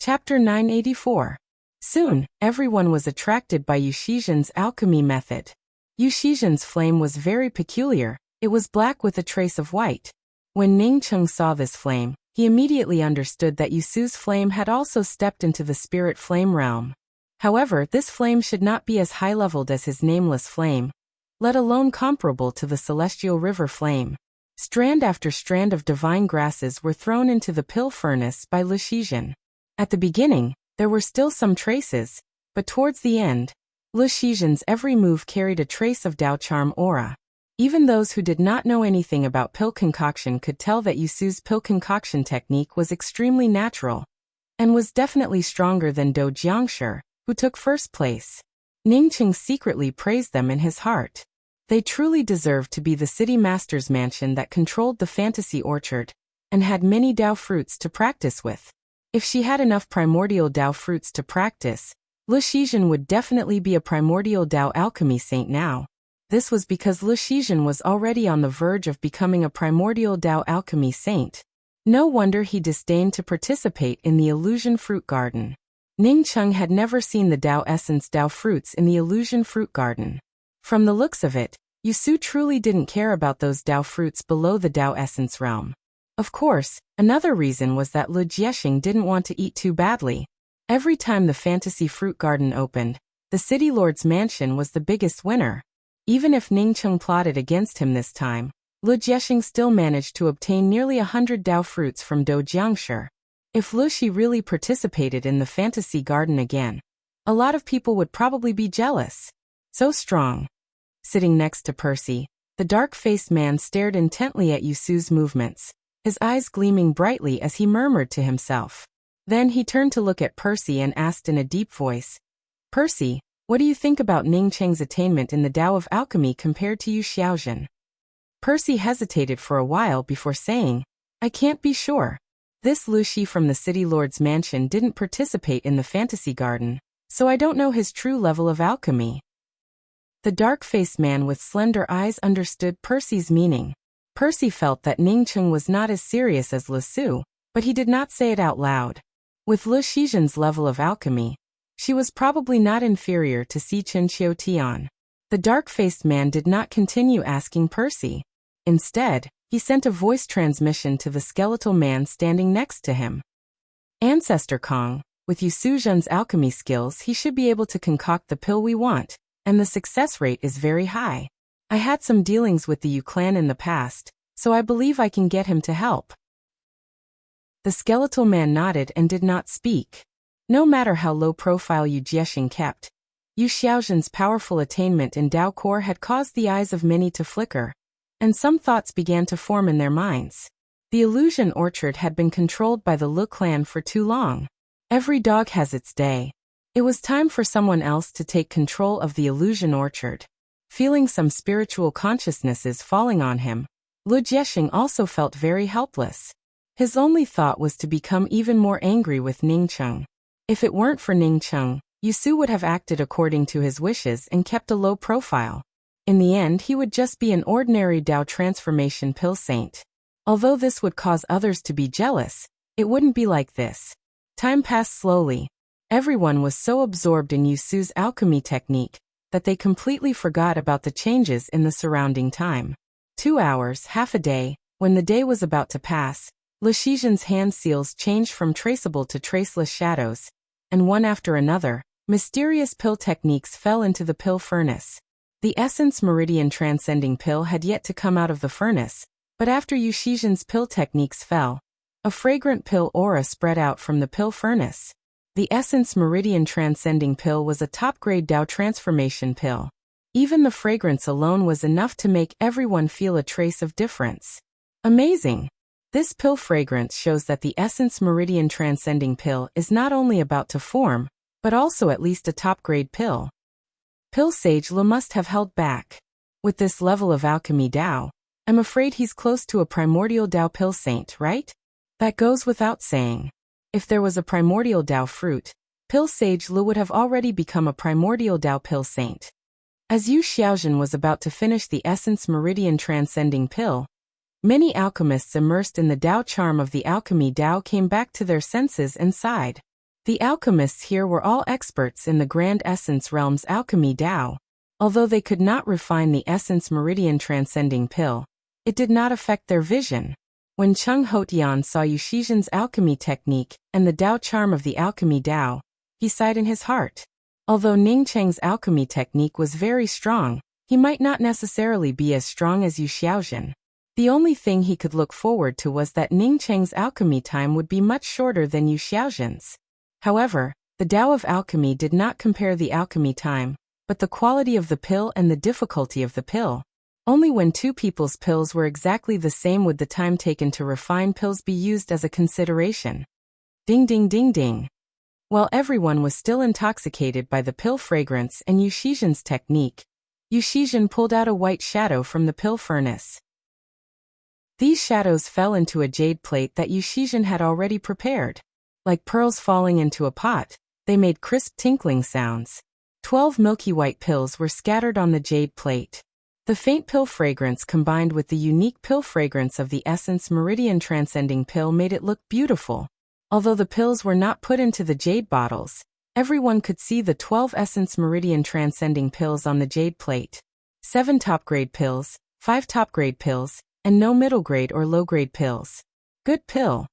Chapter 984. Soon, everyone was attracted by Yu Shizhen's alchemy method. Yu Shizhen's flame was very peculiar. It was black with a trace of white. When Ning Cheng saw this flame, he immediately understood that Yu Su's flame had also stepped into the spirit flame realm. However, this flame should not be as high-leveled as his nameless flame, let alone comparable to the celestial river flame. Strand after strand of divine grasses were thrown into the pill furnace by Lu Shizhen. At the beginning, there were still some traces, but towards the end, Lu Shizhen's every move carried a trace of Dao charm aura. Even those who did not know anything about pill concoction could tell that Yu Su's pill concoction technique was extremely natural, and was definitely stronger than Dou Jiangshi, who took first place. Ning Cheng secretly praised them in his heart. They truly deserved to be the city master's mansion that controlled the fantasy orchard, and had many Dao fruits to practice with. If she had enough primordial Dao fruits to practice, Lu Shizhen would definitely be a primordial Dao alchemy saint now. This was because Lu Shizhen was already on the verge of becoming a primordial Dao alchemy saint. No wonder he disdained to participate in the illusion fruit garden. Ning Cheng had never seen the Dao essence Dao fruits in the illusion fruit garden. From the looks of it, Yu Su truly didn't care about those Dao fruits below the Dao essence realm. Of course, another reason was that Lu Jiexing didn't want to eat too badly. Every time the fantasy fruit garden opened, the city lord's mansion was the biggest winner. Even if Ning Cheng plotted against him this time, Lu Jiexing still managed to obtain nearly 100 Dao fruits from Dou Jiangshi. If Lu Shi really participated in the fantasy garden again, a lot of people would probably be jealous. So strong. Sitting next to Percy, the dark-faced man stared intently at Yu Su's movements, his eyes gleaming brightly as he murmured to himself. Then he turned to look at Percy and asked in a deep voice, "Percy, what do you think about Ning Cheng's attainment in the Tao of alchemy compared to Yu Xiaozhen?" Percy hesitated for a while before saying, "I can't be sure. This Lu Shi from the city lord's mansion didn't participate in the fantasy garden, so I don't know his true level of alchemy." The dark-faced man with slender eyes understood Percy's meaning. Percy felt that Ning Cheng was not as serious as Lu Su, but he did not say it out loud. With Lu Shizhen's level of alchemy, she was probably not inferior to Si Chen Qiu Tian. The dark-faced man did not continue asking Percy. Instead, he sent a voice transmission to the skeletal man standing next to him. "Ancestor Kong, with Yu Suzhen's alchemy skills he should be able to concoct the pill we want, and the success rate is very high. I had some dealings with the Yu clan in the past, so I believe I can get him to help." The skeletal man nodded and did not speak. No matter how low profile Yu Jiexing kept, Yu Xiaozhen's powerful attainment in Dao Core had caused the eyes of many to flicker, and some thoughts began to form in their minds. The illusion orchard had been controlled by the Lu clan for too long. Every dog has its day. It was time for someone else to take control of the illusion orchard. Feeling some spiritual consciousnesses falling on him, Lu Jiexing also felt very helpless. His only thought was to become even more angry with Ning Cheng. If it weren't for Ning Cheng, Yu Su would have acted according to his wishes and kept a low profile. In the end, he would just be an ordinary Dao transformation pill saint. Although this would cause others to be jealous, it wouldn't be like this. Time passed slowly. Everyone was so absorbed in Yu Su's alchemy technique that they completely forgot about the changes in the surrounding time. 2 hours, half a day, when the day was about to pass, Lu Shizhen's hand seals changed from traceable to traceless shadows, and one after another, mysterious pill techniques fell into the pill furnace. The essence meridian transcending pill had yet to come out of the furnace, but after Yu Shizhen's pill techniques fell, a fragrant pill aura spread out from the pill furnace. The essence meridian transcending pill was a top-grade Dao transformation pill. Even the fragrance alone was enough to make everyone feel a trace of difference. Amazing! This pill fragrance shows that the essence meridian transcending pill is not only about to form, but also at least a top-grade pill. Pill Sage Lu must have held back. With this level of alchemy Dao, I'm afraid he's close to a primordial Dao pill saint, right? That goes without saying. If there was a primordial Dao fruit, Pill Sage Lu would have already become a primordial Dao pill saint. As Yu Xiaozhen was about to finish the essence meridian transcending pill, many alchemists immersed in the Dao charm of the alchemy Dao came back to their senses and sighed. The alchemists here were all experts in the Grand Essence Realm's alchemy Tao. Although they could not refine the Essence Meridian Transcending Pill, it did not affect their vision. When Cheng Houtian saw Yu Shizhen's alchemy technique and the Tao charm of the alchemy Tao, he sighed in his heart. Although Ning Cheng's alchemy technique was very strong, he might not necessarily be as strong as Yu Xiaozhen. The only thing he could look forward to was that Ning Cheng's alchemy time would be much shorter than Yu Xiaozhen's. However, the Tao of alchemy did not compare the alchemy time, but the quality of the pill and the difficulty of the pill. Only when two people's pills were exactly the same would the time taken to refine pills be used as a consideration. Ding ding ding ding. While everyone was still intoxicated by the pill fragrance and Yu Shizhen's technique, Yu Shizhen pulled out a white shadow from the pill furnace. These shadows fell into a jade plate that Yu Shizhen had already prepared. Like pearls falling into a pot, they made crisp tinkling sounds. 12 milky white pills were scattered on the jade plate. The faint pill fragrance combined with the unique pill fragrance of the Essence Meridian Transcending Pill made it look beautiful. Although the pills were not put into the jade bottles, everyone could see the 12 Essence Meridian Transcending Pills on the jade plate. 7 top-grade pills, 5 top-grade pills, and no middle-grade or low-grade pills. Good pill.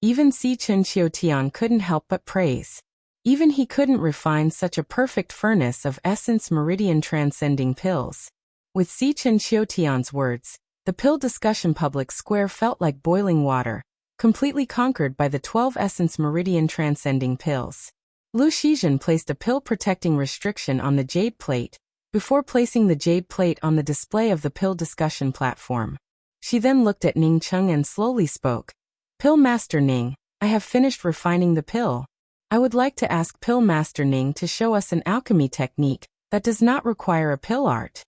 Even Si Chen Qiutian couldn't help but praise. Even he couldn't refine such a perfect furnace of Essence Meridian Transcending Pills. With Si Chen Qiutian's words, the pill discussion public square felt like boiling water, completely conquered by the 12 Essence Meridian Transcending Pills. Lu Shizhen placed a pill protecting restriction on the jade plate, before placing the jade plate on the display of the pill discussion platform. She then looked at Ning Cheng and slowly spoke. Pill Master Ning, I have finished refining the pill. I would like to ask Pill Master Ning to show us an alchemy technique that does not require a pill art.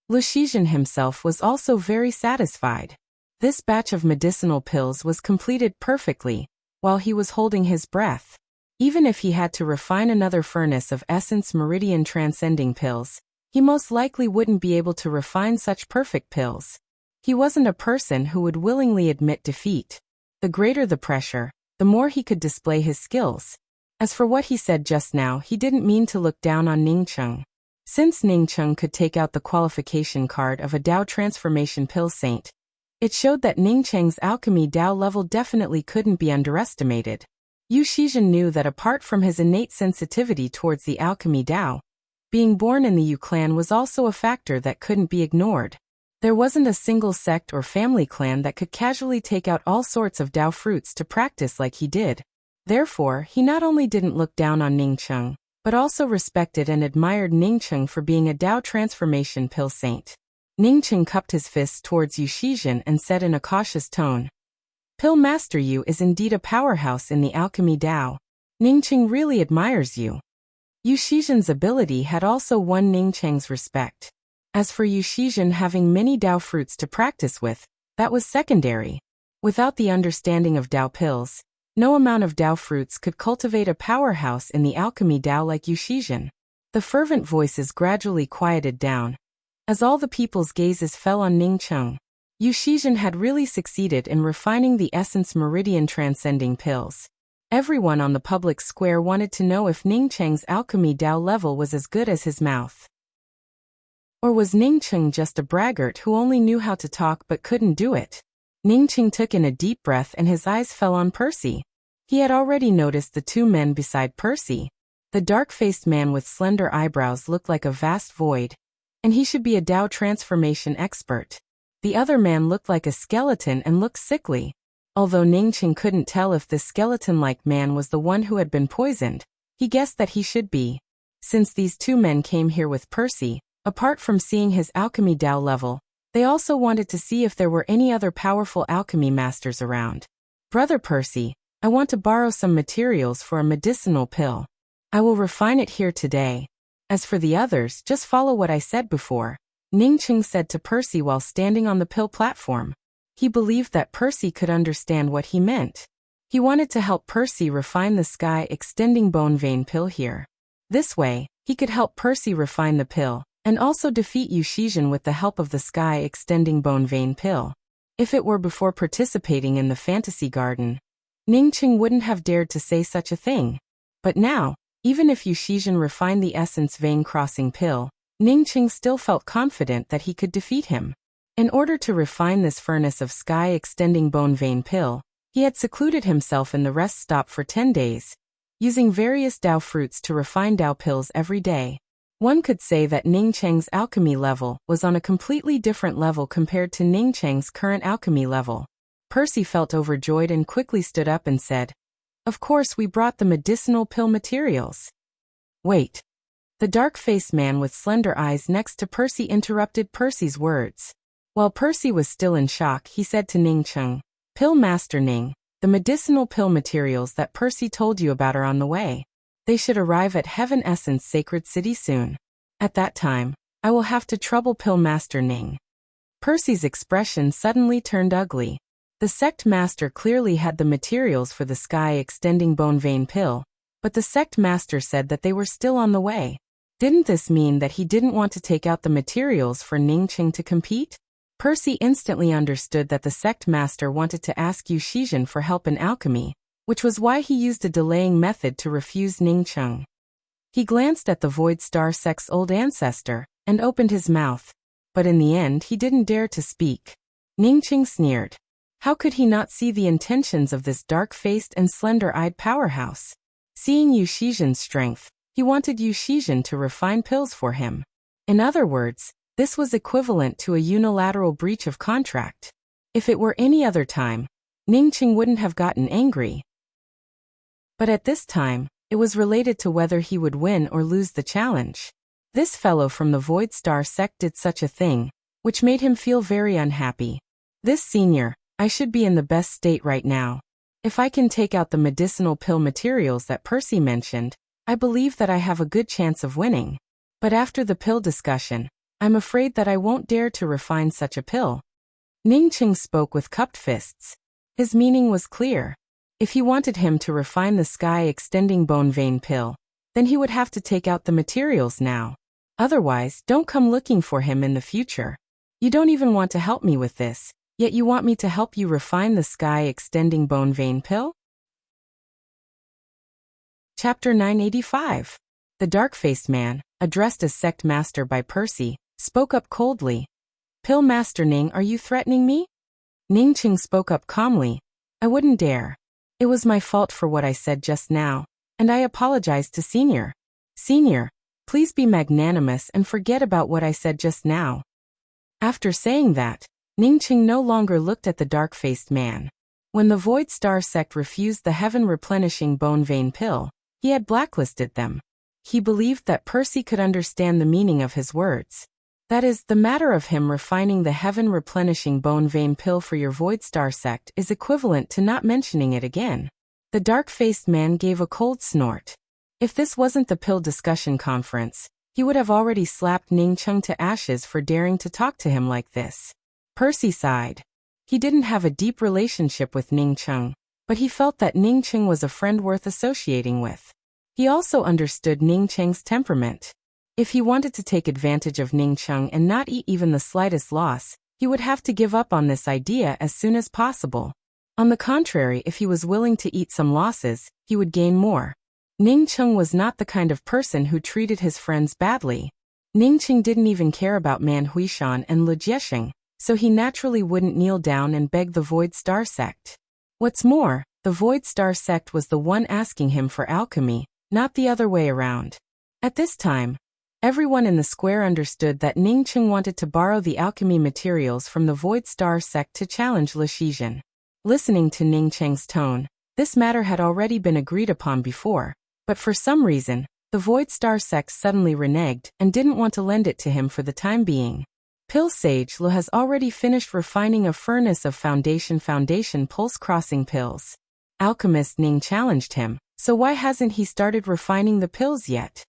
Lu Shizhen himself was also very satisfied. This batch of medicinal pills was completed perfectly, while he was holding his breath. Even if he had to refine another furnace of Essence Meridian Transcending Pills, he most likely wouldn't be able to refine such perfect pills. He wasn't a person who would willingly admit defeat. The greater the pressure, the more he could display his skills. As for what he said just now, he didn't mean to look down on Ning Cheng. Since Ning Cheng could take out the qualification card of a Tao Transformation Pill Saint, it showed that Ning Cheng's alchemy Tao level definitely couldn't be underestimated. Yu Shizhen knew that apart from his innate sensitivity towards the alchemy Tao, being born in the Yu clan was also a factor that couldn't be ignored. There wasn't a single sect or family clan that could casually take out all sorts of Tao fruits to practice like he did. Therefore, he not only didn't look down on Ning Cheng, but also respected and admired Ning Cheng for being a Tao Transformation Pill Saint. Ning Cheng cupped his fists towards Yu Shizhen and said in a cautious tone, Pill Master Yu is indeed a powerhouse in the alchemy Tao. Ning Cheng really admires you. Yu Shizhen's ability had also won Ning Cheng's respect. As for Yu Shizhen having many Tao fruits to practice with, that was secondary. Without the understanding of Tao pills, no amount of Tao fruits could cultivate a powerhouse in the alchemy Tao like Yu Shizhen. The fervent voices gradually quieted down, as all the people's gazes fell on Ning Cheng. Yu Shizhen had really succeeded in refining the Essence Meridian Transcending Pills. Everyone on the public square wanted to know if Ning Cheng's alchemy Tao level was as good as his mouth. Or was Ning Cheng just a braggart who only knew how to talk but couldn't do it? Ning Cheng took in a deep breath and his eyes fell on Percy. He had already noticed the two men beside Percy. The dark-faced man with slender eyebrows looked like a vast void, and he should be a Tao transformation expert. The other man looked like a skeleton and looked sickly. Although Ning Cheng couldn't tell if this skeleton-like man was the one who had been poisoned, he guessed that he should be. Since these two men came here with Percy, apart from seeing his alchemy Tao level, they also wanted to see if there were any other powerful alchemy masters around. Brother Percy, I want to borrow some materials for a medicinal pill. I will refine it here today. As for the others, just follow what I said before, Ning Cheng said to Percy while standing on the pill platform. He believed that Percy could understand what he meant. He wanted to help Percy refine the sky extending bone vein pill here. This way, he could help Percy refine the pill, and also defeat Yu Shizhen with the help of the sky extending bone vein pill. If it were before participating in the fantasy garden, Ning Cheng wouldn't have dared to say such a thing. But now, even if Yu Shizhen refined the essence vein-crossing pill, Ningqing still felt confident that he could defeat him. In order to refine this furnace of sky-extending bone vein pill, he had secluded himself in the rest stop for 10 days, using various Dao fruits to refine Dao pills every day. One could say that Ningcheng's alchemy level was on a completely different level compared to Ningcheng's current alchemy level. Percy felt overjoyed and quickly stood up and said, "Of course we brought the medicinal pill materials." "Wait." The dark-faced man with slender eyes next to Percy interrupted Percy's words. While Percy was still in shock, he said to Ningcheng, "Pill Master Ning, the medicinal pill materials that Percy told you about are on the way. They should arrive at Heaven Essence Sacred City soon. At that time, I will have to trouble Pill Master Ning." Percy's expression suddenly turned ugly. The sect master clearly had the materials for the sky-extending bone vein pill, but the sect master said that they were still on the way. Didn't this mean that he didn't want to take out the materials for Ningqing to compete? Percy instantly understood that the sect master wanted to ask Yu Shizhen for help in alchemy, which was why he used a delaying method to refuse Ningcheng. He glanced at the Void Star sect's old ancestor and opened his mouth, but in the end he didn't dare to speak. Ningcheng sneered. How could he not see the intentions of this dark-faced and slender-eyed powerhouse? Seeing Yu Shizhen's strength, he wanted Yu Shizhen to refine pills for him. In other words, this was equivalent to a unilateral breach of contract. If it were any other time, Ningcheng wouldn't have gotten angry. But at this time, it was related to whether he would win or lose the challenge. This fellow from the Void Star sect did such a thing, which made him feel very unhappy. This senior, I should be in the best state right now. If I can take out the medicinal pill materials that Percy mentioned, I believe that I have a good chance of winning. But after the pill discussion, I'm afraid that I won't dare to refine such a pill. Ningcheng spoke with cupped fists. His meaning was clear. If he wanted him to refine the sky-extending bone vein pill, then he would have to take out the materials now. Otherwise, don't come looking for him in the future. You don't even want to help me with this, yet you want me to help you refine the sky-extending bone vein pill? Chapter 985. The dark-faced man, addressed as sect master by Percy, spoke up coldly. Pill Master Ning, are you threatening me? Ningcheng spoke up calmly. I wouldn't dare. It was my fault for what I said just now, and I apologize to Senior. Senior, please be magnanimous and forget about what I said just now. After saying that, Ningcheng no longer looked at the dark-faced man. When the Void Star sect refused the heaven-replenishing bone vein pill, he had blacklisted them. He believed that Percy could understand the meaning of his words. That is, the matter of him refining the heaven-replenishing bone vein pill for your Void Star sect is equivalent to not mentioning it again. The dark-faced man gave a cold snort. If this wasn't the pill discussion conference, he would have already slapped Ningcheng to ashes for daring to talk to him like this. Percy sighed. He didn't have a deep relationship with Ningcheng, but he felt that Ningcheng was a friend worth associating with. He also understood Ningcheng's temperament. If he wanted to take advantage of Ningcheng and not eat even the slightest loss, he would have to give up on this idea as soon as possible. On the contrary, if he was willing to eat some losses, he would gain more. Ningcheng was not the kind of person who treated his friends badly. Ningcheng didn't even care about Man Huishan and Lu Jiesheng, so he naturally wouldn't kneel down and beg the Void Star sect. What's more, the Void Star sect was the one asking him for alchemy, not the other way around. At this time, everyone in the square understood that Ningcheng wanted to borrow the alchemy materials from the Void Star sect to challenge Lu Shizhen. Listening to Ningcheng's tone, this matter had already been agreed upon before, but for some reason, the Void Star sect suddenly reneged and didn't want to lend it to him for the time being. Pill Sage Lu has already finished refining a furnace of foundation pulse-crossing pills. Alchemist Ning challenged him, so why hasn't he started refining the pills yet?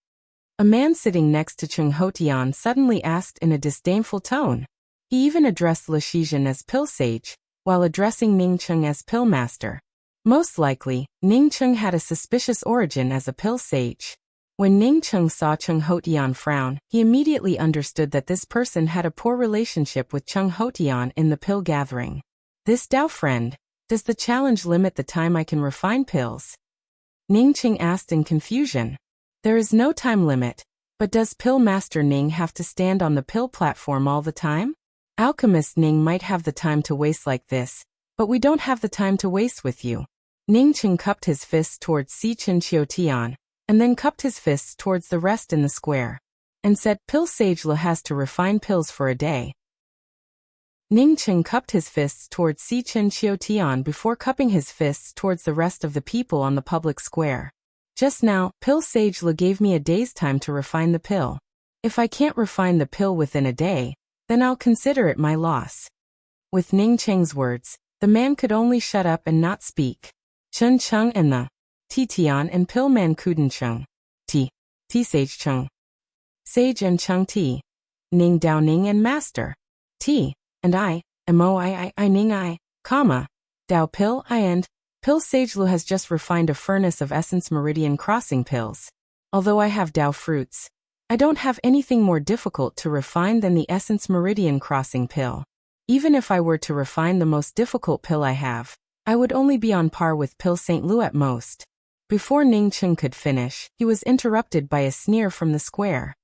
A man sitting next to Cheng Hotian suddenly asked in a disdainful tone. He even addressed Lu Shizhen as Pill Sage, while addressing Ningcheng as Pill Master. Most likely, Ningcheng had a suspicious origin as a Pill Sage. When Ningcheng saw Cheng Hotian frown, he immediately understood that this person had a poor relationship with Cheng Hotian in the pill gathering. This Dao friend, does the challenge limit the time I can refine pills? Ningqing asked in confusion. There is no time limit, but does Pill Master Ning have to stand on the pill platform all the time? Alchemist Ning might have the time to waste like this, but we don't have the time to waste with you. Ningqing cupped his fists towards Sichen Qiutian, and then cupped his fists towards the rest in the square, and said, Pill Sage Le has to refine pills for a day. Ningqing cupped his fists towards Sichen Qiutian before cupping his fists towards the rest of the people on the public square. Just now, Pill Sage Le gave me a day's time to refine the pill. If I can't refine the pill within a day, then I'll consider it my loss. With Ningqing's words, the man could only shut up and not speak. Chen Cheng and the Titian and Pillman Kudencheng. Sage Cheng. Sage and Cheng T. Ning Dao Ning and Master. T. And I, Mo I Ning I, comma. Dao Pill I and Pill Sage Lu has just refined a furnace of Essence Meridian Crossing pills. Although I have Dao fruits, I don't have anything more difficult to refine than the Essence Meridian Crossing pill. Even if I were to refine the most difficult pill I have, I would only be on par with Pill St. Lu at most. Before Ningqing could finish, he was interrupted by a sneer from the square.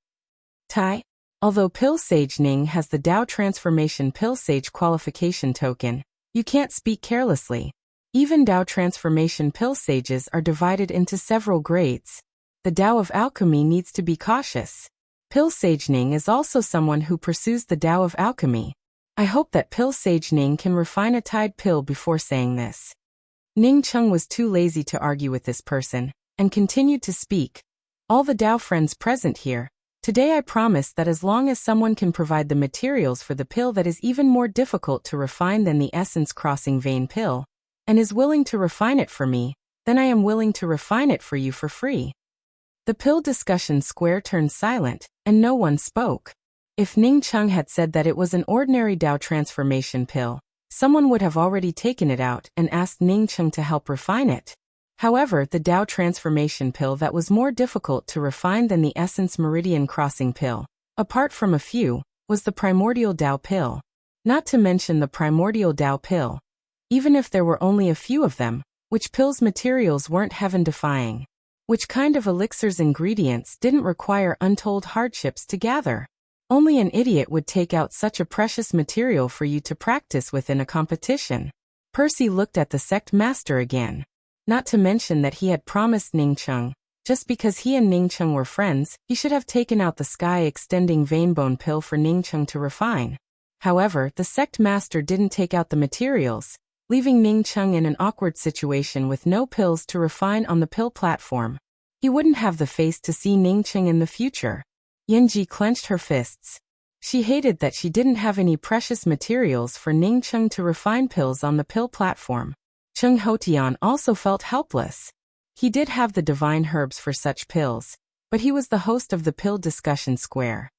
Tai. Although Pill Sage Ning has the Dao Transformation Pill Sage qualification token, you can't speak carelessly. Even Dao Transformation Pill Sages are divided into several grades. The Dao of Alchemy needs to be cautious. Pill Sage Ning is also someone who pursues the Dao of Alchemy. I hope that Pill Sage Ning can refine a Tide pill before saying this. Ningqing was too lazy to argue with this person, and continued to speak. All the Dao friends present here, today I promise that as long as someone can provide the materials for the pill that is even more difficult to refine than the Essence Crossing Vein pill, and is willing to refine it for me, then I am willing to refine it for you for free. The pill discussion square turned silent, and no one spoke. If Ningqing had said that it was an ordinary Dao transformation pill, someone would have already taken it out and asked Ningqing to help refine it. However, the Dao transformation pill that was more difficult to refine than the Essence Meridian Crossing pill, apart from a few, was the Primordial Dao pill. Not to mention the Primordial Dao pill. Even if there were only a few of them, which pill's materials weren't heaven-defying. Which kind of elixir's ingredients didn't require untold hardships to gather. Only an idiot would take out such a precious material for you to practice with in a competition. Percy looked at the sect master again. Not to mention that he had promised Ningqing, just because he and Ningqing were friends, he should have taken out the sky-extending veinbone pill for Ningqing to refine. However, the sect master didn't take out the materials, leaving Ningqing in an awkward situation with no pills to refine on the pill platform. He wouldn't have the face to see Ningqing in the future. Yanji clenched her fists. She hated that she didn't have any precious materials for Ningqing to refine pills on the pill platform. Cheng Hotian also felt helpless. He did have the divine herbs for such pills, but he was the host of the pill discussion square.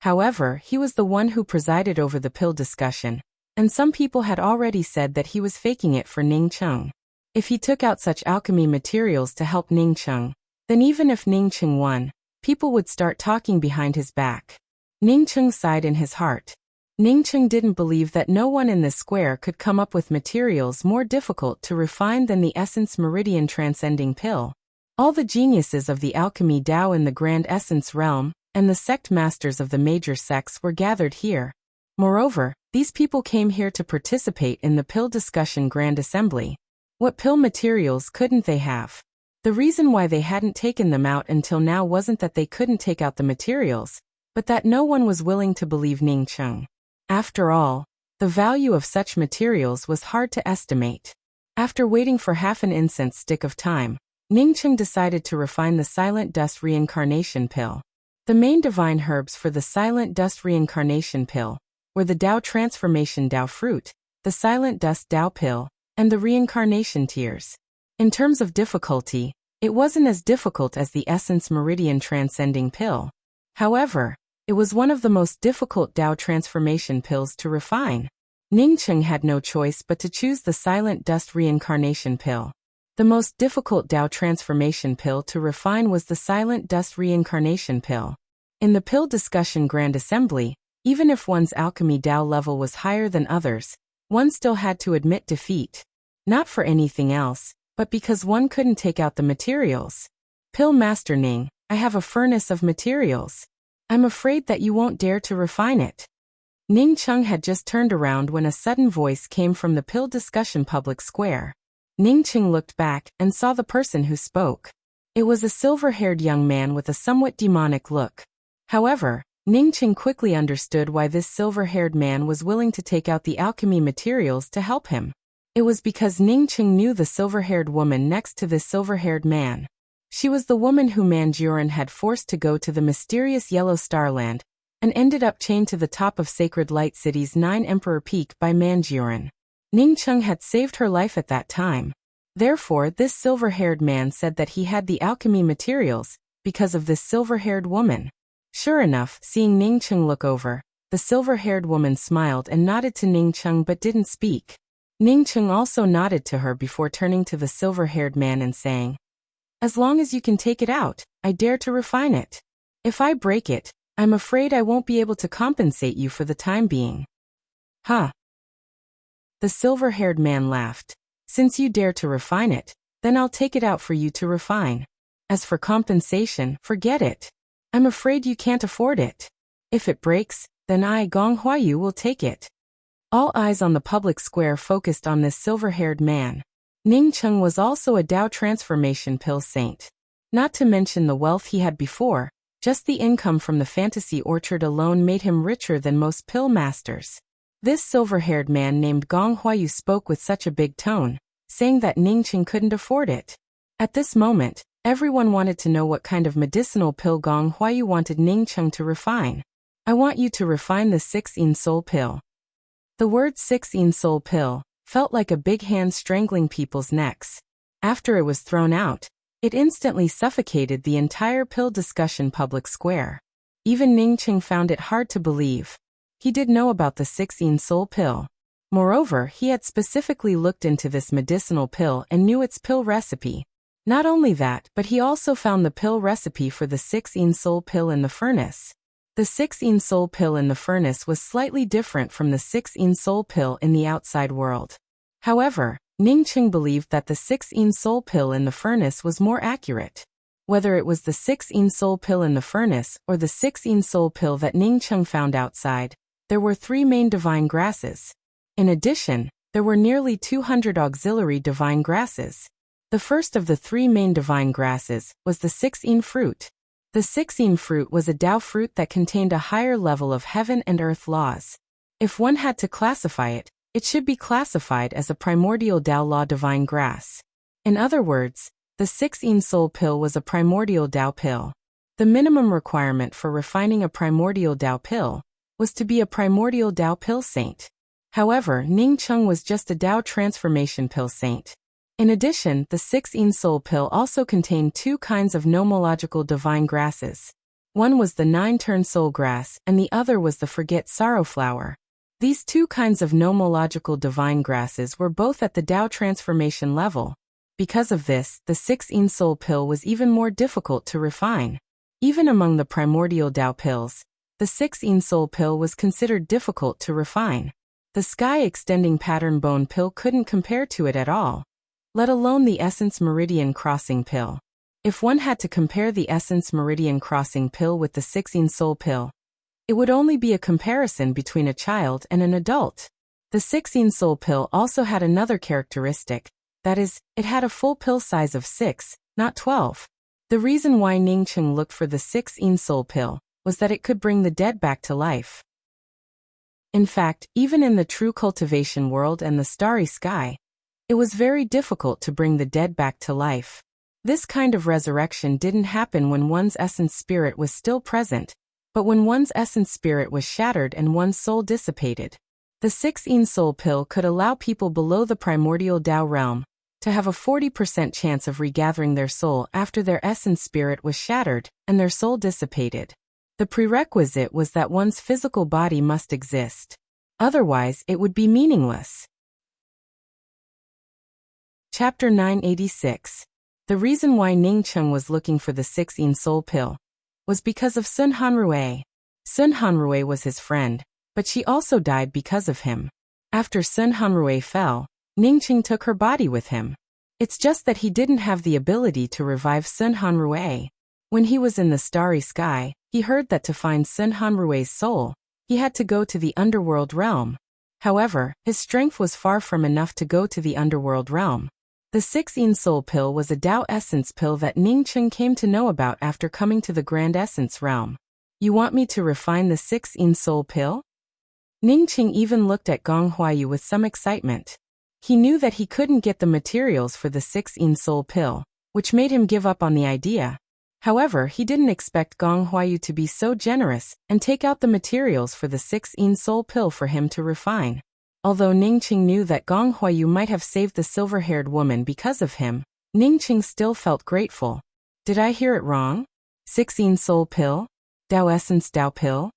However, he was the one who presided over the pill discussion, and some people had already said that he was faking it for Ningqing. If he took out such alchemy materials to help Ningqing, then even if Ningqing won, people would start talking behind his back. Ningqing sighed in his heart. Ningqing didn't believe that no one in the square could come up with materials more difficult to refine than the Essence Meridian Transcending Pill. All the geniuses of the alchemy Dao in the Grand Essence realm, and the sect masters of the major sects were gathered here. Moreover, these people came here to participate in the pill discussion Grand Assembly. What pill materials couldn't they have? The reason why they hadn't taken them out until now wasn't that they couldn't take out the materials, but that no one was willing to believe Ningqing. After all, the value of such materials was hard to estimate. After waiting for half an incense stick of time, Ningqing decided to refine the Silent Dust Reincarnation Pill. The main divine herbs for the Silent Dust Reincarnation Pill were the Dao Transformation Dao Fruit, the Silent Dust Dao Pill, and the Reincarnation Tears. In terms of difficulty, it wasn't as difficult as the Essence Meridian Transcending Pill. However, it was one of the most difficult Dao transformation pills to refine. Ningqing had no choice but to choose the Silent Dust Reincarnation Pill. The most difficult Dao transformation pill to refine was the Silent Dust Reincarnation Pill. In the pill discussion Grand Assembly, even if one's alchemy Dao level was higher than others, one still had to admit defeat. Not for anything else, but because one couldn't take out the materials. Pill Master Ning, I have a furnace of materials. I'm afraid that you won't dare to refine it. Ning Cheng had just turned around when a sudden voice came from the pill discussion public square. Ning Cheng looked back and saw the person who spoke. It was a silver-haired young man with a somewhat demonic look. However, Ning Cheng quickly understood why this silver-haired man was willing to take out the alchemy materials to help him. It was because Ning Cheng knew the silver-haired woman next to this silver-haired man. She was the woman who Manjuran had forced to go to the mysterious Yellow Star Land, and ended up chained to the top of Sacred Light City's 9 Emperor Peak by Manjuran. Ning Cheng had saved her life at that time. Therefore, this silver-haired man said that he had the alchemy materials, because of this silver-haired woman. Sure enough, seeing Ning Cheng look over, the silver-haired woman smiled and nodded to Ning Cheng but didn't speak. Ning Cheng also nodded to her before turning to the silver-haired man and saying, "As long as you can take it out, I dare to refine it. If I break it, I'm afraid I won't be able to compensate you for the time being." Huh? The silver-haired man laughed. "Since you dare to refine it, then I'll take it out for you to refine. As for compensation, forget it. I'm afraid you can't afford it. If it breaks, then I, Gong Huayu, will take it." All eyes on the public square focused on this silver-haired man. Ning Cheng was also a Dao transformation pill saint. Not to mention the wealth he had before, just the income from the fantasy orchard alone made him richer than most pill masters. This silver-haired man named Gong Huayu spoke with such a big tone, saying that Ning Cheng couldn't afford it. At this moment, everyone wanted to know what kind of medicinal pill Gong Huayu wanted Ning Cheng to refine. "I want you to refine the 6-in soul pill." The word 6-in soul pill felt like a big hand strangling people's necks. After it was thrown out, it instantly suffocated the entire pill discussion public square. Even Ning Cheng found it hard to believe. He did know about the 6-in soul pill. Moreover, he had specifically looked into this medicinal pill and knew its pill recipe. Not only that, but he also found the pill recipe for the 6-in soul pill in the furnace. The 6-in soul pill in the furnace was slightly different from the 6-in soul pill in the outside world. However, Ning Cheng believed that the 6-in soul pill in the furnace was more accurate. Whether it was the 6-in soul pill in the furnace or the 6-in soul pill that Ning Cheng found outside, there were 3 main divine grasses. In addition, there were nearly 200 auxiliary divine grasses. The first of the 3 main divine grasses was the 6-in fruit. The 6-in fruit was a Dao fruit that contained a higher level of heaven and earth laws. If one had to classify it, it should be classified as a primordial Dao law divine grass. In other words, the 6-in soul pill was a primordial Dao pill. The minimum requirement for refining a primordial Dao pill was to be a primordial Dao pill saint. However, Ning Cheng was just a Dao transformation pill saint. In addition, the 6-in soul pill also contained 2 kinds of nomological divine grasses. One was the 9-turn soul grass and the other was the forget sorrow flower. These 2 kinds of nomological divine grasses were both at the Dao transformation level. Because of this, the 6-in soul pill was even more difficult to refine. Even among the primordial Dao pills, the 6-in soul pill was considered difficult to refine. The sky extending pattern bone pill couldn't compare to it at all, let alone the essence meridian crossing pill. If one had to compare the essence meridian crossing pill with the 6-in soul pill, it would only be a comparison between a child and an adult. The 6-in soul pill also had another characteristic, that is, it had a full pill size of 6, not 12. The reason why Ning Cheng looked for the 6-in soul pill was that it could bring the dead back to life. In fact, even in the true cultivation world and the starry sky, it was very difficult to bring the dead back to life. This kind of resurrection didn't happen when one's essence spirit was still present, but when one's essence spirit was shattered and one's soul dissipated. The 6-in soul pill could allow people below the primordial Dao realm to have a 40% chance of regathering their soul after their essence spirit was shattered and their soul dissipated. The prerequisite was that one's physical body must exist. Otherwise, it would be meaningless. Chapter 986. The reason why Ning Cheng was looking for the 6-in soul pill was because of Sun Hanrui. Sun Hanrui was his friend, but she also died because of him. After Sun Hanrui fell, Ning Cheng took her body with him. It's just that he didn't have the ability to revive Sun Hanrui. When he was in the starry sky, he heard that to find Sun Hanrui's soul, he had to go to the underworld realm. However, his strength was far from enough to go to the underworld realm. The 6-in soul pill was a Tao essence pill that Ningcheng came to know about after coming to the Grand Essence realm. You want me to refine the 6-in soul pill? Ningcheng even looked at Gong Huayu with some excitement. He knew that he couldn't get the materials for the 6-in soul pill, which made him give up on the idea. However, he didn't expect Gong Huayu to be so generous and take out the materials for the 6-in soul pill for him to refine. Although Ningcheng knew that Gong Huayu might have saved the silver-haired woman because of him, Ningcheng still felt grateful. Did I hear it wrong? 6-in soul pill? Tao essence Tao pill?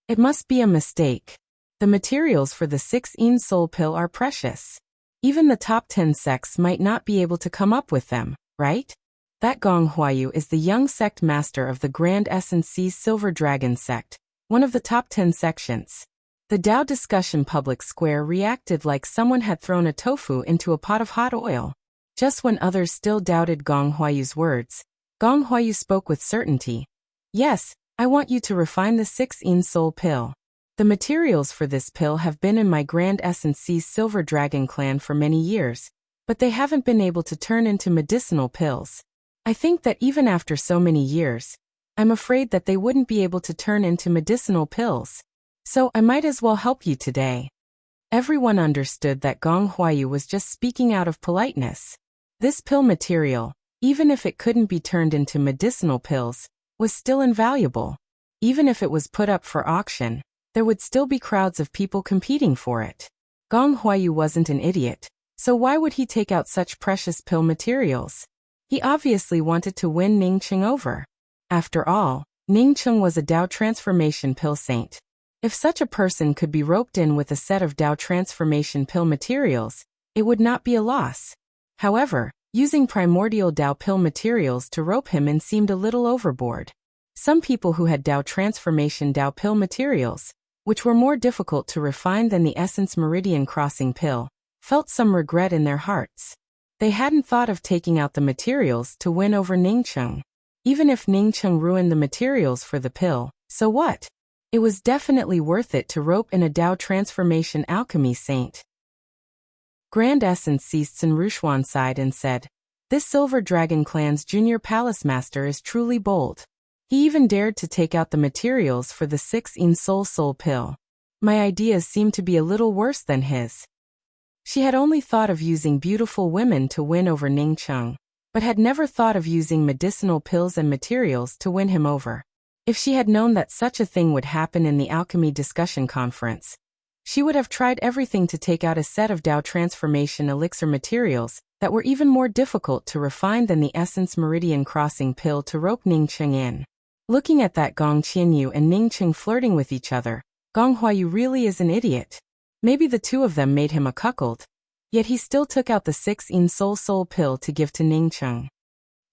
It must be a mistake. The materials for the 6-in soul pill are precious. Even the top 10 sects might not be able to come up with them, right? That Gong Huayu is the young sect master of the Grand Essence Sea's Silver Dragon sect, one of the top 10 sections. The Tao discussion public square reacted like someone had thrown a tofu into a pot of hot oil. Just when others still doubted Gong Huayu's words, Gong Huayu spoke with certainty. Yes, I want you to refine the 6-in soul pill. The materials for this pill have been in my Grand Essence Sea's Silver Dragon clan for many years, but they haven't been able to turn into medicinal pills. I think that even after so many years, I'm afraid that they wouldn't be able to turn into medicinal pills. So I might as well help you today. Everyone understood that Gong Huayu was just speaking out of politeness. This pill material, even if it couldn't be turned into medicinal pills, was still invaluable. Even if it was put up for auction, there would still be crowds of people competing for it. Gong Huayu wasn't an idiot, so why would he take out such precious pill materials? He obviously wanted to win Ningcheng over. After all, Ningcheng was a Tao transformation pill saint. If such a person could be roped in with a set of Tao transformation pill materials, it would not be a loss. However, using primordial Tao pill materials to rope him in seemed a little overboard. Some people who had Tao transformation Tao pill materials, which were more difficult to refine than the Essence Meridian Crossing pill, felt some regret in their hearts. They hadn't thought of taking out the materials to win over Ningcheng. Even if Ningcheng ruined the materials for the pill, so what? It was definitely worth it to rope in a Tao transformation alchemy saint. Grand Essence seized Sun Rushuan side and said, "This Silver Dragon clan's junior palace master is truly bold. He even dared to take out the materials for the 6-in soul pill. My ideas seem to be a little worse than his." She had only thought of using beautiful women to win over Ningcheng, but had never thought of using medicinal pills and materials to win him over. If she had known that such a thing would happen in the alchemy discussion conference, she would have tried everything to take out a set of Tao transformation elixir materials that were even more difficult to refine than the Essence Meridian Crossing pill to rope Ningcheng in. Looking at that Gong Qianyu and Ningcheng flirting with each other, Gong Huayu really is an idiot. Maybe the two of them made him a cuckold, yet he still took out the 6-in soul pill to give to Ningcheng.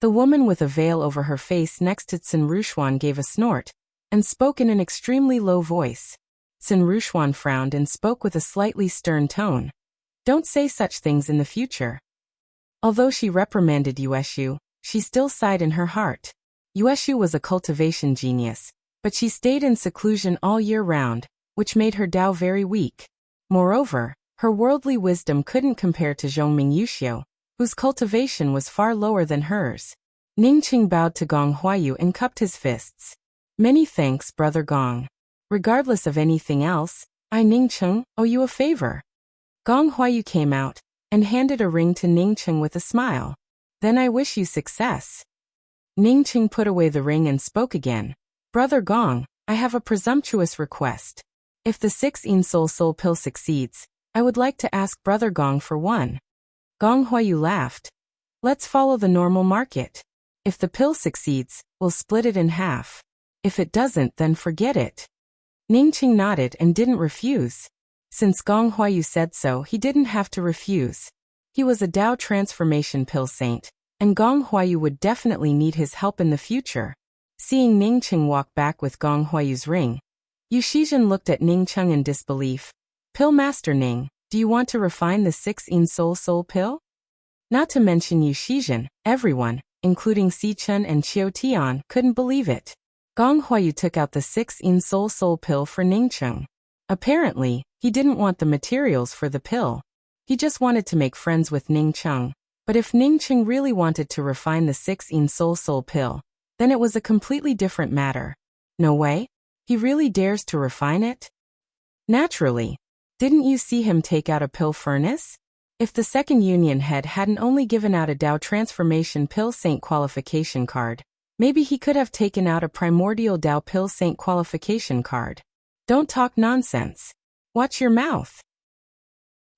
The woman with a veil over her face next to Sun Rushuan gave a snort, and spoke in an extremely low voice. Sun Rushuan frowned and spoke with a slightly stern tone. "Don't say such things in the future." Although she reprimanded Yueshu, she still sighed in her heart. Yueshu was a cultivation genius, but she stayed in seclusion all year round, which made her Tao very weak. Moreover, her worldly wisdom couldn't compare to Zhongming Yuxiu, whose cultivation was far lower than hers. Ningcheng bowed to Gong Huayu and cupped his fists. "Many thanks, Brother Gong. Regardless of anything else, I, Ningcheng, owe you a favor." Gong Huayu came out and handed a ring to Ningcheng with a smile. "Then I wish you success." Ningcheng put away the ring and spoke again. "Brother Gong, I have a presumptuous request. If the 6-in soul pill succeeds, I would like to ask Brother Gong for one." Gong Huayu laughed. "Let's follow the normal market. If the pill succeeds, we'll split it in half. If it doesn't, then forget it." Ningcheng nodded and didn't refuse. Since Gong Huayu said so, he didn't have to refuse. He was a Tao transformation pill saint, and Gong Huayu would definitely need his help in the future. Seeing Ningcheng walk back with Gong Huayu's ring, Yu Shizhen looked at Ningcheng in disbelief. "Pill Master Ning, do you want to refine the 6-in soul pill?" Not to mention Yu Shizhen, everyone, including Si Chun and Qiu Tian, couldn't believe it. Gong Huayu took out the 6-in-soul pill for Ning Cheng. Apparently, he didn't want the materials for the pill. He just wanted to make friends with Ning Cheng. But if Ning Cheng really wanted to refine the 6-in-soul pill, then it was a completely different matter. No way? He really dares to refine it? Naturally. Didn't you see him take out a pill furnace? If the second union head hadn't only given out a Dao Transformation Pill Saint qualification card, maybe he could have taken out a Primordial Dao Pill Saint qualification card. Don't talk nonsense. Watch your mouth.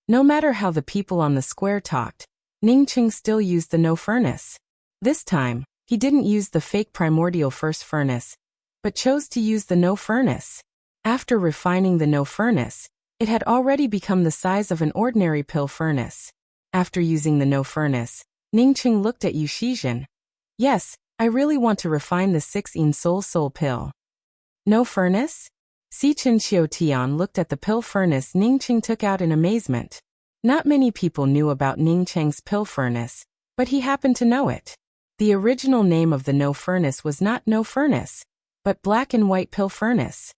No matter how the people on the square talked, Ning Cheng still used the no furnace. This time, he didn't use the fake primordial first furnace, but chose to use the no furnace. After refining the no furnace, it had already become the size of an ordinary pill furnace. After using the no furnace, Ning Cheng looked at Yu Shizhen. Yes, I really want to refine the 6-in-soul pill. No furnace? Si Chen Qiu Tian looked at the pill furnace Ning Cheng took out in amazement. Not many people knew about Ning Cheng's pill furnace, but he happened to know it. The original name of the no furnace was not no furnace, but black and white pill furnace.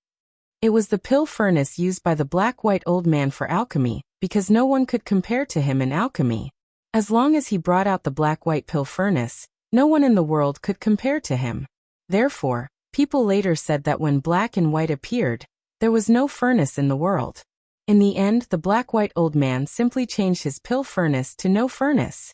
It was the pill furnace used by the black-white old man for alchemy, because no one could compare to him in alchemy. As long as he brought out the black-white pill furnace, no one in the world could compare to him. Therefore, people later said that when black and white appeared, there was no furnace in the world. In the end, the black-white old man simply changed his pill furnace to no furnace.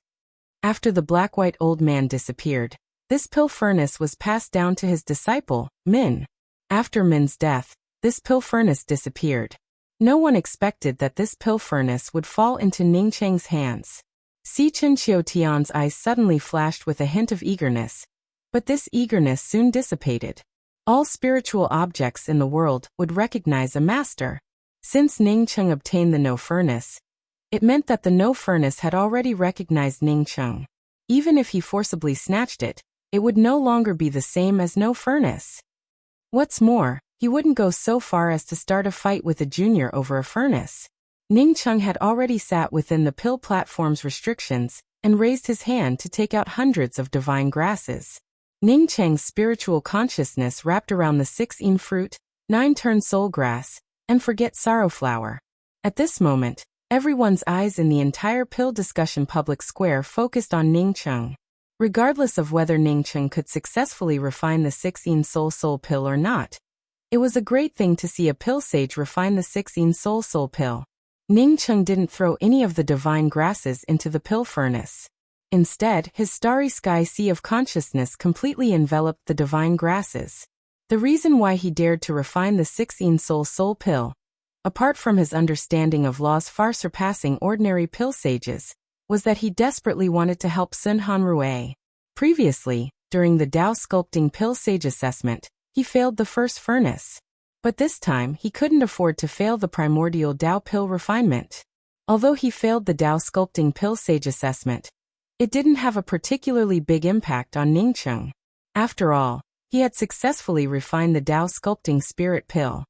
After the black-white old man disappeared, this pill furnace was passed down to his disciple, Min. After Min's death, this pill furnace disappeared. No one expected that this pill furnace would fall into Ning Cheng's hands. Si Chen Qiu Tian's eyes suddenly flashed with a hint of eagerness, but this eagerness soon dissipated. All spiritual objects in the world would recognize a master. Since Ning Cheng obtained the no furnace, it meant that the no furnace had already recognized Ning Cheng. Even if he forcibly snatched it, it would no longer be the same as no furnace. What's more, he wouldn't go so far as to start a fight with a junior over a furnace. Ning Cheng had already sat within the pill platform's restrictions and raised his hand to take out hundreds of divine grasses. Ning Cheng's spiritual consciousness wrapped around the 6-in fruit, 9-turn soul grass, and forget sorrow flower. At this moment, everyone's eyes in the entire pill discussion public square focused on Ning Cheng. Regardless of whether Ning Cheng could successfully refine the 6-in-soul pill or not, it was a great thing to see a pill sage refine the 6-in-soul pill. Ning Cheng didn't throw any of the divine grasses into the pill furnace. Instead, his starry sky sea of consciousness completely enveloped the divine grasses. The reason why he dared to refine the 6-in-soul pill, apart from his understanding of laws far surpassing ordinary pill sages, was that he desperately wanted to help Sun Hanrui. Previously, during the Dao sculpting pill sage assessment, he failed the first furnace. But this time he couldn't afford to fail the primordial Dao pill refinement. Although he failed the Dao sculpting pill sage assessment, it didn't have a particularly big impact on Ning Cheng. After all, he had successfully refined the Dao sculpting spirit pill.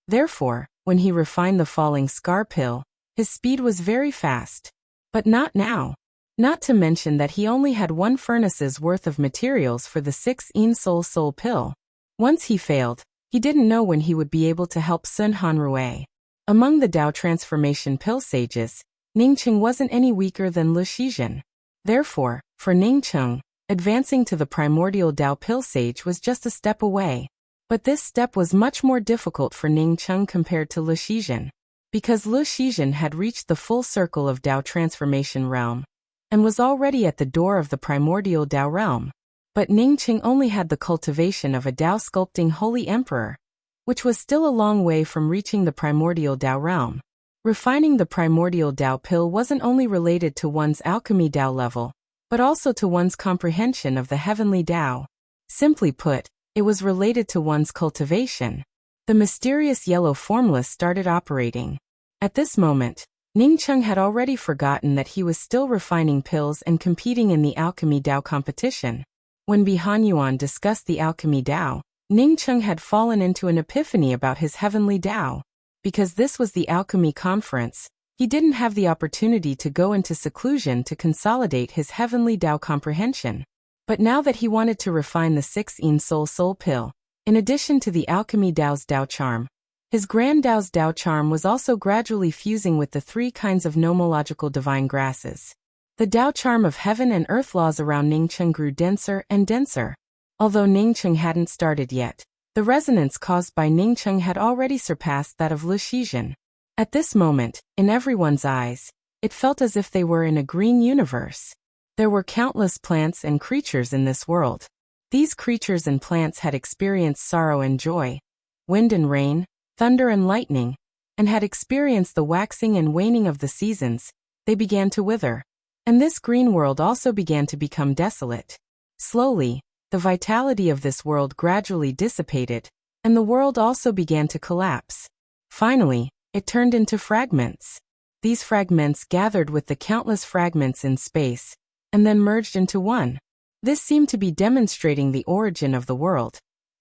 Therefore, when he refined the falling scar pill, his speed was very fast. But not now. Not to mention that he only had 1 furnace's worth of materials for the 6-in-soul pill. Once he failed, he didn't know when he would be able to help Sun Hanrui. Among the Dao transformation pill sages, Ning Cheng wasn't any weaker than Lu Shizhen. Therefore, for Ning Cheng, advancing to the primordial Dao pill sage was just a step away. But this step was much more difficult for Ning Cheng compared to Lu Shizhen. Because Lu Shizhen had reached the full circle of Dao transformation realm, and was already at the door of the primordial Dao realm. But Ning Cheng only had the cultivation of a Dao sculpting holy emperor, which was still a long way from reaching the primordial Dao realm. Refining the primordial Dao pill wasn't only related to one's alchemy Dao level, but also to one's comprehension of the heavenly Dao. Simply put, it was related to one's cultivation. The mysterious yellow formless started operating. At this moment, Ning Cheng had already forgotten that he was still refining pills and competing in the alchemy Dao competition. When Bihan Yuan discussed the alchemy Dao, Ning Cheng had fallen into an epiphany about his heavenly Dao. Because this was the alchemy conference, He didn't have the opportunity to go into seclusion to consolidate his heavenly Tao comprehension. But now that he wanted to refine the 16 soul pill, in addition to the alchemy Tao's Tao charm, his grand Tao's Tao charm was also gradually fusing with the 3 kinds of nomological divine grasses. The Tao charm of heaven and earth laws around Ningcheng grew denser and denser. Although Ningcheng hadn't started yet, the resonance caused by Ningcheng had already surpassed that of Luxia. At this moment, in everyone's eyes, it felt as if they were in a green universe. There were countless plants and creatures in this world. These creatures and plants had experienced sorrow and joy, wind and rain, thunder and lightning, and had experienced the waxing and waning of the seasons. They began to wither. And this green world also began to become desolate. Slowly, the vitality of this world gradually dissipated, and the world also began to collapse. Finally, it turned into fragments. These fragments gathered with the countless fragments in space, and then merged into one. This seemed to be demonstrating the origin of the world,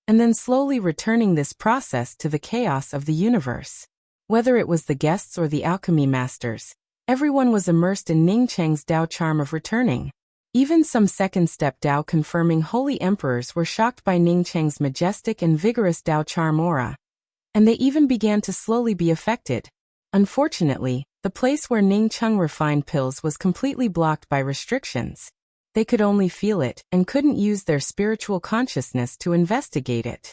and then slowly returning this process to the chaos of the universe. Whether it was the guests or the alchemy masters, everyone was immersed in Ningcheng's Tao charm of returning. Even some second-step Tao confirming holy emperors were shocked by Ningcheng's majestic and vigorous Tao charm aura, and they even began to slowly be affected. Unfortunately, the place where Ningcheng refined pills was completely blocked by restrictions. They could only feel it and couldn't use their spiritual consciousness to investigate it.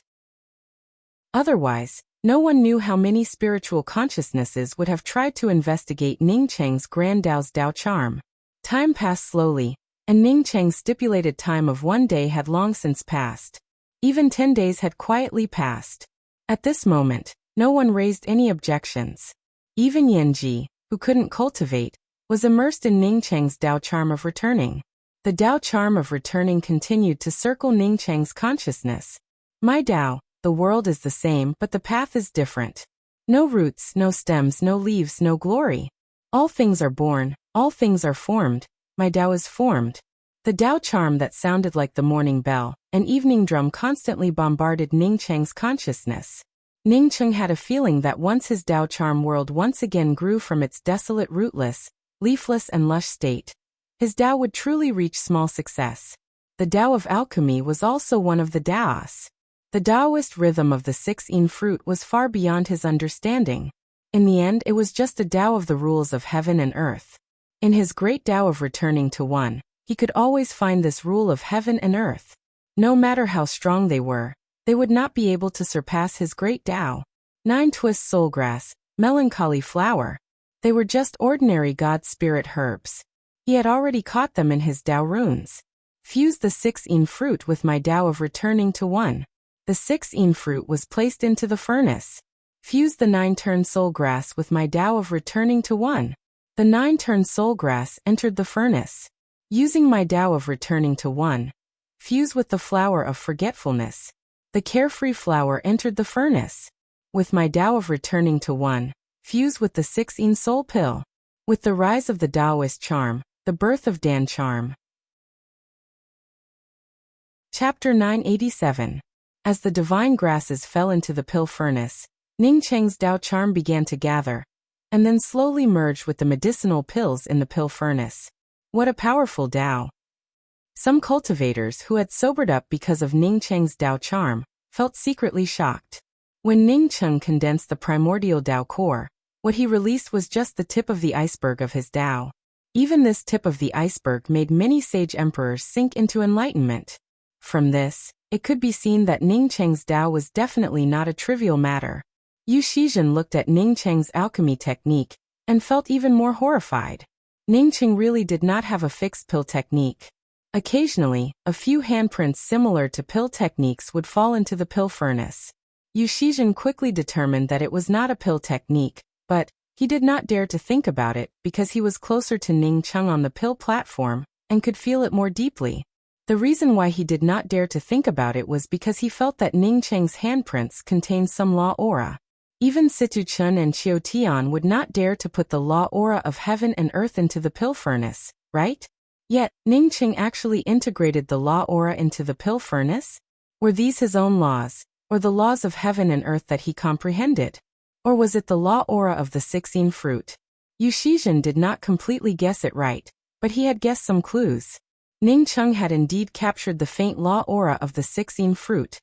Otherwise, no one knew how many spiritual consciousnesses would have tried to investigate Ningcheng's grand Tao's Tao charm. Time passed slowly, and Ningcheng's stipulated time of 1 day had long since passed. Even 10 days had quietly passed. At this moment, no one raised any objections. Even Yanji, who couldn't cultivate, was immersed in Ningcheng's Tao charm of returning. The Tao charm of returning continued to circle Ningcheng's consciousness. My Tao, the world is the same, but the path is different. No roots, no stems, no leaves, no glory. All things are born, all things are formed. My Tao is formed. The Tao charm that sounded like the morning bell, an evening drum, constantly bombarded Ningcheng's consciousness. Ningcheng had a feeling that once his Tao charm world once again grew from its desolate, rootless, leafless and lush state, his Tao would truly reach small success. The Tao of alchemy was also one of the Taos. The Taoist rhythm of the 16 fruit was far beyond his understanding. In the end, it was just a Tao of the rules of heaven and earth. In his great Tao of returning to one, he could always find this rule of heaven and earth. No matter how strong they were, they would not be able to surpass his great Tao. 9 twist soulgrass, melancholy flower. They were just ordinary God spirit herbs. He had already caught them in his Tao runes. Fuse the 16 fruit with my Tao of returning to one. The 16 fruit was placed into the furnace. Fuse the 9 turn soulgrass with my Tao of returning to one. The 9 turn soulgrass entered the furnace. Using my Tao of returning to one, fuse with the flower of forgetfulness. The carefree flower entered the furnace. With my Tao of returning to one, fuse with the 16 soul pill. With the rise of the Taoist charm, the birth of Dan charm. Chapter 987. As the divine grasses fell into the pill furnace, Ningcheng's Tao charm began to gather, and then slowly merged with the medicinal pills in the pill furnace. What a powerful Tao! Some cultivators who had sobered up because of Ningcheng's Tao charm felt secretly shocked. When Ningcheng condensed the primordial Tao core, what he released was just the tip of the iceberg of his Tao. Even this tip of the iceberg made many sage emperors sink into enlightenment. From this, it could be seen that Ningcheng's Tao was definitely not a trivial matter. Yu Shizhen looked at Ningcheng's alchemy technique and felt even more horrified. Ningcheng really did not have a fixed pill technique. Occasionally, a few handprints similar to pill techniques would fall into the pill furnace. Yu Shizhen quickly determined that it was not a pill technique, but he did not dare to think about it because he was closer to Ningcheng on the pill platform and could feel it more deeply. The reason why he did not dare to think about it was because he felt that Ningcheng's handprints contained some law aura. Even Situ Chun and Qiu Tian would not dare to put the law aura of heaven and earth into the pill furnace, right? Yet, Ningcheng actually integrated the law aura into the pill furnace? Were these his own laws, or the laws of heaven and earth that he comprehended? Or was it the law aura of the 16 fruit? Yu Shizhen did not completely guess it right, but he had guessed some clues. Ning Cheng had indeed captured the faint law aura of the 16 fruit,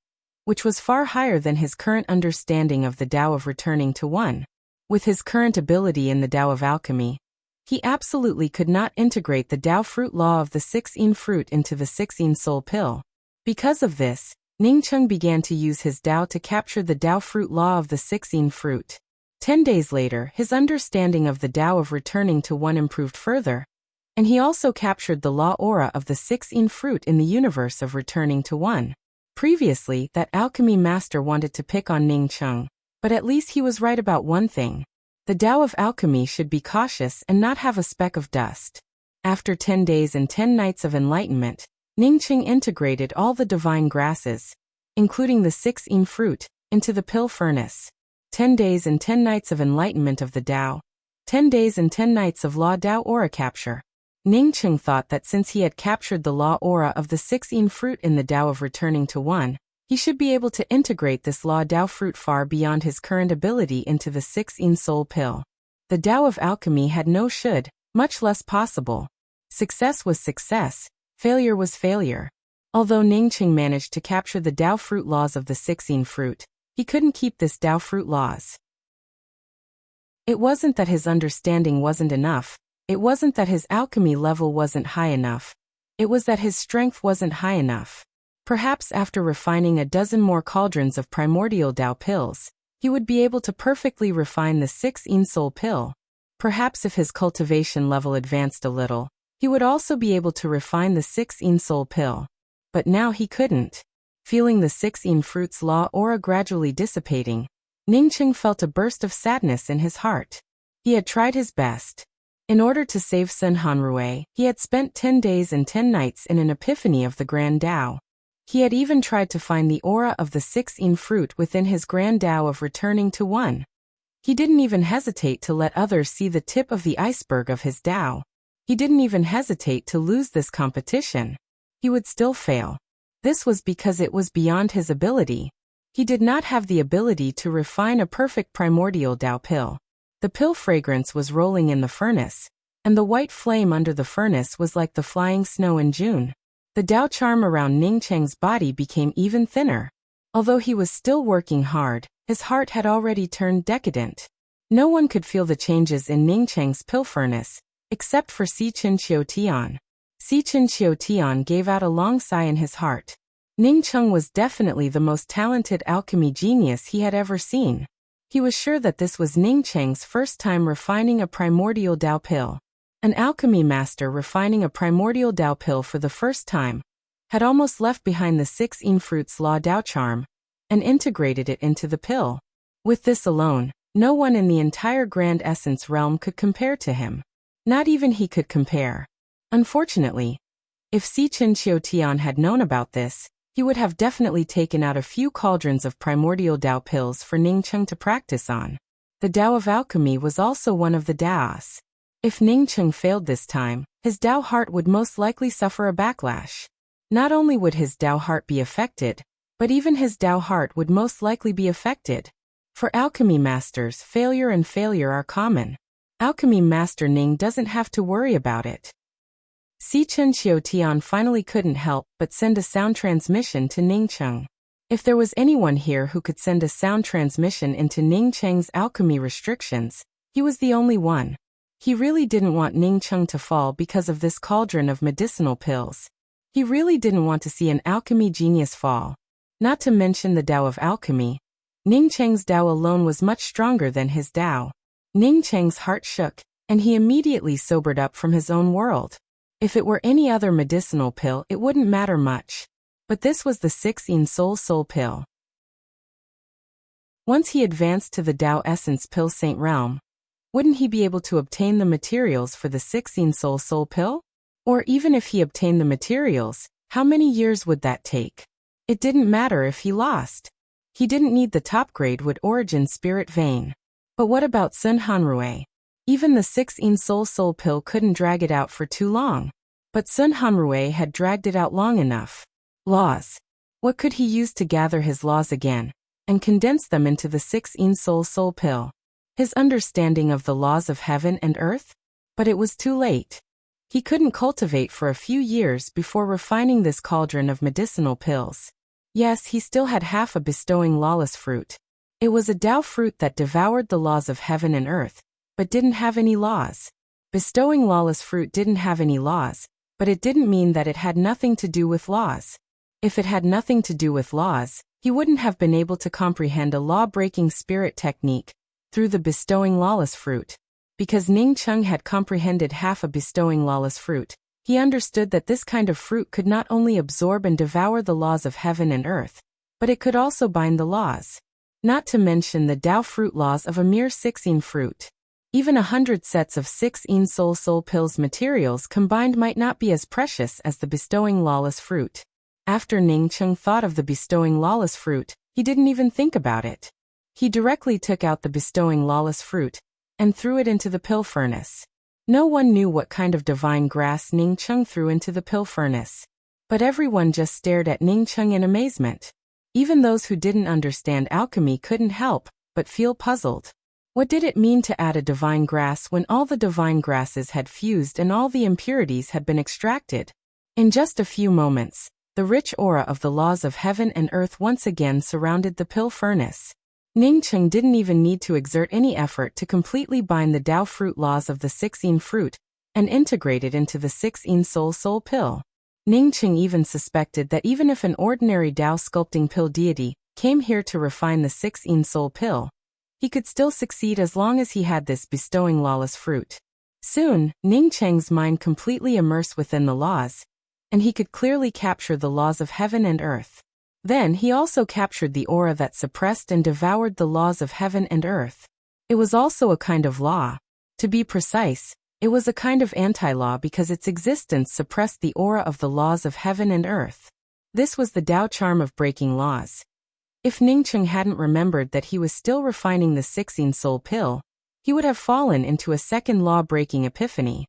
which was far higher than his current understanding of the Tao of returning to one. With his current ability in the Tao of alchemy, he absolutely could not integrate the Tao fruit law of the 16 fruit into the 16 soul pill. Because of this, Ning Cheng began to use his Tao to capture the Tao fruit law of the 16 fruit. 10 days later, his understanding of the Tao of returning to one improved further, and he also captured the law aura of the 16 fruit in the universe of returning to one. Previously, that alchemy master wanted to pick on Ning Cheng, but at least he was right about one thing. The Tao of alchemy should be cautious and not have a speck of dust. After 10 days and 10 nights of enlightenment, Ning Cheng integrated all the divine grasses, including the 16 fruit, into the pill furnace. 10 days and 10 nights of enlightenment of the Tao. 10 days and 10 nights of law Tao aura capture. Ning Cheng thought that since he had captured the law aura of the 16 fruit in the Tao of returning to one, he should be able to integrate this law Tao fruit far beyond his current ability into the 16 soul pill. The Tao of alchemy had no should, much less possible. Success was success, failure was failure. Although Ning Cheng managed to capture the Tao fruit laws of the 16 fruit, he couldn't keep this Tao fruit laws. It wasn't that his understanding wasn't enough. It wasn't that his alchemy level wasn't high enough. It was that his strength wasn't high enough. Perhaps after refining a dozen more cauldrons of primordial Tao pills, he would be able to perfectly refine the 16 soul pill. Perhaps if his cultivation level advanced a little, he would also be able to refine the 16 soul pill. But now he couldn't. Feeling the 16 fruits law aura gradually dissipating, Ning Cheng felt a burst of sadness in his heart. He had tried his best. In order to save Sun Hanrui, he had spent 10 days and 10 nights in an epiphany of the Grand Tao. He had even tried to find the aura of the 16 fruit within his Grand Tao of returning to one. He didn't even hesitate to let others see the tip of the iceberg of his Tao. He didn't even hesitate to lose this competition. He would still fail. This was because it was beyond his ability. He did not have the ability to refine a perfect primordial Tao pill. The pill fragrance was rolling in the furnace, and the white flame under the furnace was like the flying snow in June. The Tao charm around Ning Cheng's body became even thinner. Although he was still working hard, his heart had already turned decadent. No one could feel the changes in Ning Cheng's pill furnace, except for Si Chen Qiu Tian. Si Chen Qiu Tian gave out a long sigh in his heart. Ning Cheng was definitely the most talented alchemy genius he had ever seen. He was sure that this was Ning Cheng's first time refining a primordial Tao pill. An alchemy master refining a primordial Tao pill for the first time had almost left behind the 16 fruits law Tao charm and integrated it into the pill. With this alone, no one in the entire Grand Essence realm could compare to him. Not even he could compare. Unfortunately, if Si Chen Qiu Tian had known about this, he would have definitely taken out a few cauldrons of primordial Tao pills for Ning Cheng to practice on. The Tao of alchemy was also one of the Taos. If Ning Cheng failed this time, his Tao heart would most likely suffer a backlash. Not only would his Tao heart be affected, but even his Tao heart would most likely be affected. For alchemy masters, failure and failure are common. Alchemy master Ning doesn't have to worry about it. Si Chen Qiu Tian finally couldn't help but send a sound transmission to Ning Cheng. If there was anyone here who could send a sound transmission into Ning Cheng's alchemy restrictions, he was the only one. He really didn't want Ning Cheng to fall because of this cauldron of medicinal pills. He really didn't want to see an alchemy genius fall. Not to mention the Tao of alchemy. Ning Cheng's Tao alone was much stronger than his Tao. Ning Cheng's heart shook, and he immediately sobered up from his own world. If it were any other medicinal pill, it wouldn't matter much. But this was the 16 soul pill. Once he advanced to the Tao Essence Pill Saint realm, wouldn't he be able to obtain the materials for the 16 soul pill? Or even if he obtained the materials, how many years would that take? It didn't matter if he lost. He didn't need the top grade wood origin spirit vein. But what about Sun Hanrui? Even the 16 soul pill couldn't drag it out for too long. But Sun Hanrui had dragged it out long enough. Laws. What could he use to gather his laws again and condense them into the 16 soul pill? his understanding of the laws of heaven and earth? But it was too late. He couldn't cultivate for a few years before refining this cauldron of medicinal pills. Yes, he still had half a bestowing lawless fruit. It was a Tao fruit that devoured the laws of heaven and earth, but didn't have any laws. Bestowing lawless fruit didn't have any laws, but it didn't mean that it had nothing to do with laws. If it had nothing to do with laws, he wouldn't have been able to comprehend a law-breaking spirit technique through the bestowing lawless fruit. Because Ning Cheng had comprehended half a bestowing lawless fruit, he understood that this kind of fruit could not only absorb and devour the laws of heaven and earth, but it could also bind the laws. Not to mention the Tao fruit laws of a mere 16 fruit. Even 100 sets of 16 soul pills materials combined might not be as precious as the bestowing lawless fruit. After Ning Cheng thought of the bestowing lawless fruit, he didn't even think about it. He directly took out the bestowing lawless fruit and threw it into the pill furnace. No one knew what kind of divine grass Ning Cheng threw into the pill furnace. But everyone just stared at Ning Cheng in amazement. Even those who didn't understand alchemy couldn't help but feel puzzled. What did it mean to add a divine grass when all the divine grasses had fused and all the impurities had been extracted? In just a few moments, the rich aura of the laws of heaven and earth once again surrounded the pill furnace. Ning Cheng didn't even need to exert any effort to completely bind the Tao fruit laws of the 16 fruit and integrate it into the 16 soul pill. Ning Cheng even suspected that even if an ordinary Tao sculpting pill deity came here to refine the 16 soul pill, he could still succeed as long as he had this bestowing lawless fruit. Soon, Ning Cheng's mind completely immersed within the laws, and he could clearly capture the laws of heaven and earth. Then he also captured the aura that suppressed and devoured the laws of heaven and earth. It was also a kind of law. To be precise, it was a kind of anti-law because its existence suppressed the aura of the laws of heaven and earth. This was the Tao charm of breaking laws. If Ning Cheng hadn't remembered that he was still refining the 16 soul pill, he would have fallen into a second law-breaking epiphany.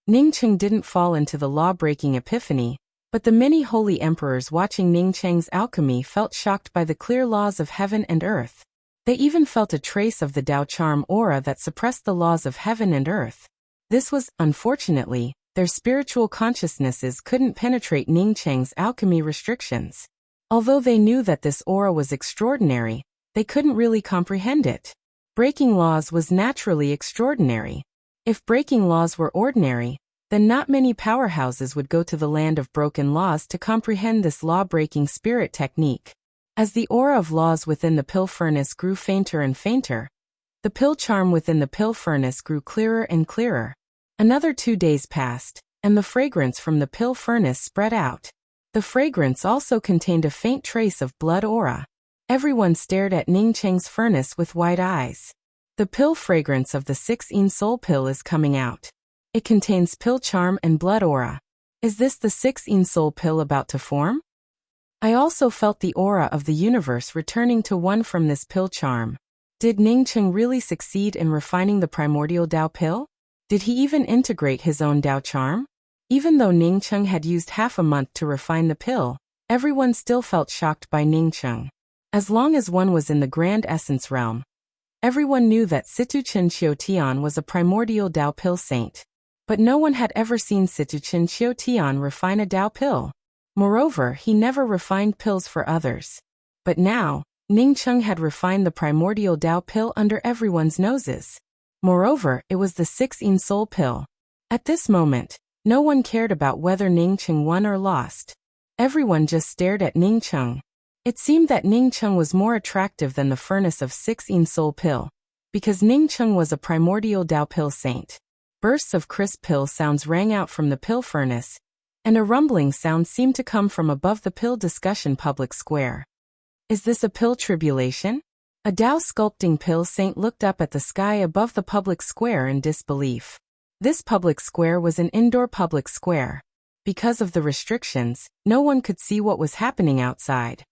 Ning Cheng didn't fall into the law-breaking epiphany, but the many holy emperors watching Ning Cheng's alchemy felt shocked by the clear laws of heaven and earth. They even felt a trace of the Tao charm aura that suppressed the laws of heaven and earth. This was, unfortunately, their spiritual consciousnesses couldn't penetrate Ning Cheng's alchemy restrictions. Although they knew that this aura was extraordinary, they couldn't really comprehend it. Breaking laws was naturally extraordinary. If breaking laws were ordinary, then not many powerhouses would go to the land of broken laws to comprehend this law-breaking spirit technique. As the aura of laws within the pill furnace grew fainter and fainter, the pill charm within the pill furnace grew clearer and clearer. Another 2 days passed, and the fragrance from the pill furnace spread out. The fragrance also contained a faint trace of blood aura. Everyone stared at Ning Cheng's furnace with wide eyes. The pill fragrance of the 16 soul pill is coming out. It contains pill charm and blood aura. Is this the 16 soul pill about to form? I also felt the aura of the universe returning to one from this pill charm. Did Ning Cheng really succeed in refining the primordial Tao pill? Did he even integrate his own Tao charm? Even though Ning Cheng had used half a month to refine the pill, everyone still felt shocked by Ning Cheng. As long as one was in the grand essence realm, everyone knew that Situchen Xiaotian was a primordial Tao pill saint. But no one had ever seen Situchen Xiaotian refine a Tao pill. Moreover, he never refined pills for others. But now, Ning Cheng had refined the primordial Tao pill under everyone's noses. Moreover, it was the 16 soul pill. At this moment, no one cared about whether Ning Cheng won or lost. Everyone just stared at Ning Cheng. It seemed that Ning Cheng was more attractive than the furnace of 16 soul pill, because Ning Cheng was a primordial Tao pill saint. Bursts of crisp pill sounds rang out from the pill furnace, and a rumbling sound seemed to come from above the pill discussion public square. Is this a pill tribulation? A Tao sculpting pill saint looked up at the sky above the public square in disbelief. This public square was an indoor public square. Because of the restrictions, no one could see what was happening outside.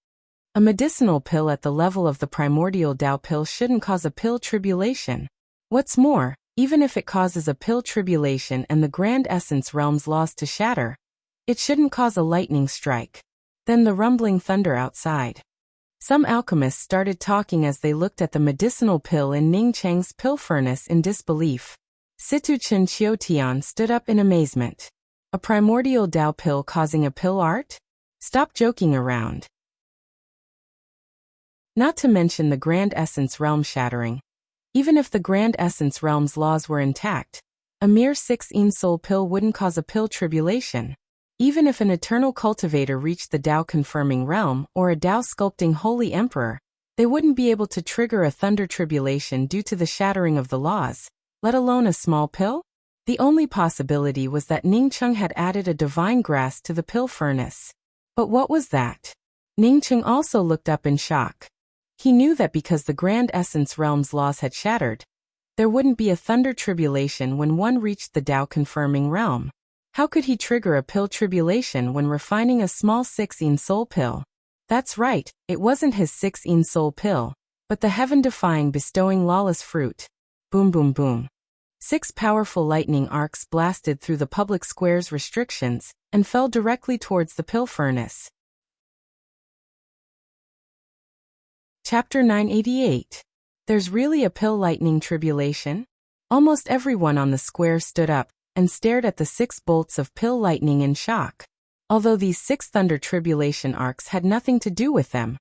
A medicinal pill at the level of the primordial Tao pill shouldn't cause a pill tribulation. What's more, even if it causes a pill tribulation and the grand essence realm's laws to shatter, it shouldn't cause a lightning strike. Then the rumbling thunder outside. Some alchemists started talking as they looked at the medicinal pill in Ning Cheng's pill furnace in disbelief. Situ Chen Qiutian stood up in amazement. A primordial Dao pill causing a pill art? Stop joking around. Not to mention the Grand Essence realm shattering. Even if the Grand Essence realm's laws were intact, a mere 16 soul pill wouldn't cause a pill tribulation. Even if an eternal cultivator reached the Dao confirming realm or a Dao sculpting holy emperor, they wouldn't be able to trigger a thunder tribulation due to the shattering of the laws, let alone a small pill? The only possibility was that Ning Cheng had added a divine grass to the pill furnace. But what was that? Ning Cheng also looked up in shock. He knew that because the Grand Essence realm's laws had shattered, there wouldn't be a thunder tribulation when one reached the Dao confirming realm. How could he trigger a pill tribulation when refining a small 16 soul pill? That's right, it wasn't his 16 soul pill, but the heaven-defying bestowing lawless fruit. Boom boom boom. 6 powerful lightning arcs blasted through the public square's restrictions and fell directly towards the pill furnace. Chapter 988. There's really a pill lightning tribulation? Almost everyone on the square stood up and stared at the 6 bolts of pill lightning in shock. Although these 6 thunder tribulation arcs had nothing to do with them,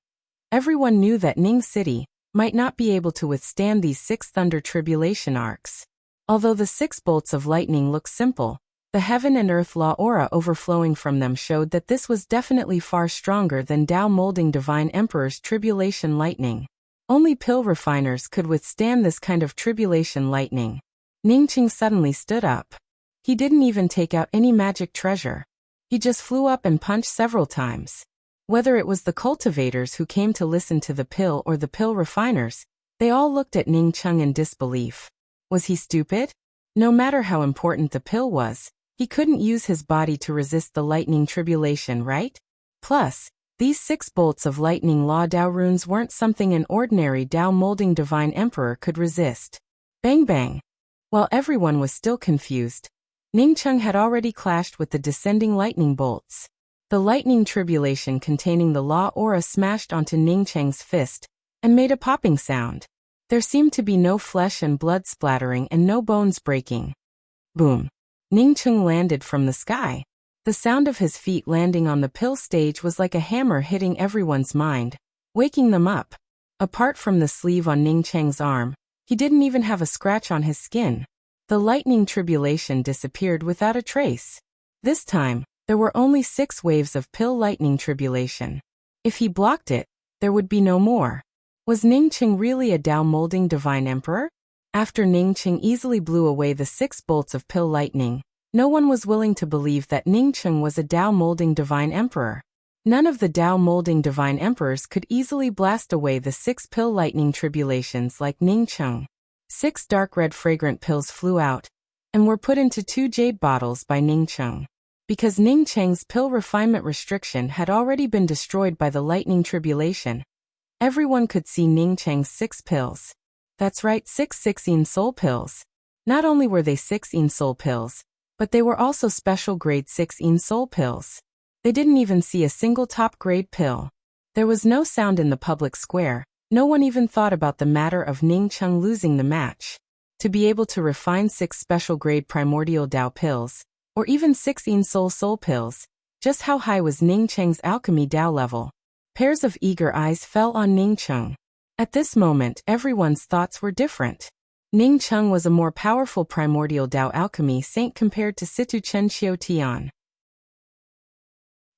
everyone knew that Ning City might not be able to withstand these 6 thunder tribulation arcs. Although the 6 bolts of lightning looked simple, the heaven and earth law aura overflowing from them showed that this was definitely far stronger than Dao molding Divine Emperor's tribulation lightning. Only pill refiners could withstand this kind of tribulation lightning. Ning Cheng suddenly stood up. He didn't even take out any magic treasure. He just flew up and punched several times. Whether it was the cultivators who came to listen to the pill or the pill refiners, they all looked at Ning Cheng in disbelief. Was he stupid? No matter how important the pill was, he couldn't use his body to resist the lightning tribulation, right? Plus, these 6 bolts of lightning law Dao runes weren't something an ordinary Dao molding Divine Emperor could resist. Bang bang. While everyone was still confused, Ning Cheng had already clashed with the descending lightning bolts. The lightning tribulation containing the law aura smashed onto Ning Cheng's fist and made a popping sound. There seemed to be no flesh and blood splattering and no bones breaking. Boom. Ning Cheng landed from the sky. The sound of his feet landing on the pill stage was like a hammer hitting everyone's mind, waking them up. Apart from the sleeve on Ning Cheng's arm, he didn't even have a scratch on his skin. The lightning tribulation disappeared without a trace. This time, there were only 6 waves of pill lightning tribulation. If he blocked it, there would be no more. Was Ning Cheng really a Dao molding Divine Emperor? After Ning Cheng easily blew away the 6 bolts of pill lightning, no one was willing to believe that Ning Cheng was a Dao molding Divine Emperor. None of the Dao molding Divine Emperors could easily blast away the 6 pill lightning tribulations like Ning Cheng. 6 dark red fragrant pills flew out and were put into 2 jade bottles by Ning Cheng. Because Ning Cheng's pill refinement restriction had already been destroyed by the lightning tribulation, everyone could see Ning Cheng's 6 pills. That's right, 6 16 soul pills. Not only were they 16 soul pills, but they were also special grade 16 soul pills. They didn't even see a single top grade pill. There was no sound in the public square. No one even thought about the matter of Ning Cheng losing the match. To be able to refine 6 special grade primordial Dao pills, or even 16 soul pills, just how high was Ning Cheng's alchemy Dao level? Pairs of eager eyes fell on Ning Cheng. At this moment, everyone's thoughts were different. Ning Cheng was a more powerful primordial Dao alchemy saint compared to Situ Chen Qiutian.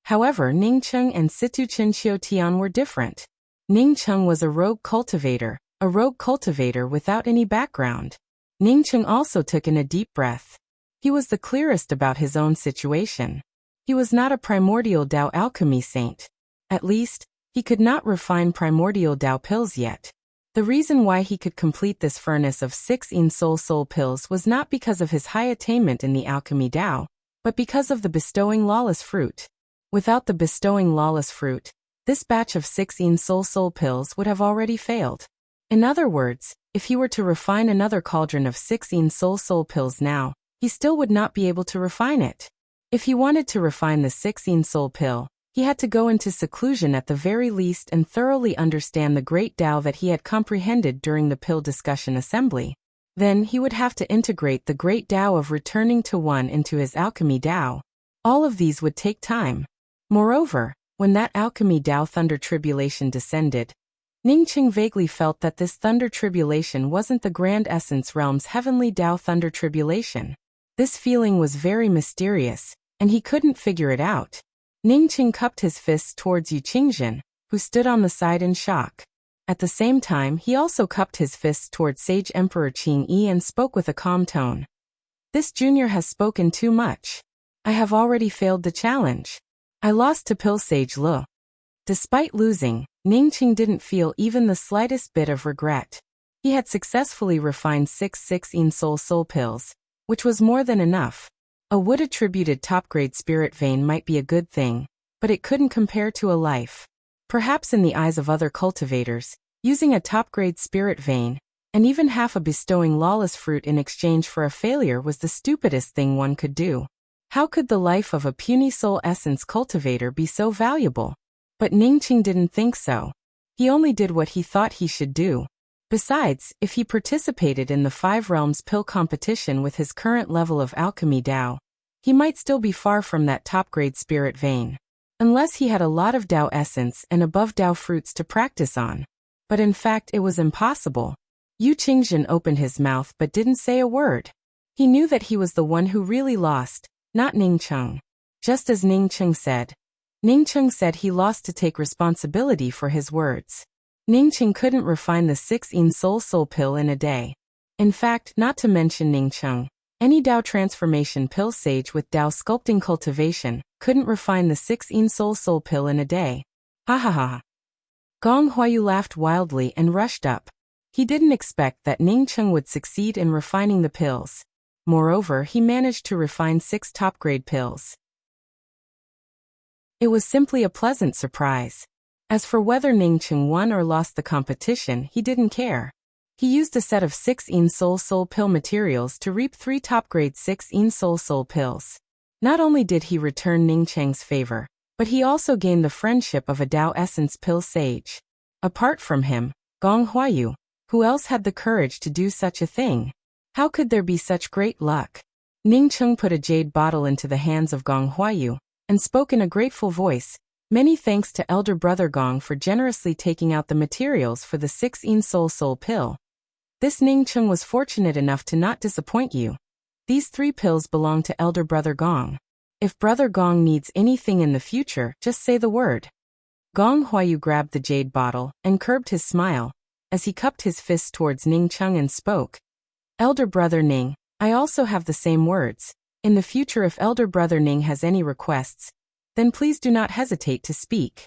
However, Ning Cheng and Situ Chen Qiutian were different. Ning Cheng was a rogue cultivator without any background. Ning Cheng also took in a deep breath. He was the clearest about his own situation. He was not a primordial Dao alchemy saint. At least, he could not refine primordial Dao pills yet. The reason why he could complete this furnace of 16 soul pills was not because of his high attainment in the alchemy Dao, but because of the bestowing lawless fruit. Without the bestowing lawless fruit, this batch of 16 soul pills would have already failed. In other words, if he were to refine another cauldron of 16 soul pills now, he still would not be able to refine it. If he wanted to refine the 16 soul pill, He had to go into seclusion at the very least and thoroughly understand the great Tao that he had comprehended during the pill discussion assembly. Then he would have to integrate the great Tao of returning to one into his alchemy Tao. All of these would take time. Moreover, when that alchemy Tao thunder tribulation descended, Ningqing vaguely felt that this thunder tribulation wasn't the grand essence realm's heavenly Tao thunder tribulation. This feeling was very mysterious, and he couldn't figure it out. Ningqing cupped his fists towards Yu Qingzhen, who stood on the side in shock. At the same time, he also cupped his fists towards Sage Emperor Qing Yi and spoke with a calm tone. This junior has spoken too much. I have already failed the challenge. I lost to Pill Sage Lu. Despite losing, Ningqing didn't feel even the slightest bit of regret. He had successfully refined 6 soul pills, which was more than enough. A wood-attributed top-grade spirit vein might be a good thing, but it couldn't compare to a life. Perhaps in the eyes of other cultivators, using a top-grade spirit vein, and even half a bestowing lawless fruit in exchange for a failure was the stupidest thing one could do. How could the life of a puny soul essence cultivator be so valuable? But Ningqing didn't think so. He only did what he thought he should do. Besides, if he participated in the 5 Realms pill competition with his current level of alchemy Tao, he might still be far from that top-grade spirit vein. Unless he had a lot of Tao essence and above Tao fruits to practice on. But in fact it was impossible. Yu Qingzhen opened his mouth but didn't say a word. He knew that he was the one who really lost, not Ningqing. Just as Ningqing said he lost to take responsibility for his words. Ningqing couldn't refine the 6 soul pill in a day. In fact, not to mention Ningqing, any Tao transformation pill sage with Tao sculpting cultivation couldn't refine the 6 soul pill in a day. Ha ha ha. Gong Huayu laughed wildly and rushed up. He didn't expect that Ningqing would succeed in refining the pills. Moreover, he managed to refine 6 top-grade pills. It was simply a pleasant surprise. As for whether Ningqing won or lost the competition, he didn't care. He used a set of 6 soul pill materials to reap 3 top-grade 6 soul pills. Not only did he return Ningqing's favor, but he also gained the friendship of a Tao essence pill sage. Apart from him, Gong Huayu, who else had the courage to do such a thing? How could there be such great luck? Ningqing put a jade bottle into the hands of Gong Huayu, and spoke in a grateful voice. Many thanks to Elder Brother Gong for generously taking out the materials for the 6 soul pill. This Ningqing was fortunate enough to not disappoint you. These 3 pills belong to Elder Brother Gong. If Brother Gong needs anything in the future, just say the word. Gong Huayu grabbed the jade bottle and curbed his smile as he cupped his fists towards Ningqing and spoke. Elder Brother Ning, I also have the same words. In the future, if Elder Brother Ning has any requests, then please do not hesitate to speak.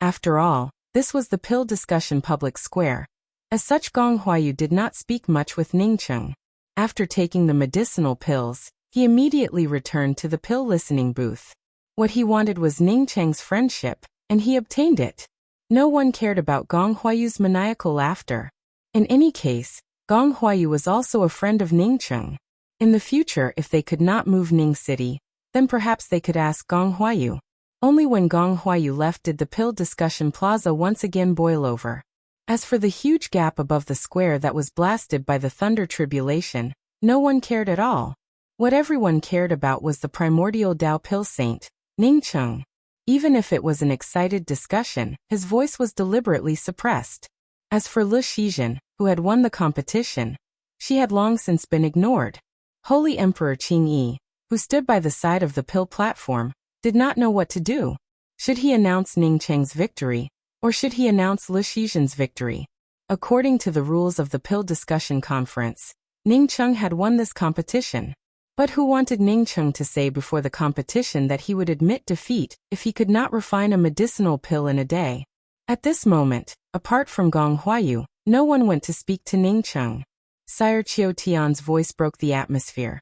After all, this was the pill discussion public square. As such, Gong Huayu did not speak much with Ningqing. After taking the medicinal pills, he immediately returned to the pill listening booth. What he wanted was Ningqing's friendship, and he obtained it. No one cared about Gong Huayu's maniacal laughter. In any case, Gong Huayu was also a friend of Ningqing. In the future, if they could not move Ning City, then perhaps they could ask Gong Huayu. Only when Gong Huayu left did the pill discussion plaza once again boil over. As for the huge gap above the square that was blasted by the thunder tribulation, no one cared at all. What everyone cared about was the primordial Tao pill saint, Ningqing. Even if it was an excited discussion, his voice was deliberately suppressed. As for Lu Shizhen, who had won the competition, she had long since been ignored. Holy Emperor Qing Yi, who stood by the side of the pill platform, did not know what to do. Should he announce Ningqing's victory, or should he announce Lu Shizhen's victory? According to the rules of the pill discussion conference, Ningqing had won this competition. But who wanted Ningqing to say before the competition that he would admit defeat if he could not refine a medicinal pill in a day? At this moment, apart from Gong Huayu, no one went to speak to Ningqing. Sire Qiu Tian's voice broke the atmosphere.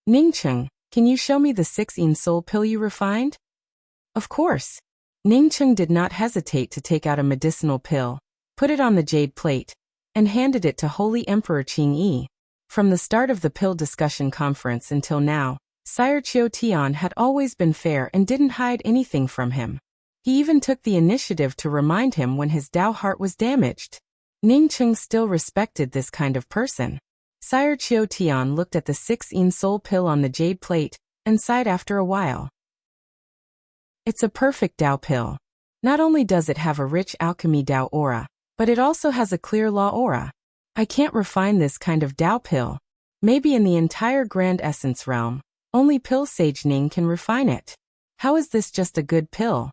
Ningqing, can you show me the 6 soul pill you refined? Of course. Ningqing did not hesitate to take out a medicinal pill, put it on the jade plate, and handed it to Holy Emperor Qing Yi. From the start of the pill discussion conference until now, Sire Qiu Tian had always been fair and didn't hide anything from him. He even took the initiative to remind him when his Dao heart was damaged. Ning Cheng still respected this kind of person. Sire Qiu Tian looked at the 6-in soul pill on the jade plate and sighed after a while. It's a perfect Dao pill. Not only does it have a rich alchemy Dao aura, but it also has a clear law aura. I can't refine this kind of Dao pill. Maybe in the entire Grand Essence realm, only Pill Sage Ning can refine it. How is this just a good pill?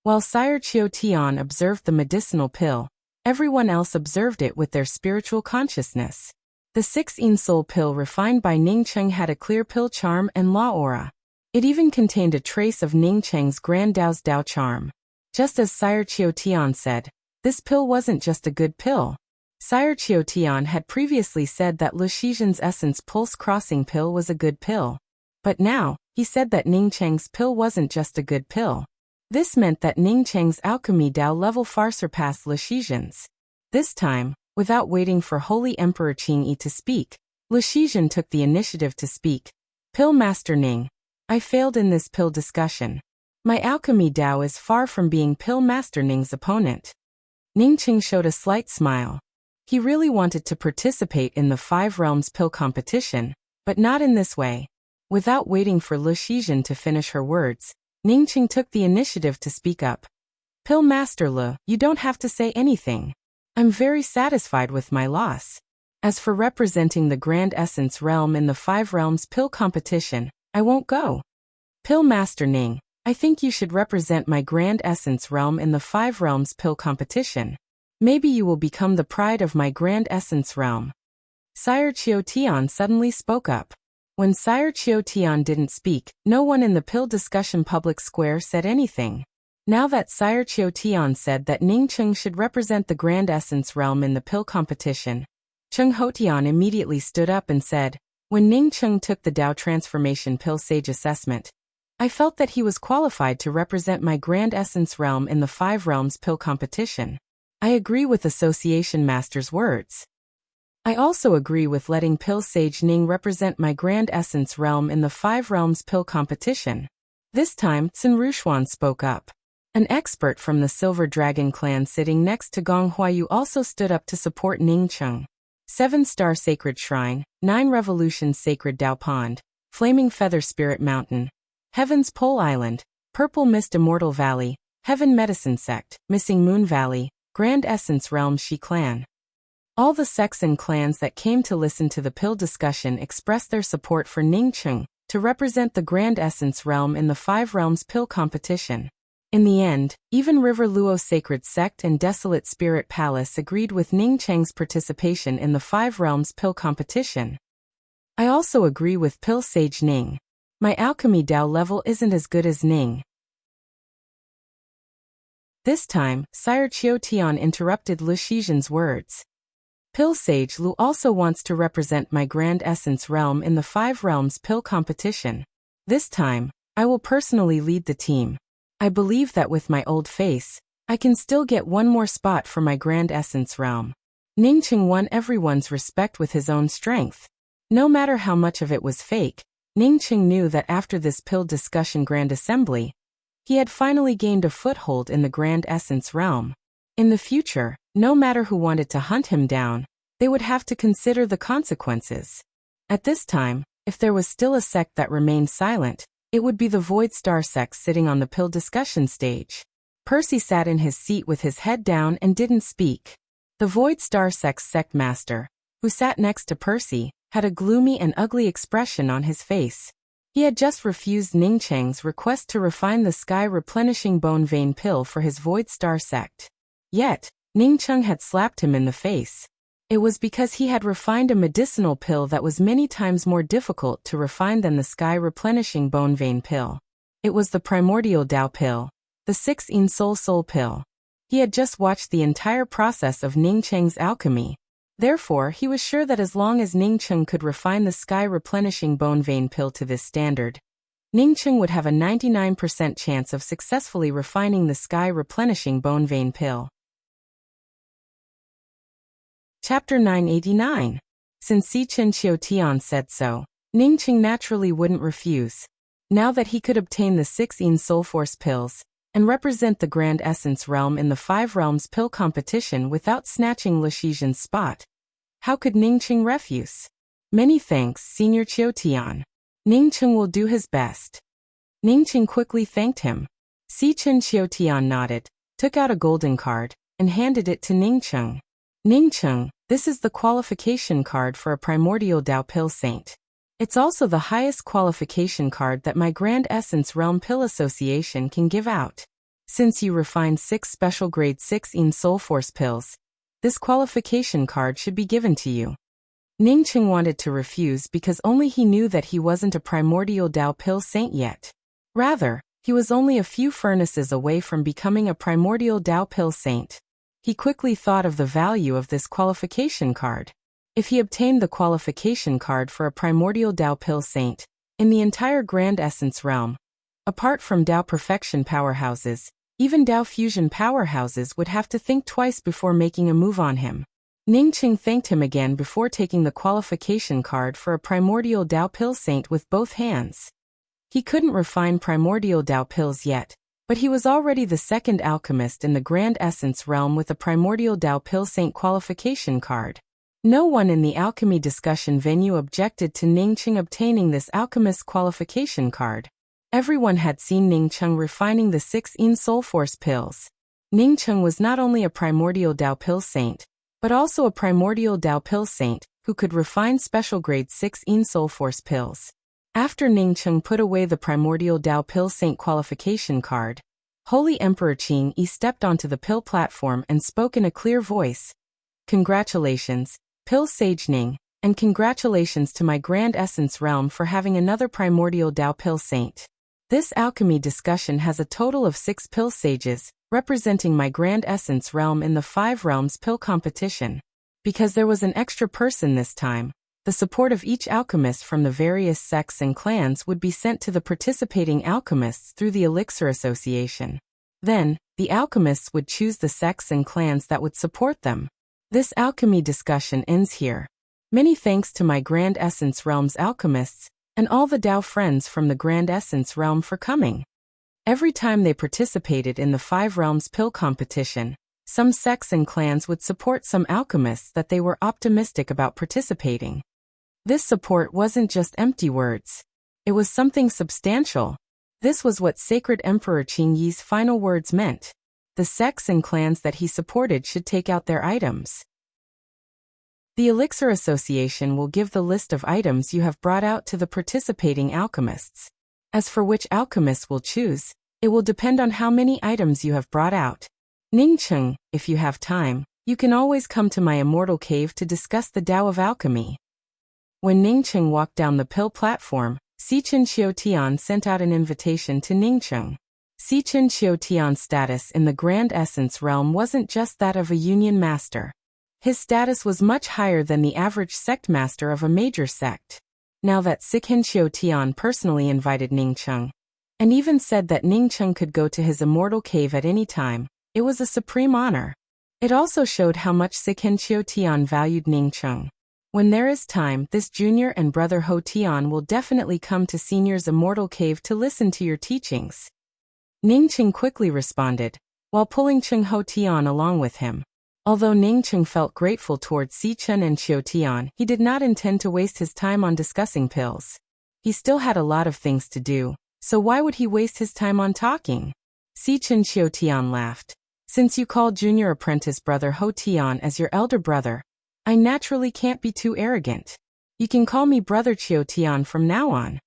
While Sire Qiu Tian observed the medicinal pill, everyone else observed it with their spiritual consciousness. The 6-in soul pill refined by Ning Cheng had a clear pill charm and law aura. It even contained a trace of Ning Cheng's Grand Dao's Dao charm. Just as Sire Qiu Tian said, this pill wasn't just a good pill. Sire Qiu Tian had previously said that Lu Shijian's Essence Pulse Crossing pill was a good pill. But now, he said that Ning Cheng's pill wasn't just a good pill. This meant that Ning Cheng's alchemy Dao level far surpassed Lu Shijian's. This time, without waiting for Holy Emperor Qingyi to speak, Lu Shijian took the initiative to speak. Pill Master Ning, I failed in this pill discussion. My alchemy Dao is far from being Pill Master Ning's opponent. Ning Cheng showed a slight smile. He really wanted to participate in the 5 Realms pill competition, but not in this way. Without waiting for Lu Shijian to finish her words, Ning Cheng took the initiative to speak up. Pill Master Lu, you don't have to say anything. I'm very satisfied with my loss. As for representing the Grand Essence realm in the 5 Realms pill competition, I won't go. Pill Master Ning, I think you should represent my Grand Essence realm in the 5 Realms pill competition. Maybe you will become the pride of my Grand Essence realm. Sire Qiu Tian suddenly spoke up. When Sire Qiu Tian didn't speak, no one in the pill discussion public square said anything. Now that Sire Qiu Tian said that Ning Cheng should represent the Grand Essence realm in the pill competition, Cheng Hotian immediately stood up and said, when Ning Cheng took the Dao Transformation Pill Sage Assessment, I felt that he was qualified to represent my Grand Essence realm in the 5 Realms pill competition. I agree with Association Master's words. I also agree with letting Pill Sage Ning represent my Grand Essence realm in the 5 Realms pill competition. This time, Sun Rushuan spoke up. An expert from the Silver Dragon clan sitting next to Gong Huayu also stood up to support Ning Cheng. 7-Star Sacred Shrine, 9 Revolutions Sacred Dao Pond, Flaming Feather Spirit Mountain, Heaven's Pole Island, Purple Mist Immortal Valley, Heaven Medicine Sect, Missing Moon Valley, Grand Essence Realm Shi Clan. All the sects and clans that came to listen to the pill discussion expressed their support for Ning Cheng to represent the Grand Essence realm in the 5 Realms pill competition. In the end, even River Luo Sacred Sect and Desolate Spirit Palace agreed with Ning Cheng's participation in the 5 Realms pill competition. I also agree with Pill Sage Ning. My alchemy Dao level isn't as good as Ning. This time, Sire Qiu Tian interrupted Lu Shijian's words. Pill Sage Lu also wants to represent my Grand Essence realm in the 5 Realms pill competition. This time, I will personally lead the team. I believe that with my old face, I can still get one more spot for my Grand Essence realm. Ning Cheng won everyone's respect with his own strength. No matter how much of it was fake, Ning Cheng knew that after this pill discussion Grand Assembly, he had finally gained a foothold in the Grand Essence realm. In the future, no matter who wanted to hunt him down, they would have to consider the consequences. At this time, if there was still a sect that remained silent, it would be the Void Star sect sitting on the pill discussion stage. Percy sat in his seat with his head down and didn't speak. The Void Star sect's sect master, who sat next to Percy, had a gloomy and ugly expression on his face. He had just refused Ning Cheng's request to refine the Sky Replenishing Bone Vein pill for his Void Star sect. Yet, Ning Cheng had slapped him in the face. It was because he had refined a medicinal pill that was many times more difficult to refine than the Sky Replenishing Bone Vein pill. It was the Primordial Dao pill, the 6-in Soul pill. He had just watched the entire process of Ning Cheng's alchemy. Therefore, he was sure that as long as Ning Cheng could refine the Sky Replenishing Bone Vein pill to this standard, Ning Cheng would have a 99% chance of successfully refining the Sky Replenishing Bone Vein pill. Chapter 989. Since Si Chen Qiu Tian said so, Ning Cheng naturally wouldn't refuse. Now that he could obtain the 6-in Soul Force pills, and represent the Grand Essence realm in the 5 Realms pill competition without snatching Lushijan's spot. How could Ningcheng refuse? Many thanks, Senior Qiutian. Ningcheng will do his best. Ningcheng quickly thanked him. Sichen Qiutian nodded, took out a golden card, and handed it to Ningcheng. Ningcheng, this is the qualification card for a primordial Dao Pill Saint. It's also the highest qualification card that my Grand Essence Realm Pill Association can give out. Since you refined 6 special grade 6 in Soul Force pills, this qualification card should be given to you. Ningcheng wanted to refuse because only he knew that he wasn't a primordial Dao Pill Saint yet. Rather, he was only a few furnaces away from becoming a primordial Dao Pill Saint. He quickly thought of the value of this qualification card. If he obtained the qualification card for a primordial Dao Pill Saint, in the entire Grand Essence realm, apart from Dao Perfection powerhouses, even Dao Fusion powerhouses would have to think twice before making a move on him. Ningcheng thanked him again before taking the qualification card for a primordial Dao Pill Saint with both hands. He couldn't refine primordial Dao Pills yet, but he was already the 2nd alchemist in the Grand Essence realm with a primordial Dao Pill Saint qualification card. No one in the alchemy discussion venue objected to Ningcheng obtaining this alchemist qualification card. Everyone had seen Ningcheng refining the 6 in Soul Force pills. Ningcheng was not only a primordial Dao Pill Saint, but also a primordial Dao Pill Saint who could refine special grade 6 in Soul Force pills. After Ningcheng put away the primordial Dao Pill Saint qualification card, Holy Emperor Qing Yi stepped onto the pill platform and spoke in a clear voice. Congratulations, Pill Sage Ning, and congratulations to my Grand Essence realm for having another primordial Dao Pill Saint. This alchemy discussion has a total of 6 pill sages, representing my Grand Essence realm in the 5 Realms pill competition. Because there was an extra person this time, the support of each alchemist from the various sects and clans would be sent to the participating alchemists through the Elixir Association. Then, the alchemists would choose the sects and clans that would support them. This alchemy discussion ends here. Many thanks to my Grand Essence Realm's alchemists, and all the Dao friends from the Grand Essence Realm for coming. Every time they participated in the 5 Realms pill competition, some sects and clans would support some alchemists that they were optimistic about participating. This support wasn't just empty words. It was something substantial. This was what Sacred Emperor Qing Yi's final words meant. The sects and clans that he supported should take out their items. The Elixir Association will give the list of items you have brought out to the participating alchemists. As for which alchemists will choose, it will depend on how many items you have brought out. Ningcheng, if you have time, you can always come to my immortal cave to discuss the Tao of alchemy. When Ningcheng walked down the pill platform, Sichen Qiutian sent out an invitation to Ningcheng. Sichen Qiutian's status in the Grand Essence realm wasn't just that of a union master. His status was much higher than the average sect master of a major sect. Now that Sichen Qiutian personally invited Ningcheng, and even said that Ningcheng could go to his immortal cave at any time, it was a supreme honor. It also showed how much Sichen Qiutian valued Ningcheng. When there is time, this junior and brother Ho Tian will definitely come to Senior's immortal cave to listen to your teachings. Ningcheng quickly responded, while pulling Cheng Ho Tian along with him. Although Ningcheng felt grateful towards Sichen and Qiutian, he did not intend to waste his time on discussing pills. He still had a lot of things to do, so why would he waste his time on talking? Sichen Qiutian laughed. Since you call junior apprentice brother Ho Tian as your elder brother, I naturally can't be too arrogant. You can call me brother Qiutian from now on.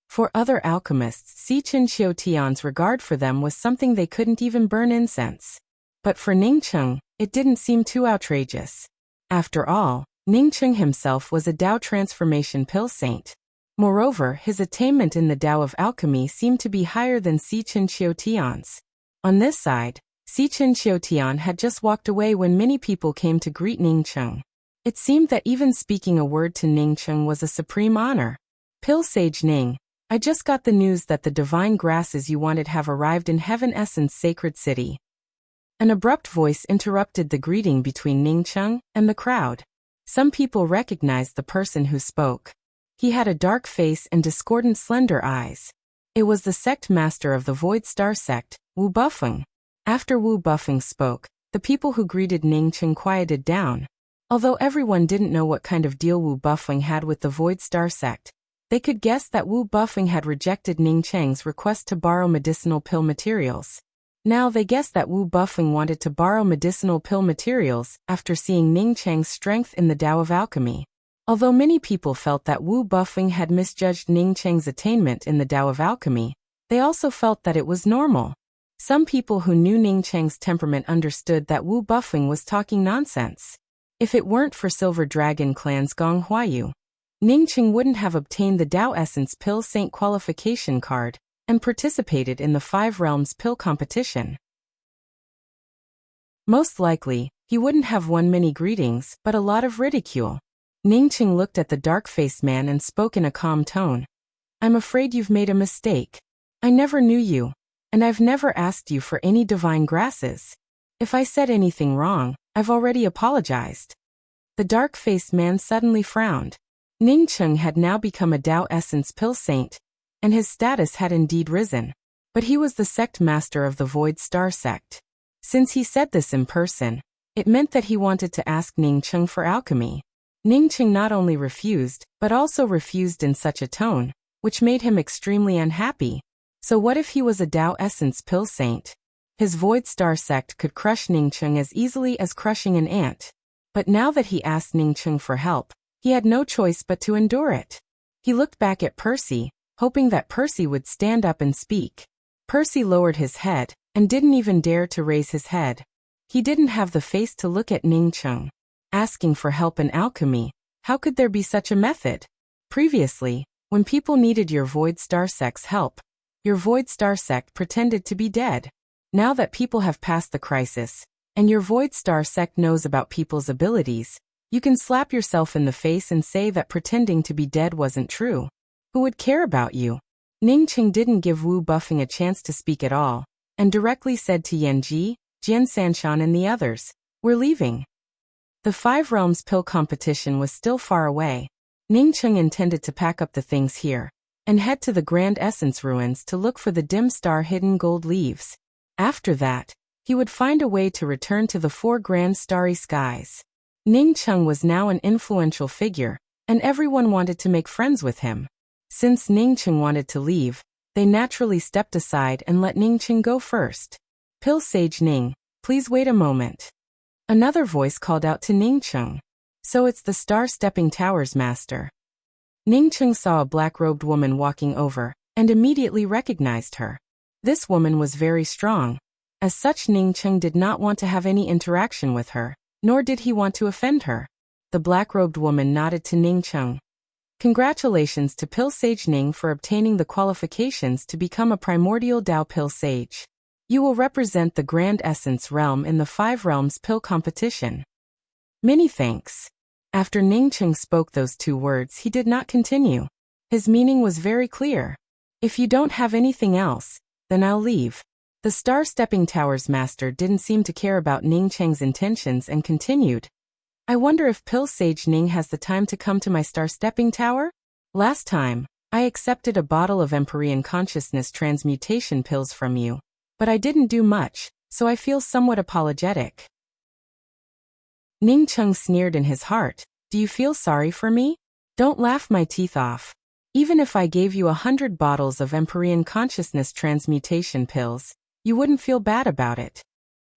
For other alchemists, Sichen Qiutian's regard for them was something they couldn't even burn incense. But for Ningcheng, it didn't seem too outrageous. After all, Ningcheng himself was a Dao transformation pill saint. Moreover, his attainment in the Dao of alchemy seemed to be higher than Sichen Qiutian's. On this side, Sichen Qiutian had just walked away when many people came to greet Ningcheng. It seemed that even speaking a word to Ningcheng was a supreme honor. Pill Sage Ning, I just got the news that the divine grasses you wanted have arrived in Heaven Essence Sacred City. An abrupt voice interrupted the greeting between Ningcheng and the crowd. Some people recognized the person who spoke. He had a dark face and discordant slender eyes. It was the sect master of the Void Star sect, Wu Bufeng. After Wu Bufeng spoke, the people who greeted Ning Cheng quieted down. Although everyone didn't know what kind of deal Wu Bufeng had with the Void Star sect, they could guess that Wu Bufeng had rejected Ning Cheng's request to borrow medicinal pill materials. Now they guessed that Wu Bufeng wanted to borrow medicinal pill materials after seeing Ning Cheng's strength in the Tao of Alchemy. Although many people felt that Wu Bufeng had misjudged Ning Cheng's attainment in the Tao of Alchemy, they also felt that it was normal. Some people who knew Ning Cheng's temperament understood that Wu Bufeng was talking nonsense. If it weren't for Silver Dragon Clan's Gong Huayu, Ning Cheng wouldn't have obtained the Tao Essence Pill Saint qualification card and participated in the Five Realms Pill competition. Most likely, he wouldn't have won many greetings but a lot of ridicule. Ning Cheng looked at the dark-faced man and spoke in a calm tone. "I'm afraid you've made a mistake. I never knew you, and I've never asked you for any divine grasses. If I said anything wrong, I've already apologized." The dark-faced man suddenly frowned. Ning Cheng had now become a Tao Essence Pill Saint, and his status had indeed risen. But he was the sect master of the Void Star sect. Since he said this in person, it meant that he wanted to ask Ning Cheng for alchemy. Ning Cheng not only refused, but also refused in such a tone, which made him extremely unhappy. So what if he was a Tao Essence Pill Saint? His Void Star sect could crush Ning Cheng as easily as crushing an ant. But now that he asked Ning Cheng for help, he had no choice but to endure it. He looked back at Percy, hoping that Percy would stand up and speak. Percy lowered his head, and didn't even dare to raise his head. He didn't have the face to look at Ning Cheng. Asking for help in alchemy, how could there be such a method? Previously, when people needed your Void Star sect's help, your Void Star sect pretended to be dead. Now that people have passed the crisis, and your Void Star sect knows about people's abilities, you can slap yourself in the face and say that pretending to be dead wasn't true. Who would care about you? Ning Cheng didn't give Wu Bufeng a chance to speak at all, and directly said to Yan Ji, Jian Sanshan and the others, "We're leaving." The Five Realms Pill competition was still far away. Ning Cheng intended to pack up the things here, and head to the Grand Essence Ruins to look for the dim star hidden gold leaves. After that, he would find a way to return to the Four Grand Starry Skies. Ning Cheng was now an influential figure, and everyone wanted to make friends with him. Since Ning Cheng wanted to leave, they naturally stepped aside and let Ning Cheng go first. "Pill Sage Ning, please wait a moment." Another voice called out to Ning Cheng. "So it's the Star Stepping Towers master." Ning Cheng saw a black-robed woman walking over, and immediately recognized her. This woman was very strong. As such, Ning Cheng did not want to have any interaction with her, nor did he want to offend her. The black-robed woman nodded to Ning Cheng. "Congratulations to Pill Sage Ning for obtaining the qualifications to become a primordial Tao Pill Sage. You will represent the Grand Essence Realm in the Five Realms Pill competition. Many thanks." After Ning Cheng spoke those two words, he did not continue. His meaning was very clear. "If you don't have anything else, then I'll leave." The Star Stepping Towers master didn't seem to care about Ning Cheng's intentions and continued. "I wonder if Pill Sage Ning has the time to come to my Star Stepping Tower? Last time, I accepted a bottle of Empyrean Consciousness transmutation pills from you, but I didn't do much, so I feel somewhat apologetic." Ning Cheng sneered in his heart. "Do you feel sorry for me? Don't laugh my teeth off. Even if I gave you 100 bottles of Empyrean Consciousness transmutation pills, you wouldn't feel bad about it.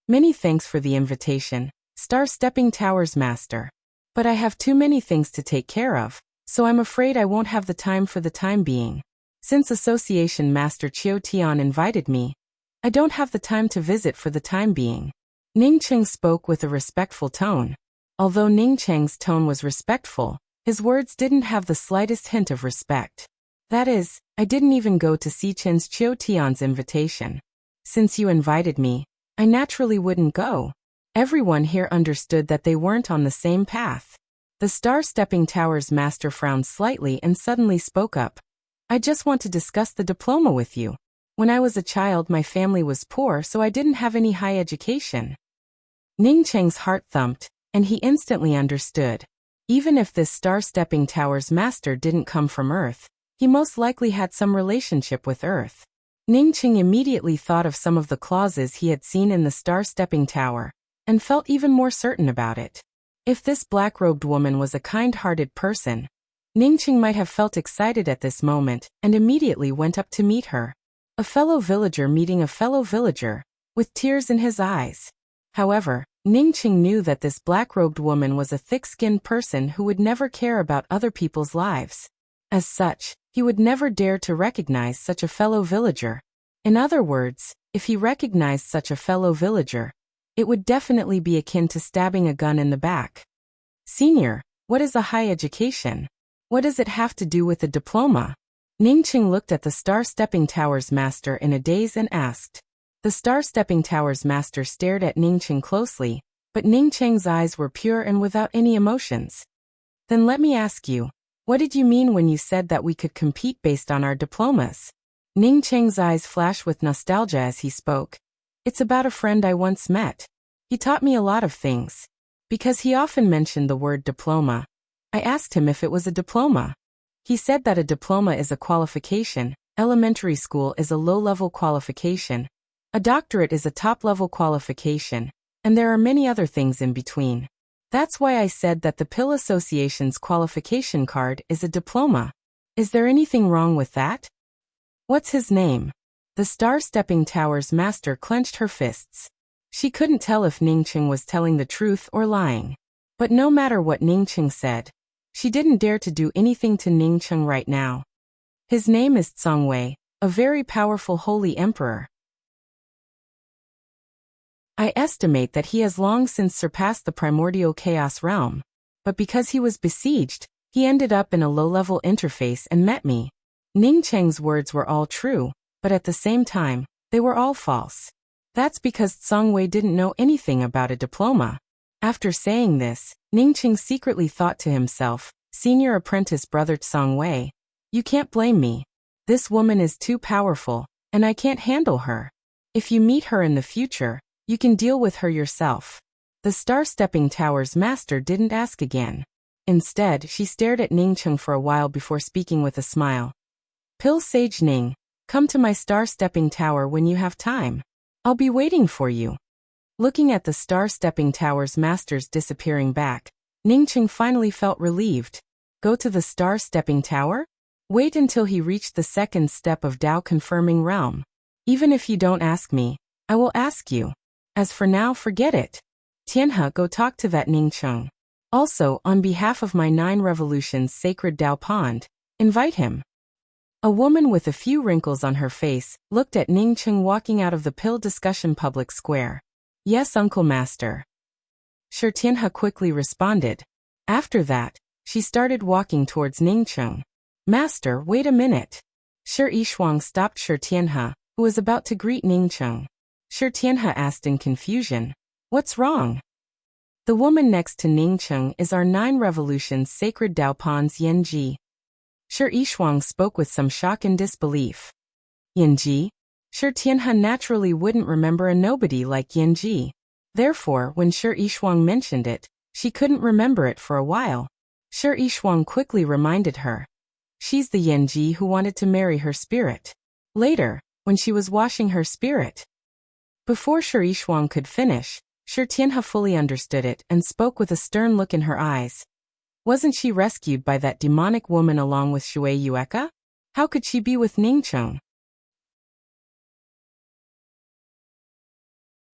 Many thanks for the invitation, Star Stepping Towers master. But I have too many things to take care of, so I'm afraid I won't have the time for the time being. Since Association Master Qiu Tian invited me, I don't have the time to visit for the time being." Ning Cheng spoke with a respectful tone. Although Ning Cheng's tone was respectful, his words didn't have the slightest hint of respect. "That is, I didn't even go to Si Chen's Qiu Tian's invitation. Since you invited me, I naturally wouldn't go." Everyone here understood that they weren't on the same path. The Star Stepping Towers master frowned slightly and suddenly spoke up. "I just want to discuss the diploma with you. When I was a child, my family was poor, so I didn't have any high education." Ning Cheng's heart thumped, and he instantly understood. Even if this Star Stepping Towers master didn't come from Earth, he most likely had some relationship with Earth. Ningqing immediately thought of some of the clauses he had seen in the star-stepping tower, and felt even more certain about it. If this black-robed woman was a kind-hearted person, Ningqing might have felt excited at this moment and immediately went up to meet her. A fellow villager meeting a fellow villager, with tears in his eyes. However, Ningqing knew that this black-robed woman was a thick-skinned person who would never care about other people's lives. As such, he would never dare to recognize such a fellow villager. In other words, if he recognized such a fellow villager, it would definitely be akin to stabbing a gun in the back. Senior, what is a high education? What does it have to do with a diploma? Ningqing looked at the Star-Stepping Tower's master in a daze and asked. The Star-Stepping Tower's master stared at Ningqing closely, but Ningqing's eyes were pure and without any emotions. Then let me ask you, what did you mean when you said that we could compete based on our diplomas? Ningqing's eyes flashed with nostalgia as he spoke. It's about a friend I once met. He taught me a lot of things. Because he often mentioned the word diploma, I asked him if it was a diploma. He said that a diploma is a qualification, elementary school is a low-level qualification, a doctorate is a top-level qualification, and there are many other things in between. That's why I said that the Pill Association's qualification card is a diploma. Is there anything wrong with that? What's his name? The Star-Stepping Tower's master clenched her fists. She couldn't tell if Ningqing was telling the truth or lying. But no matter what Ningqing said, she didn't dare to do anything to Ningqing right now. His name is Zongwei, a very powerful holy emperor. I estimate that he has long since surpassed the primordial chaos realm, but because he was besieged, he ended up in a low-level interface and met me. Ningqing's words were all true, but at the same time, they were all false. That's because Zongwei didn't know anything about a diploma. After saying this, Ningqing secretly thought to himself, Senior Apprentice Brother Zongwei, you can't blame me. This woman is too powerful, and I can't handle her. If you meet her in the future, you can deal with her yourself. The Star-Stepping Tower's master didn't ask again. Instead, she stared at Ningqing for a while before speaking with a smile. Pill Sage Ning, come to my Star-Stepping Tower when you have time. I'll be waiting for you. Looking at the Star-Stepping Tower's master's disappearing back, Ningqing finally felt relieved. Go to the Star-Stepping Tower? Wait until he reached the second step of Dao confirming realm. Even if you don't ask me, I will ask you. As for now, forget it. Tianhe, go talk to that Ningqing. Also, on behalf of my 9 Revolutions Sacred Dao Pond, invite him. A woman with a few wrinkles on her face looked at Ningqing walking out of the Pill Discussion Public Square. Yes, Uncle Master. Sure, Tianhe quickly responded. After that, she started walking towards Ningqing. Master, wait a minute. Shi Yishuang stopped Shi Tianhe, who was about to greet Ningqing. Shi Tianhe asked in confusion, what's wrong? The woman next to Ningqing is our 9 Revolutions Sacred Dao Pond's Yanji. Shi Yishuang spoke with some shock and disbelief. Yanji? Shi Tianhe naturally wouldn't remember a nobody like Yanji. Therefore, when Shi Yishuang mentioned it, she couldn't remember it for a while. Shi Yishuang quickly reminded her. She's the Yanji who wanted to marry her spirit. Later, when she was washing her spirit. Before Shi Yishuang could finish, Shi Tianhe fully understood it and spoke with a stern look in her eyes. Wasn't she rescued by that demonic woman along with Shui Yueka? How could she be with Ningqing?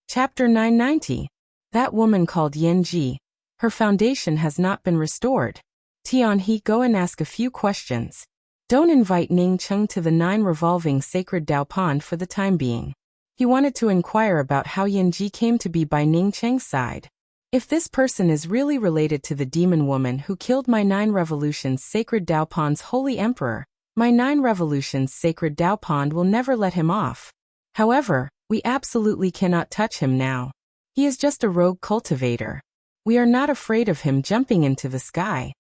Chapter 990. That woman called Yanji. Her foundation has not been restored. Tianhe, go and ask a few questions. Don't invite Ningqing to the 9 revolving sacred Dao Pond for the time being. He wanted to inquire about how Yanji came to be by Ningqing's side. If this person is really related to the demon woman who killed my 9 Revolutions Sacred Dao Pond's holy emperor, my 9 Revolutions Sacred Dao Pond will never let him off. However, we absolutely cannot touch him now. He is just a rogue cultivator. We are not afraid of him jumping into the sky.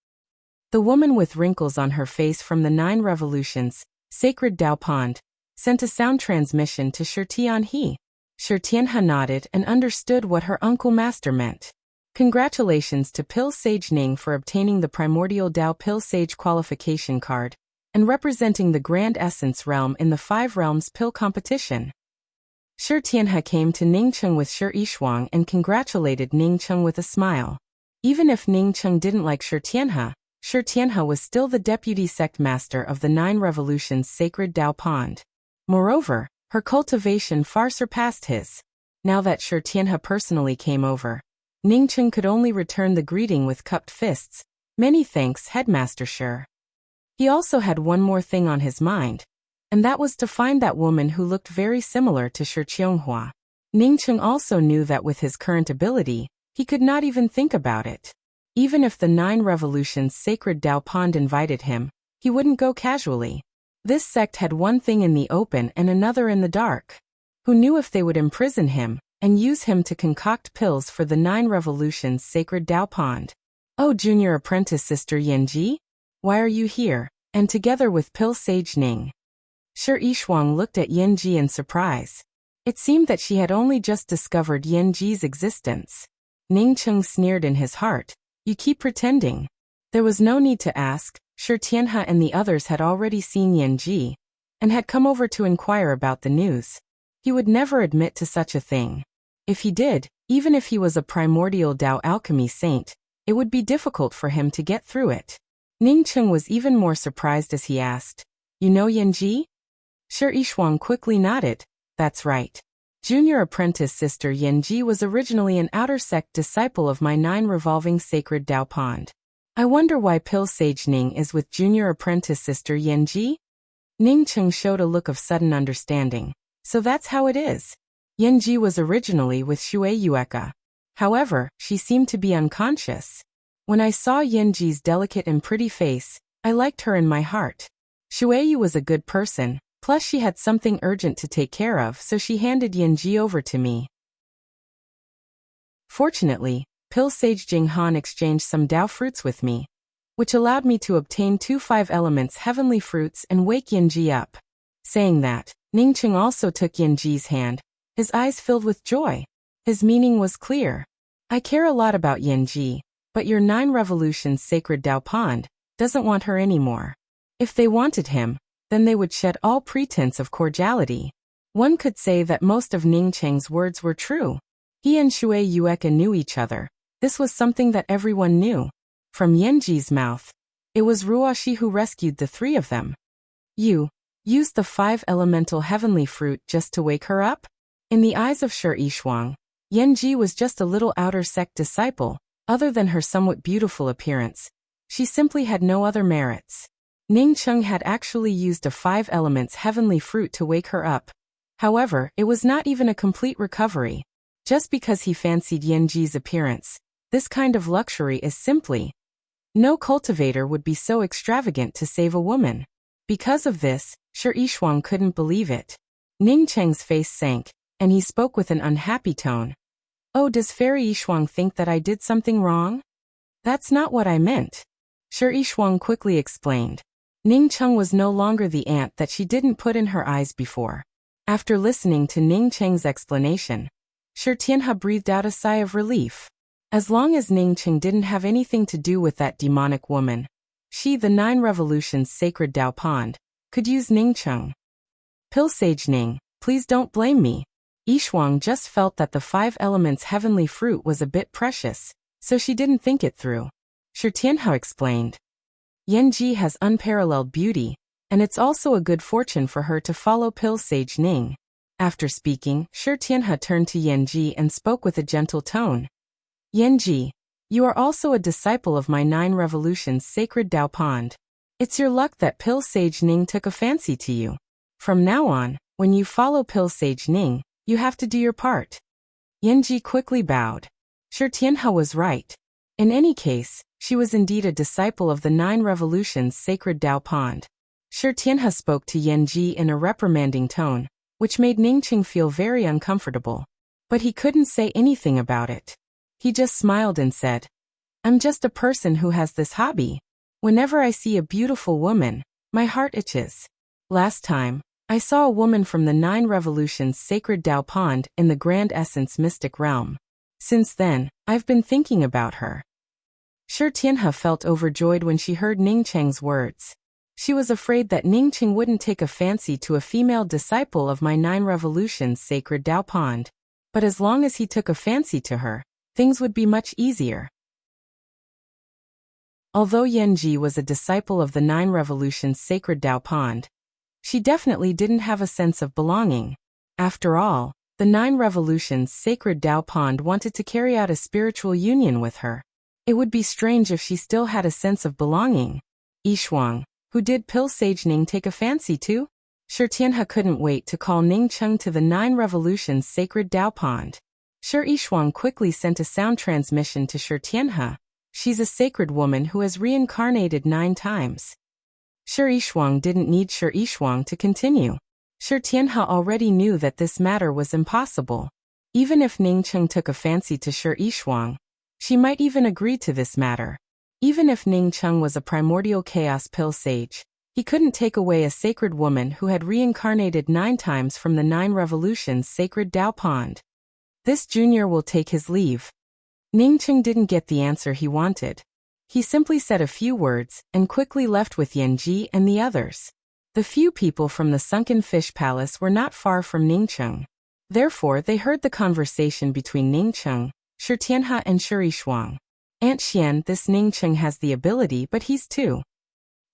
The woman with wrinkles on her face from the 9 Revolutions Sacred Dao Pond sent a sound transmission to Shi Tianhe. Shi Tianhe nodded and understood what her uncle master meant. Congratulations to Pill Sage Ning for obtaining the Primordial Dao Pill Sage qualification card. and representing the Grand Essence Realm in the Five Realms Pill competition. Shi Tianhe came to Ningcheng with Shi Yishuang and congratulated Ningcheng with a smile. Even if Ningcheng didn't like Shi Tianhe was still the deputy sect master of the Nine Revolutions Sacred Tao Pond. Moreover, her cultivation far surpassed his. Now that Shi Tianhe personally came over, Ningcheng could only return the greeting with cupped fists. Many thanks, Headmaster Shi. He also had one more thing on his mind, and that was to find that woman who looked very similar to Shi Qianghua. Ningcheng also knew that with his current ability, he could not even think about it. Even if the Nine Revolutions Sacred Tao Pond invited him, he wouldn't go casually. This sect had one thing in the open and another in the dark. Who knew if they would imprison him and use him to concoct pills for the Nine Revolutions Sacred Tao Pond? Oh, junior apprentice Sister Yanji? Why are you here? And together with Pill Sage Ning. Shi Yishuang looked at Yanji in surprise. It seemed that she had only just discovered Yanji's existence. Ningcheng sneered in his heart. You keep pretending. There was no need to ask. Shi Tianhe and the others had already seen Yanji and had come over to inquire about the news. He would never admit to such a thing. If he did, even if he was a primordial Tao alchemy saint, it would be difficult for him to get through it. Ningcheng was even more surprised as he asked, You know Yanji? Shi Yishuang quickly nodded. That's right. Junior apprentice Sister Yanji was originally an outer sect disciple of my Nine Revolving Sacred Tao Pond. I wonder why Pill Sage Ning is with junior apprentice Sister Yanji? Ningcheng showed a look of sudden understanding. So that's how it is. Yanji was originally with Shui Yueka. However, she seemed to be unconscious. When I saw Yanji's delicate and pretty face, I liked her in my heart. Shuiyu was a good person, plus she had something urgent to take care of, so she handed Yanji over to me. Fortunately, Pill Sage Jinghan exchanged some Tao fruits with me, which allowed me to obtain 2 5-elements heavenly fruits and wake Yanji up. Saying that, Ningcheng also took Yanji's hand, his eyes filled with joy. His meaning was clear. I care a lot about Yanji, but your Nine Revolutions Sacred Tao Pond doesn't want her anymore. If they wanted him, then they would shed all pretense of cordiality. One could say that most of Ningcheng's words were true. He and Shui Yueka knew each other. This was something that everyone knew. From Yanji's mouth, it was Ruoshi who rescued the 3 of them. You used the 5-elemental heavenly fruit just to wake her up? In the eyes of Shi Yishuang, Yanji was just a little outer sect disciple. Other than her somewhat beautiful appearance, she simply had no other merits. Ningcheng had actually used a 5-elements heavenly fruit to wake her up. However, it was not even a complete recovery. Just because he fancied Yanji's appearance, this kind of luxury is simply. No cultivator would be so extravagant to save a woman. Because of this, Shi Yishuang couldn't believe it. Ningcheng's face sank, and he spoke with an unhappy tone. Oh, does Fairy Yishuang think that I did something wrong? That's not what I meant. Shi Yishuang quickly explained. Ningcheng was no longer the ant that she didn't put in her eyes before. After listening to Ningcheng's explanation, Shi Tianhe breathed out a sigh of relief. As long as Ningcheng didn't have anything to do with that demonic woman, she, the Nine Revolutions Sacred Tao Pond, could use Ningcheng. Pill Sage Ning, please don't blame me. Yishuang just felt that the 5-elements heavenly fruit was a bit precious, so she didn't think it through. Shi Tianhe explained. Yanji has unparalleled beauty, and it's also a good fortune for her to follow Pill Sage Ning. After speaking, Shi Tianhe turned to Yanji and spoke with a gentle tone. Yanji, you are also a disciple of my Nine Revolutions Sacred Tao Pond. It's your luck that Pill Sage Ning took a fancy to you. From now on, when you follow Pill Sage Ning, you have to do your part. Yanji quickly bowed. Shi Tianhe was right. In any case, she was indeed a disciple of the Nine Revolutions Sacred Tao Pond. Shi Tianhe spoke to Yanji in a reprimanding tone, which made Ningcheng feel very uncomfortable. But he couldn't say anything about it. He just smiled and said, I'm just a person who has this hobby. Whenever I see a beautiful woman, my heart itches. Last time, I saw a woman from the Nine Revolutions Sacred Tao Pond in the Grand Essence Mystic Realm. Since then, I've been thinking about her. Shi Tianhe felt overjoyed when she heard Ningcheng's words. She was afraid that Ningqing wouldn't take a fancy to a female disciple of my 9 revolutions sacred Dao Pond. But as long as he took a fancy to her, things would be much easier. Although Yanji was a disciple of the 9 revolutions sacred Dao Pond, she definitely didn't have a sense of belonging. After all, the 9 revolutions sacred Dao Pond wanted to carry out a spiritual union with her. It would be strange if she still had a sense of belonging. Yishuang, who did Pill Sage Ning take a fancy to? Shi Tianhe couldn't wait to call Ningcheng to the 9 revolutions sacred Dao Pond. Shi Yishuang quickly sent a sound transmission to Shi Tianhe. She's a sacred woman who has reincarnated 9 times. Shi Yishuang didn't need Shi Yishuang to continue. Shi Tianhe already knew that this matter was impossible. Even if Ningcheng took a fancy to Shi Yishuang, she might even agree to this matter. Even if Ningcheng was a primordial chaos pill sage, he couldn't take away a sacred woman who had reincarnated 9 times from the 9 revolutions sacred Dao Pond. This junior will take his leave. Ningcheng didn't get the answer he wanted. He simply said a few words and quickly left with Yanji and the others. The few people from the sunken fish palace were not far from Ningcheng. Therefore they heard the conversation between Ningcheng, Shi Tianhe and Shi Yishuang. Aunt Xian, this Ningcheng has the ability, but he's too.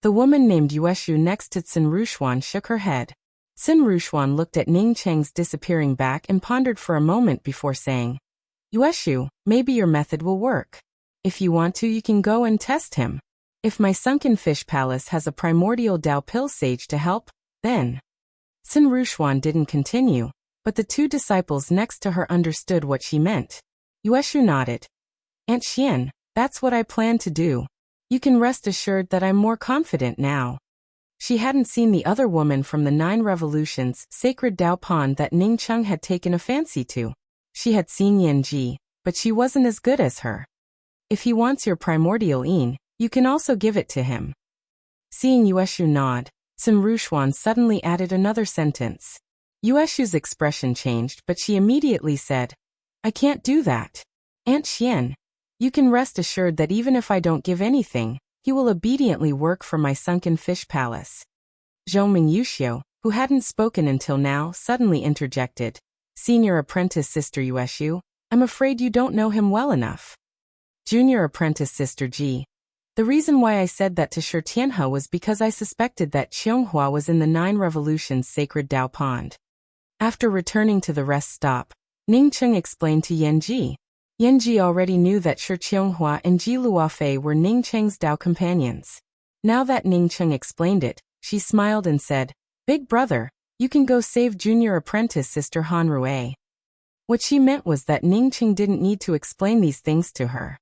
The woman named Yueshu next to Xin Rushuan shook her head. Xin Rushuan looked at Ningcheng's disappearing back and pondered for a moment before saying, Yueshu, maybe your method will work. If you want to, you can go and test him. If my sunken fish palace has a primordial Dao pill sage to help, then. Xin Rushuan didn't continue, but the 2 disciples next to her understood what she meant. Yueshu nodded. Aunt Xian, that's what I plan to do. You can rest assured that I'm more confident now. She hadn't seen the other woman from the 9 revolutions sacred Dao Pond that Ningcheng had taken a fancy to. She had seen Yanji, but she wasn't as good as her. If he wants your primordial yin, you can also give it to him. Seeing Yueshu nod, Xin Rushuan suddenly added another sentence. Yueshu's expression changed, but she immediately said, I can't do that. Aunt Xian, you can rest assured that even if I don't give anything, he will obediently work for my sunken fish palace. Zhongming Yuxiu, who hadn't spoken until now, suddenly interjected. Senior apprentice Sister Yueshu, I'm afraid you don't know him well enough. Junior apprentice Sister Ji. The reason why I said that to Shi Tianhe was because I suspected that Qianghua was in the 9 revolutions sacred Dao Pond. After returning to the rest stop, Ningcheng explained to Yanji. Yanji already knew that Shi Qianghua and Ji Luofei were Ningcheng's Dao companions. Now that Ningcheng explained it, she smiled and said, Big brother, you can go save junior apprentice Sister Han Rui. What she meant was that Ningcheng didn't need to explain these things to her.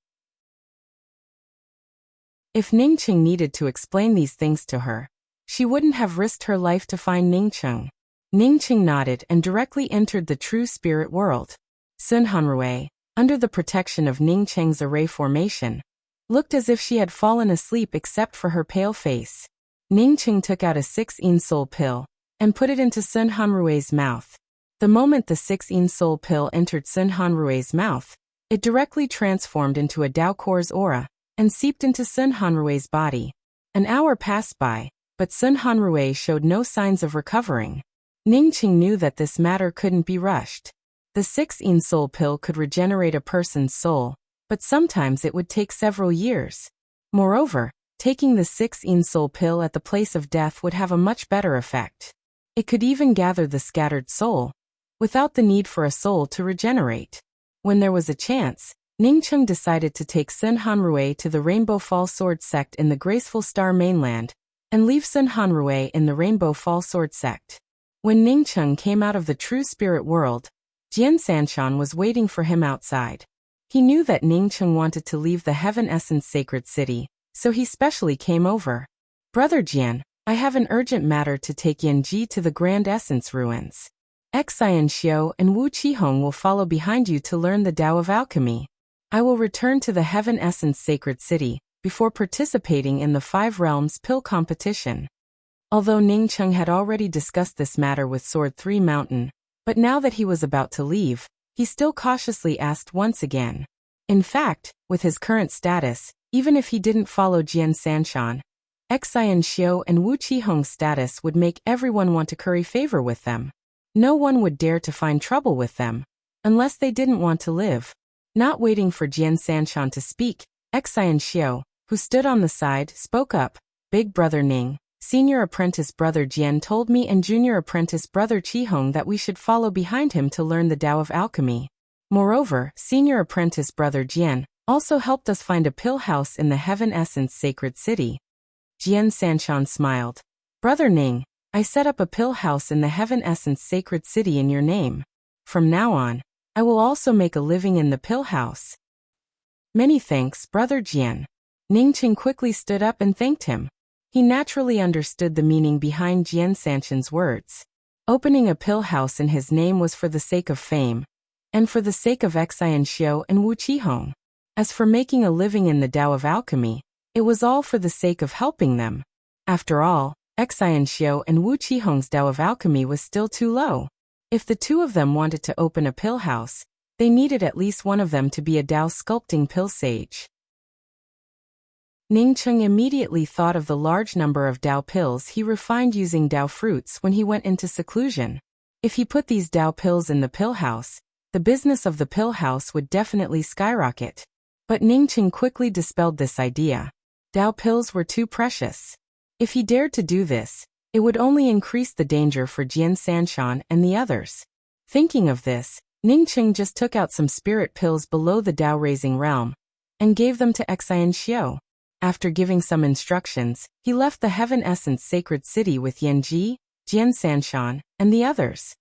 If Ningcheng needed to explain these things to her, she wouldn't have risked her life to find Ningcheng. Ningcheng nodded and directly entered the true spirit world. Sun Hanrui, under the protection of Ningcheng's array formation, looked as if she had fallen asleep except for her pale face. Ningcheng took out a 6-yin soul pill and put it into Sun Hanrui's mouth. The moment the 6-yin soul pill entered Sun Hanrui's mouth, it directly transformed into a Dao Core's aura and seeped into Sun Hanrui's body. An hour passed by, but Sun Hanrui showed no signs of recovering. Ningcheng knew that this matter couldn't be rushed. The 6-yin soul pill could regenerate a person's soul, but sometimes it would take several years. Moreover, taking the 6-yin soul pill at the place of death would have a much better effect. It could even gather the scattered soul, without the need for a soul to regenerate. When there was a chance, Ningcheng decided to take Sun Hanrui to the Rainbow Fall Sword sect in the Graceful Star mainland, and leave Sun Hanrui in the Rainbow Fall Sword sect. When Ningcheng came out of the true spirit world, Jian Sanshan was waiting for him outside. He knew that Ningcheng wanted to leave the Heaven Essence Sacred City, so he specially came over. Brother Jian, I have an urgent matter to take Yanji to the Grand Essence Ruins. Xian Xiu and Wu Qihong will follow behind you to learn the Tao of Alchemy. I will return to the Heaven Essence Sacred City, before participating in the 5 Realms Pill competition. Although Ningcheng had already discussed this matter with Sword 3 Mountain, but now that he was about to leave, he still cautiously asked once again. In fact, with his current status, even if he didn't follow Jian Sanshan, Xian Xiu and Wu Qihong's status would make everyone want to curry favor with them. No one would dare to find trouble with them, unless they didn't want to live. Not waiting for Jian Sanshan to speak, Xian Xiu, who stood on the side, spoke up. Big brother Ning, senior apprentice brother Jian told me and junior apprentice brother Qihong that we should follow behind him to learn the Tao of alchemy. Moreover, senior apprentice brother Jian also helped us find a pill house in the Heaven Essence Sacred City. Jian Sanshan smiled. Brother Ning, I set up a pill house in the Heaven Essence Sacred City in your name. From now on, I will also make a living in the pill house. Many thanks, brother Jian. Ningqing quickly stood up and thanked him. He naturally understood the meaning behind Jian Sanshan's words. Opening a pill house in his name was for the sake of fame, and for the sake of Xian Xiu and Wu Qihong. As for making a living in the Tao of alchemy, it was all for the sake of helping them. After all, Xian Xiu and Wu Qihong's Tao of alchemy was still too low. If the two of them wanted to open a pill house, they needed at least one of them to be a Tao sculpting pill sage. Ningqing immediately thought of the large number of Tao pills he refined using Tao fruits when he went into seclusion. If he put these Tao pills in the pill house, the business of the pill house would definitely skyrocket. But Ningqing quickly dispelled this idea. Tao pills were too precious. If he dared to do this, it would only increase the danger for Jian Sanshan and the others. Thinking of this, Ningqing just took out some spirit pills below the Tao-raising realm and gave them to Xian Xiu. After giving some instructions, he left the Heaven Essence Sacred City with Yanji, Jian Sanshan, and the others.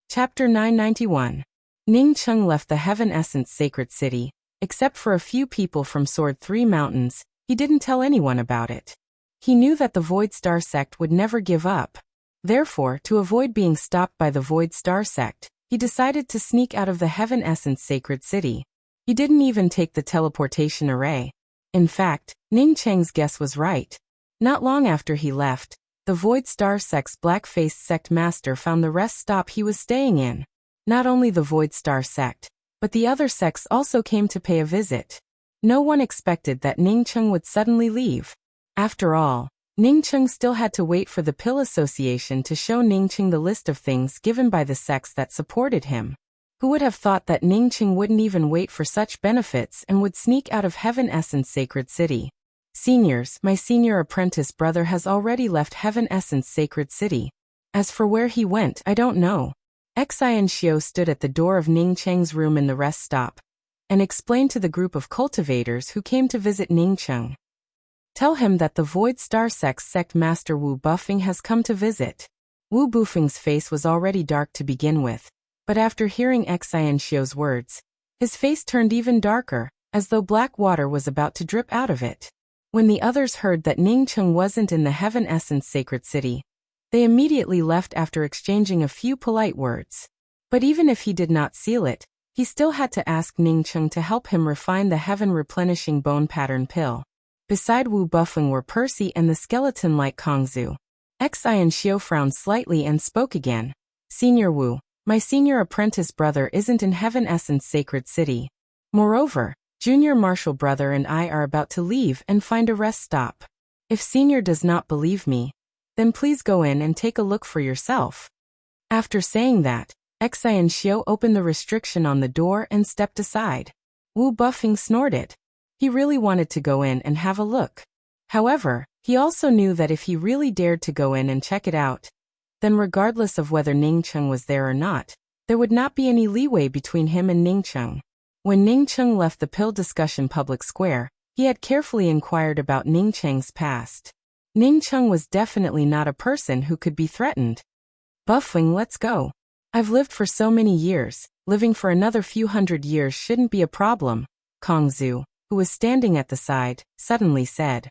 Chapter 991. Ningqing left the Heaven Essence Sacred City. Except for a few people from Sword 3 Mountains, he didn't tell anyone about it. He knew that the Void Star Sect would never give up. Therefore, to avoid being stopped by the Void Star Sect, he decided to sneak out of the Heaven Essence Sacred City. He didn't even take the teleportation array. In fact, Ningqing's guess was right. Not long after he left, the Void Star Sect's black-faced sect master found the rest stop he was staying in. Not only the Void Star Sect, but the other sects also came to pay a visit. No one expected that Ningqing would suddenly leave. After all, Ningqing still had to wait for the Pill Association to show Ningqing the list of things given by the sects that supported him. Who would have thought that Ningqing wouldn't even wait for such benefits and would sneak out of Heaven Essence Sacred City? Seniors, my senior apprentice brother has already left Heaven Essence Sacred City. As for where he went, I don't know. Xian Xiu stood at the door of Ningqing's room in the rest stop and explained to the group of cultivators who came to visit Ningqing. Tell him that the Void Star Sect's sect master Wu Bufeng has come to visit. Wu Bufeng's face was already dark to begin with, but after hearing Xian Xiu's words, his face turned even darker, as though black water was about to drip out of it. When the others heard that Ningqing wasn't in the Heaven Essence Sacred City, they immediately left after exchanging a few polite words. But even if he did not seal it, he still had to ask Ningqing to help him refine the Heaven Replenishing Bone Pattern Pill. Beside Wu Bufeng were Percy and the skeleton-like Kongzu. Xian Xiu frowned slightly and spoke again. Senior Wu, my senior apprentice brother isn't in Heaven Essence Sacred City. Moreover, junior marshal brother and I are about to leave and find a rest stop. If senior does not believe me, then please go in and take a look for yourself. After saying that, Xian Xiu opened the restriction on the door and stepped aside. Wu Bufeng snorted. He really wanted to go in and have a look. However, he also knew that if he really dared to go in and check it out, then regardless of whether Ningqing was there or not, there would not be any leeway between him and Ningqing. When Ningqing left the Pill Discussion Public Square, he had carefully inquired about Ningqing's past. Ningqing was definitely not a person who could be threatened. Bufeng, let's go. I've lived for so many years, living for another few hundred years shouldn't be a problem, Kongzu, who was standing at the side, suddenly said.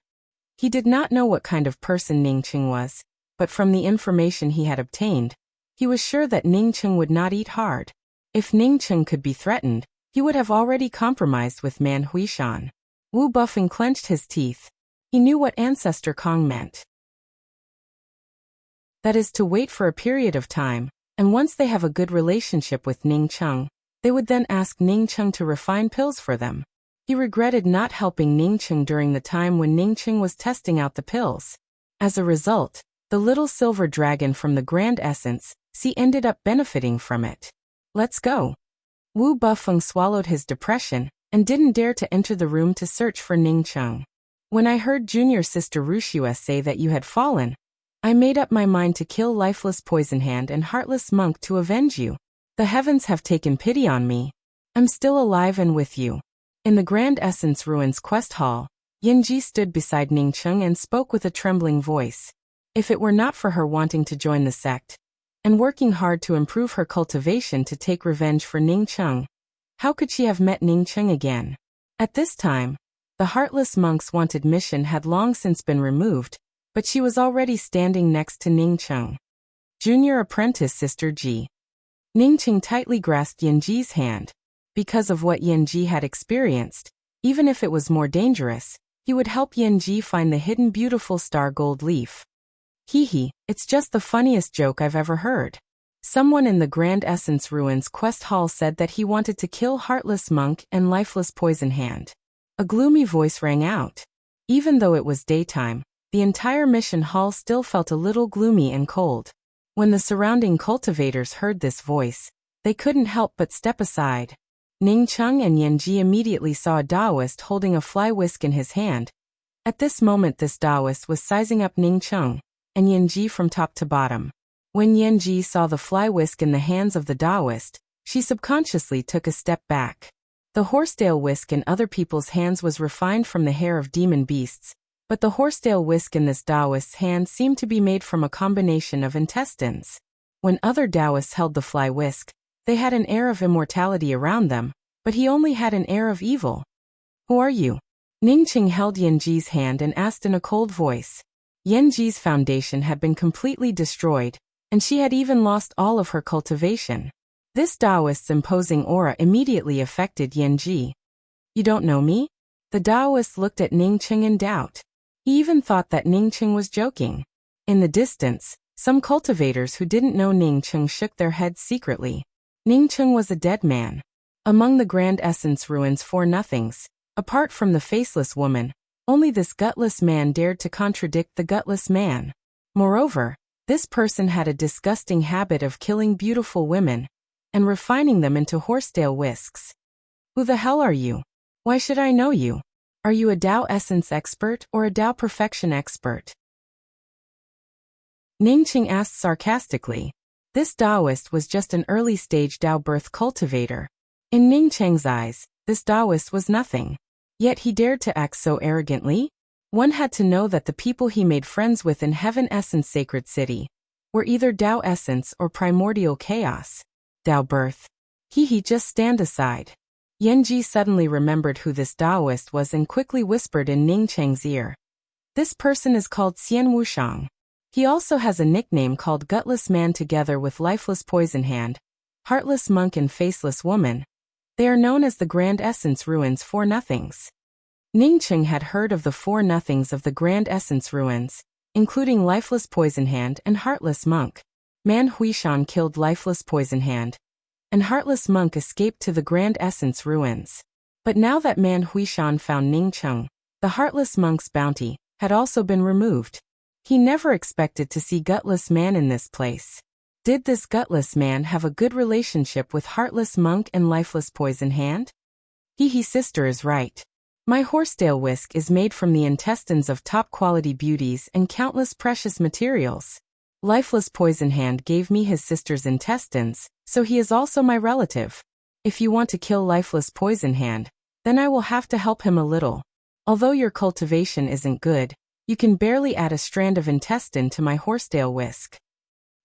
He did not know what kind of person Ningqing was, but from the information he had obtained, he was sure that Ningqing would not eat hard. If Ningqing could be threatened, he would have already compromised with Man Huishan. Wu Bufeng clenched his teeth. He knew what Ancestor Kong meant. That is to wait for a period of time, and once they have a good relationship with Ningqing, they would then ask Ningqing to refine pills for them. He regretted not helping Ningqing during the time when Ningqing was testing out the pills. As a result, the little silver dragon from the Grand Essence, ended up benefiting from it. Let's go. Wu Bufeng swallowed his depression and didn't dare to enter the room to search for Ningqing. When I heard junior sister Wuxia say that you had fallen, I made up my mind to kill Lifeless Poisonhand and Heartless Monk to avenge you. The heavens have taken pity on me. I'm still alive and with you. In the Grand Essence Ruins Quest Hall, Yanji stood beside Ningqing and spoke with a trembling voice. If it were not for her wanting to join the sect, and working hard to improve her cultivation to take revenge for Ningqing, how could she have met Ningqing again? At this time, the Heartless Monk's wanted mission had long since been removed, but she was already standing next to Ningqing. Junior apprentice Sister Ji. Ningqing tightly grasped Yanji's hand. Because of what Yanji had experienced, even if it was more dangerous, he would help Yanji find the hidden beautiful star gold leaf. It's just the funniest joke I've ever heard. Someone in the Grand Essence Ruins Quest Hall said that he wanted to kill Heartless Monk and Lifeless Poisonhand. A gloomy voice rang out. Even though it was daytime, the entire mission hall still felt a little gloomy and cold. When the surrounding cultivators heard this voice, they couldn't help but step aside. Ningqing and Yanji immediately saw a Taoist holding a fly whisk in his hand. At this moment this Taoist was sizing up Ningqing and Yanji from top to bottom. When Yanji saw the fly whisk in the hands of the Taoist, she subconsciously took a step back. The horsetail whisk in other people's hands was refined from the hair of demon beasts, but the horsetail whisk in this Taoist's hand seemed to be made from a combination of intestines. When other Taoists held the fly whisk, they had an air of immortality around them, but he only had an air of evil. Who are you? Ningqing held Yanji's hand and asked in a cold voice. Yanji's foundation had been completely destroyed, and she had even lost all of her cultivation. This Taoist's imposing aura immediately affected Yanji. You don't know me? The Taoist looked at Ningqing in doubt. He even thought that Ningqing was joking. In the distance, some cultivators who didn't know Ningqing shook their heads secretly. Ningqing was a dead man. Among the Grand Essence Ruins Four Nothings, apart from the faceless woman, only this gutless man dared to contradict the gutless man. Moreover, this person had a disgusting habit of killing beautiful women and refining them into horsetail whisks. Who the hell are you? Why should I know you? Are you a Tao Essence expert or a Tao Perfection expert? Ningqing asked sarcastically. This Taoist was just an early-stage Tao birth cultivator. In Ningqing's eyes, this Taoist was nothing. Yet he dared to act so arrogantly? One had to know that the people he made friends with in Heaven Essence Sacred City were either Tao Essence or Primordial Chaos. Tao birth. Just stand aside. Yanji suddenly remembered who this Taoist was and quickly whispered in Ningqing's ear. This person is called Xian Wushang. He also has a nickname called Gutless Man together with Lifeless Poisonhand, Heartless Monk and Faceless Woman. They are known as the Grand Essence Ruins Four Nothings. Ningqing had heard of the Four Nothings of the Grand Essence Ruins, including Lifeless Poisonhand and Heartless Monk. Man Huishan killed Lifeless Poisonhand, and Heartless Monk escaped to the Grand Essence Ruins. But now that Man Huishan found Ningqing, the Heartless Monk's bounty had also been removed. He never expected to see Gutless Man in this place. Did this Gutless Man have a good relationship with Heartless Monk and Lifeless Poisonhand? Sister is right. My horsetail whisk is made from the intestines of top-quality beauties and countless precious materials. Lifeless Poisonhand gave me his sister's intestines, so he is also my relative. If you want to kill Lifeless Poisonhand, then I will have to help him a little. Although your cultivation isn't good, you can barely add a strand of intestine to my horsetail whisk.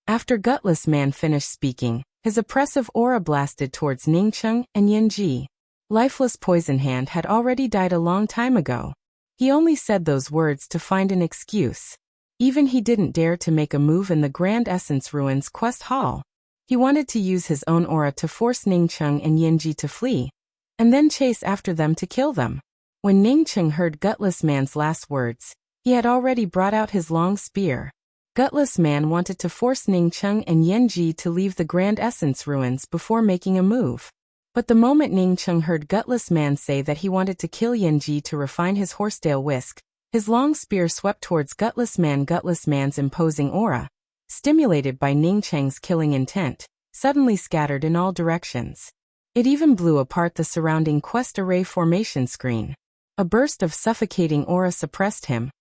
After Gutless Man finished speaking, his oppressive aura blasted towards Ningqing and Yanji. Lifeless Poisonhand had already died a long time ago. He only said those words to find an excuse. Even he didn't dare to make a move in the Grand Essence Ruins Quest Hall. He wanted to use his own aura to force Ningqing and Yanji to flee, and then chase after them to kill them. When Ningqing heard Gutless Man's last words, he had already brought out his long spear. Gutless Man wanted to force Ningqing and Yanji to leave the Grand Essence Ruins before making a move. But the moment Ning Cheng heard Gutless Man say that he wanted to kill Yanji to refine his horsetail whisk, his long spear swept towards Gutless Man. Gutless Man's imposing aura, stimulated by Ning Cheng's killing intent, suddenly scattered in all directions. It even blew apart the surrounding quest array formation screen. A burst of suffocating aura suppressed him,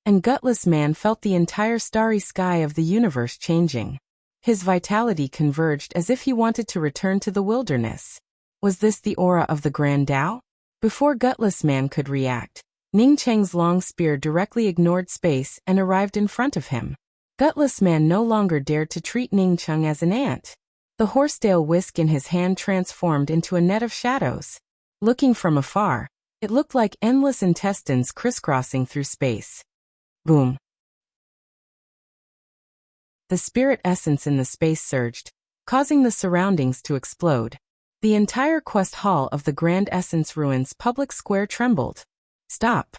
and Gutless Man felt the entire starry sky of the universe changing. His vitality converged as if he wanted to return to the wilderness. Was this the aura of the Grand Tao? Before Gutless Man could react, Ning Cheng's long spear directly ignored space and arrived in front of him. Gutless Man no longer dared to treat Ning Cheng as an ant. The horsetail whisk in his hand transformed into a net of shadows. Looking from afar, it looked like endless intestines crisscrossing through space. Boom. The spirit essence in the space surged, causing the surroundings to explode. The entire quest hall of the Grand Essence Ruins public square trembled. Stop.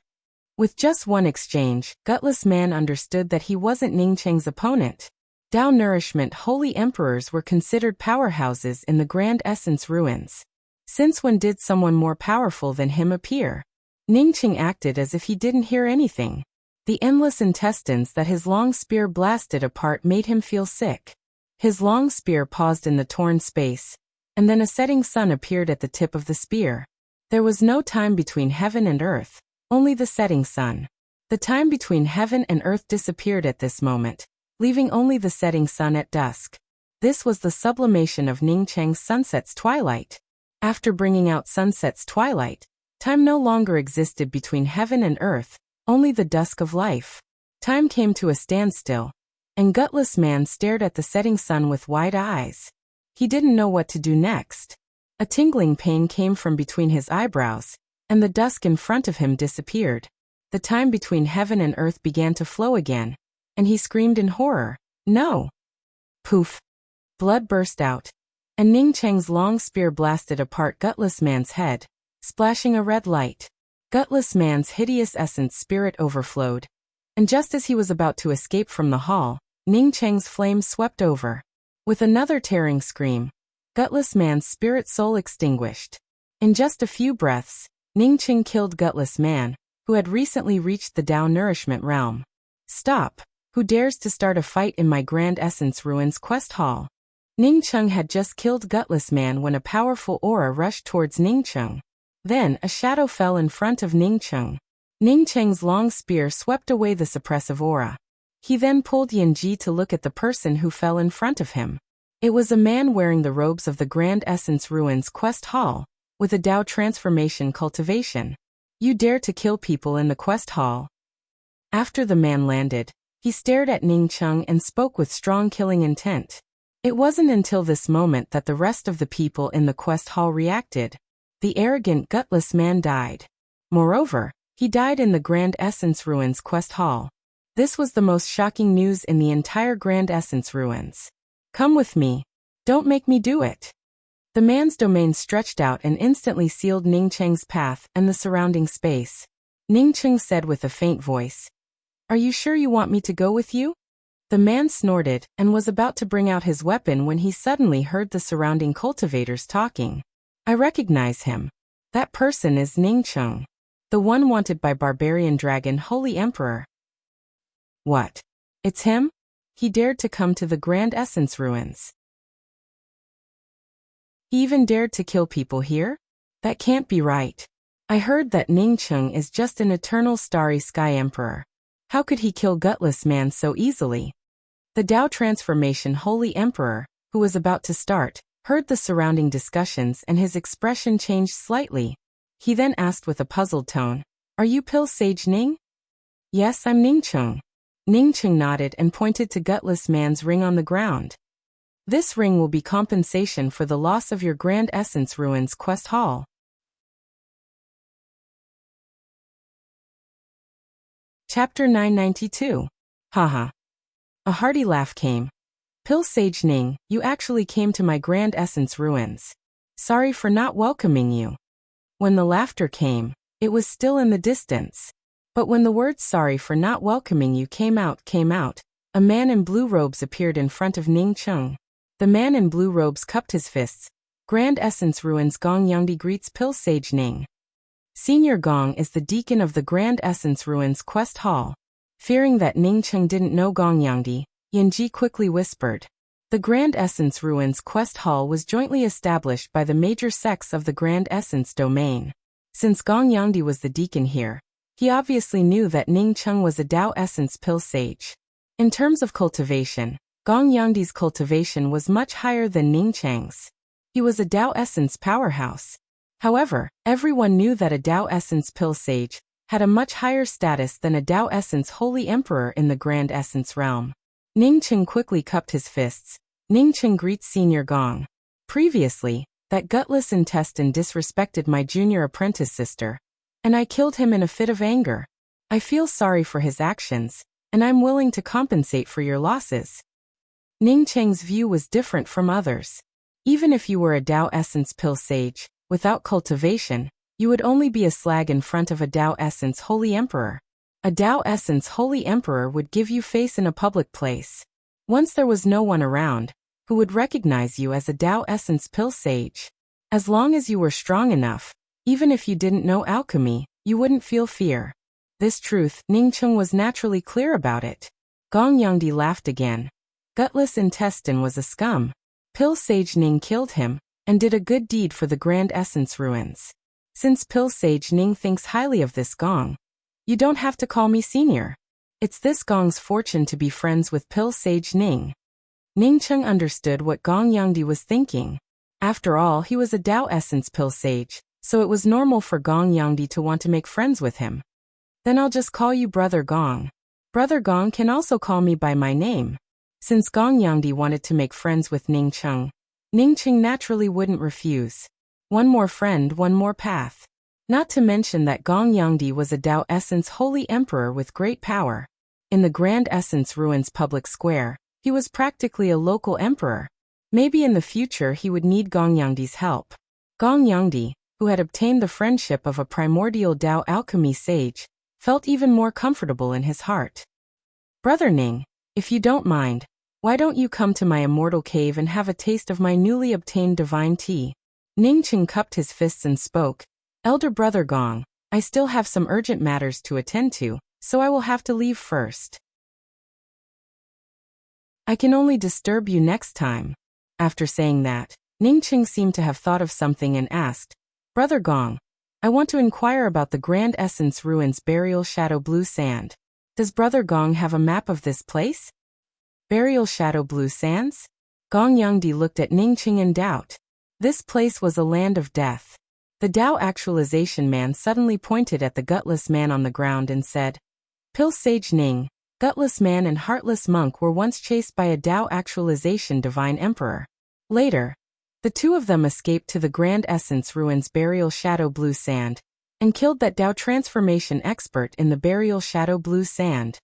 With just one exchange, Gutless Man understood that he wasn't Ning Cheng's opponent. Tao Nourishment Holy Emperors were considered powerhouses in the Grand Essence Ruins. Since when did someone more powerful than him appear? Ning Cheng acted as if he didn't hear anything. The endless intestines that his long spear blasted apart made him feel sick. His long spear paused in the torn space, and then a setting sun appeared at the tip of the spear. There was no time between heaven and earth, only the setting sun. The time between heaven and earth disappeared at this moment, leaving only the setting sun at dusk. This was the sublimation of Ning Cheng's Sunset's Twilight. After bringing out Sunset's Twilight, time no longer existed between heaven and earth, only the dusk of life. Time came to a standstill, and Gutless Man stared at the setting sun with wide eyes. He didn't know what to do next. A tingling pain came from between his eyebrows, and the dusk in front of him disappeared. The time between heaven and earth began to flow again, and he screamed in horror, "No!" Poof! Blood burst out, and Ning Cheng's long spear blasted apart Gutless Man's head, splashing a red light. Gutless Man's hideous essence spirit overflowed, and just as he was about to escape from the hall, Ning Cheng's flame swept over. With another tearing scream, Gutless Man's spirit soul extinguished. In just a few breaths, Ning Cheng killed Gutless Man, who had recently reached the Tao Nourishment realm. Stop! Who dares to start a fight in my Grand Essence Ruins quest hall? Ning Cheng had just killed Gutless Man when a powerful aura rushed towards Ning Cheng. Then, a shadow fell in front of Ning Cheng. Ning Cheng's long spear swept away the suppressive aura. He then pulled Yanji to look at the person who fell in front of him. It was a man wearing the robes of the Grand Essence Ruins quest hall, with a Tao transformation cultivation. You dare to kill people in the quest hall? After the man landed, he stared at Ning Cheng and spoke with strong killing intent. It wasn't until this moment that the rest of the people in the quest hall reacted. The arrogant Gutless Man died. Moreover, he died in the Grand Essence Ruins quest hall. This was the most shocking news in the entire Grand Essence Ruins. Come with me. Don't make me do it. The man's domain stretched out and instantly sealed Ning Cheng's path and the surrounding space. Ning Cheng said with a faint voice, "Are you sure you want me to go with you?" The man snorted and was about to bring out his weapon when he suddenly heard the surrounding cultivators talking. I recognize him. That person is Ning Cheng, the one wanted by Barbarian Dragon Holy Emperor. What? It's him? He dared to come to the Grand Essence Ruins. He even dared to kill people here? That can't be right. I heard that Ning Cheng is just an eternal starry sky emperor. How could he kill Gutless Man so easily? The Tao Transformation Holy Emperor, who was about to start, heard the surrounding discussions and his expression changed slightly. He then asked with a puzzled tone, "Are you Pil Sage Ning?" "Yes, I'm Ning Cheng." Ning Cheng nodded and pointed to Gutless Man's ring on the ground. "This ring will be compensation for the loss of your Grand Essence Ruins quest hall." Chapter 992. Haha. A hearty laugh came. "Pil Sage Ning, you actually came to my Grand Essence Ruins. Sorry for not welcoming you." When the laughter came, it was still in the distance. But when the words "sorry for not welcoming you" came out, a man in blue robes appeared in front of Ning Cheng. The man in blue robes cupped his fists, Grand Essence Ruins. Gong Yangdi greets Pill Sage Ning. Senior Gong is the deacon of the Grand Essence Ruins Quest Hall. Fearing that Ning Cheng didn't know Gong Yangdi, Yanji quickly whispered. The Grand Essence Ruins Quest Hall was jointly established by the major sects of the Grand Essence domain. Since Gong Yangdi was the deacon here, he obviously knew that Ning Cheng was a Dao Essence Pill Sage. In terms of cultivation, Gong Yangdi's cultivation was much higher than Ning Cheng's. He was a Dao Essence powerhouse. However, everyone knew that a Dao Essence Pill Sage had a much higher status than a Dao Essence Holy Emperor in the Grand Essence realm. Ning Cheng quickly cupped his fists. Ning Cheng greets Senior Gong. Previously, that gutless intestine disrespected my junior apprentice sister, and I killed him in a fit of anger. I feel sorry for his actions, and I'm willing to compensate for your losses. Ning Cheng's view was different from others. Even if you were a Dao Essence Pill Sage, without cultivation, you would only be a slag in front of a Dao Essence Holy Emperor. A Dao Essence Holy Emperor would give you face in a public place. Once there was no one around who would recognize you as a Dao Essence Pill Sage. As long as you were strong enough, even if you didn't know alchemy, you wouldn't feel fear. This truth, Ning Cheng was naturally clear about it. Gong Yangdi laughed again. Gutless intestine was a scum. Pill Sage Ning killed him, and did a good deed for the Grand Essence Ruins. Since Pill Sage Ning thinks highly of this Gong, you don't have to call me senior. It's this Gong's fortune to be friends with Pill Sage Ning. Ning Cheng understood what Gong Yangdi was thinking. After all, he was a Dao Essence Pill Sage, so it was normal for Gong Yangdi to want to make friends with him. Then I'll just call you Brother Gong. Brother Gong can also call me by my name. Since Gong Yangdi wanted to make friends with Ning Cheng naturally wouldn't refuse. One more friend, one more path. Not to mention that Gong Yangdi was a Dao Essence Holy Emperor with great power. In the Grand Essence Ruins public square, he was practically a local emperor. Maybe in the future he would need Gong Yangdi's help. Gong Yangdi, who had obtained the friendship of a primordial Dao alchemy sage, felt even more comfortable in his heart. Brother Ning, if you don't mind, why don't you come to my immortal cave and have a taste of my newly obtained divine tea? Ning Cheng cupped his fists and spoke. Elder Brother Gong, I still have some urgent matters to attend to, so I will have to leave first. I can only disturb you next time. After saying that, Ning Cheng seemed to have thought of something and asked, Brother Gong, I want to inquire about the Grand Essence Ruins Burial Shadow Blue Sand. Does Brother Gong have a map of this place? Burial Shadow Blue Sands? Gong Yangdi looked at Ning Cheng in doubt. This place was a land of death. The Dao Actualization Man suddenly pointed at the gutless man on the ground and said, Pill Sage Ning, Gutless Man and Heartless Monk were once chased by a Dao Actualization Divine Emperor. Later, the two of them escaped to the Grand Essence Ruins Burial Shadow Blue Sand, and killed that Dao transformation expert in the Burial Shadow Blue Sand.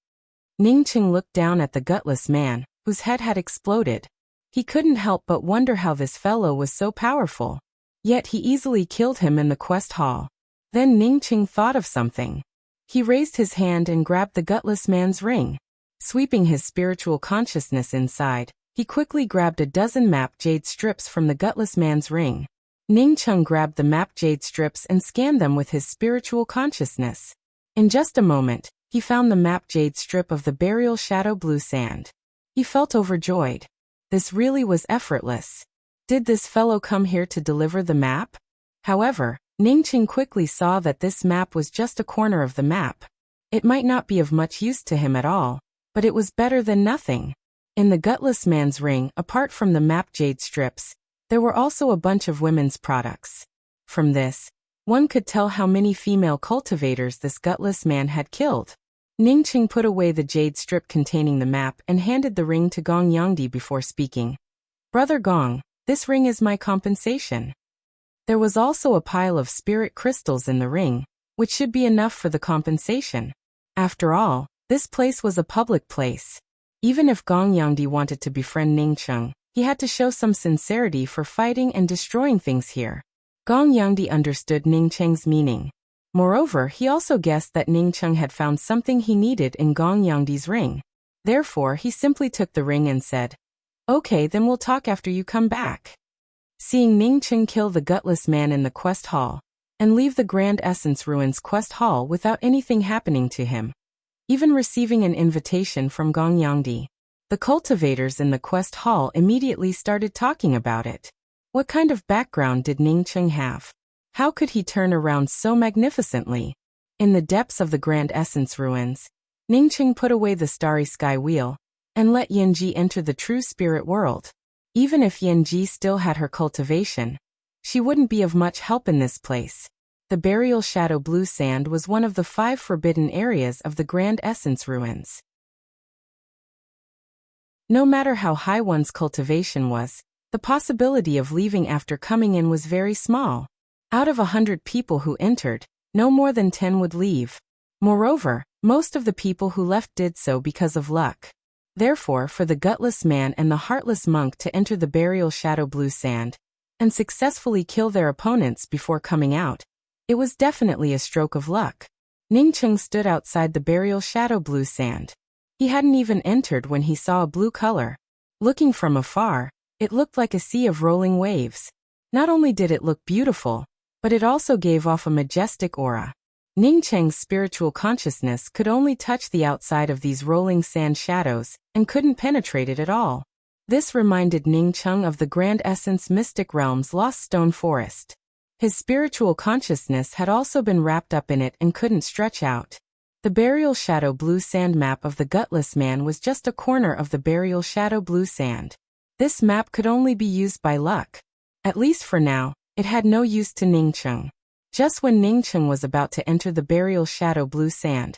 Ning Cheng looked down at the gutless man, whose head had exploded. He couldn't help but wonder how this fellow was so powerful. Yet he easily killed him in the quest hall. Then Ning Cheng thought of something. He raised his hand and grabbed the gutless man's ring. Sweeping his spiritual consciousness inside, he quickly grabbed a dozen map jade strips from the gutless man's ring. Ning Cheng grabbed the map jade strips and scanned them with his spiritual consciousness. In just a moment, he found the map jade strip of the Burial Shadow Blue Sand. He felt overjoyed. This really was effortless. Did this fellow come here to deliver the map? However, Ning Cheng quickly saw that this map was just a corner of the map. It might not be of much use to him at all, but it was better than nothing. In the gutless man's ring, apart from the map jade strips, there were also a bunch of women's products. From this, one could tell how many female cultivators this gutless man had killed. Ning Cheng put away the jade strip containing the map and handed the ring to Gong Yangdi before speaking. Brother Gong, this ring is my compensation. There was also a pile of spirit crystals in the ring, which should be enough for the compensation. After all, this place was a public place. Even if Gong Yangdi wanted to befriend Ning Cheng, he had to show some sincerity for fighting and destroying things here. Gong Yangdi understood Ning Cheng's meaning. Moreover, he also guessed that Ning Cheng had found something he needed in Gong Yangdi's ring. Therefore, he simply took the ring and said, Okay, then we'll talk after you come back. Seeing Ningqing kill the gutless man in the quest hall, and leave the Grand Essence Ruins quest hall without anything happening to him, even receiving an invitation from Gong Yangdi, the cultivators in the quest hall immediately started talking about it. What kind of background did Ningqing have? How could he turn around so magnificently? In the depths of the Grand Essence Ruins, Ningqing put away the starry sky wheel, and let Yanji enter the true spirit world. Even if Yanji still had her cultivation, she wouldn't be of much help in this place. The burial shadow blue sand was one of the 5 forbidden areas of the Grand Essence Ruins. No matter how high one's cultivation was, the possibility of leaving after coming in was very small. Out of 100 people who entered, no more than 10 would leave. Moreover, most of the people who left did so because of luck. Therefore, for the gutless man and the heartless monk to enter the burial shadow blue sand, and successfully kill their opponents before coming out, it was definitely a stroke of luck. Ningqing stood outside the burial shadow blue sand. He hadn't even entered when he saw a blue color. Looking from afar, it looked like a sea of rolling waves. Not only did it look beautiful, but it also gave off a majestic aura. Ningqing's spiritual consciousness could only touch the outside of these rolling sand shadows, and couldn't penetrate it at all. This reminded Ningqing of the Grand Essence Mystic Realm's Lost Stone Forest. His spiritual consciousness had also been wrapped up in it and couldn't stretch out. The burial shadow blue sand map of the gutless man was just a corner of the burial shadow blue sand. This map could only be used by luck. At least for now, it had no use to Ningqing. Just when Ningqing was about to enter the burial shadow blue sand,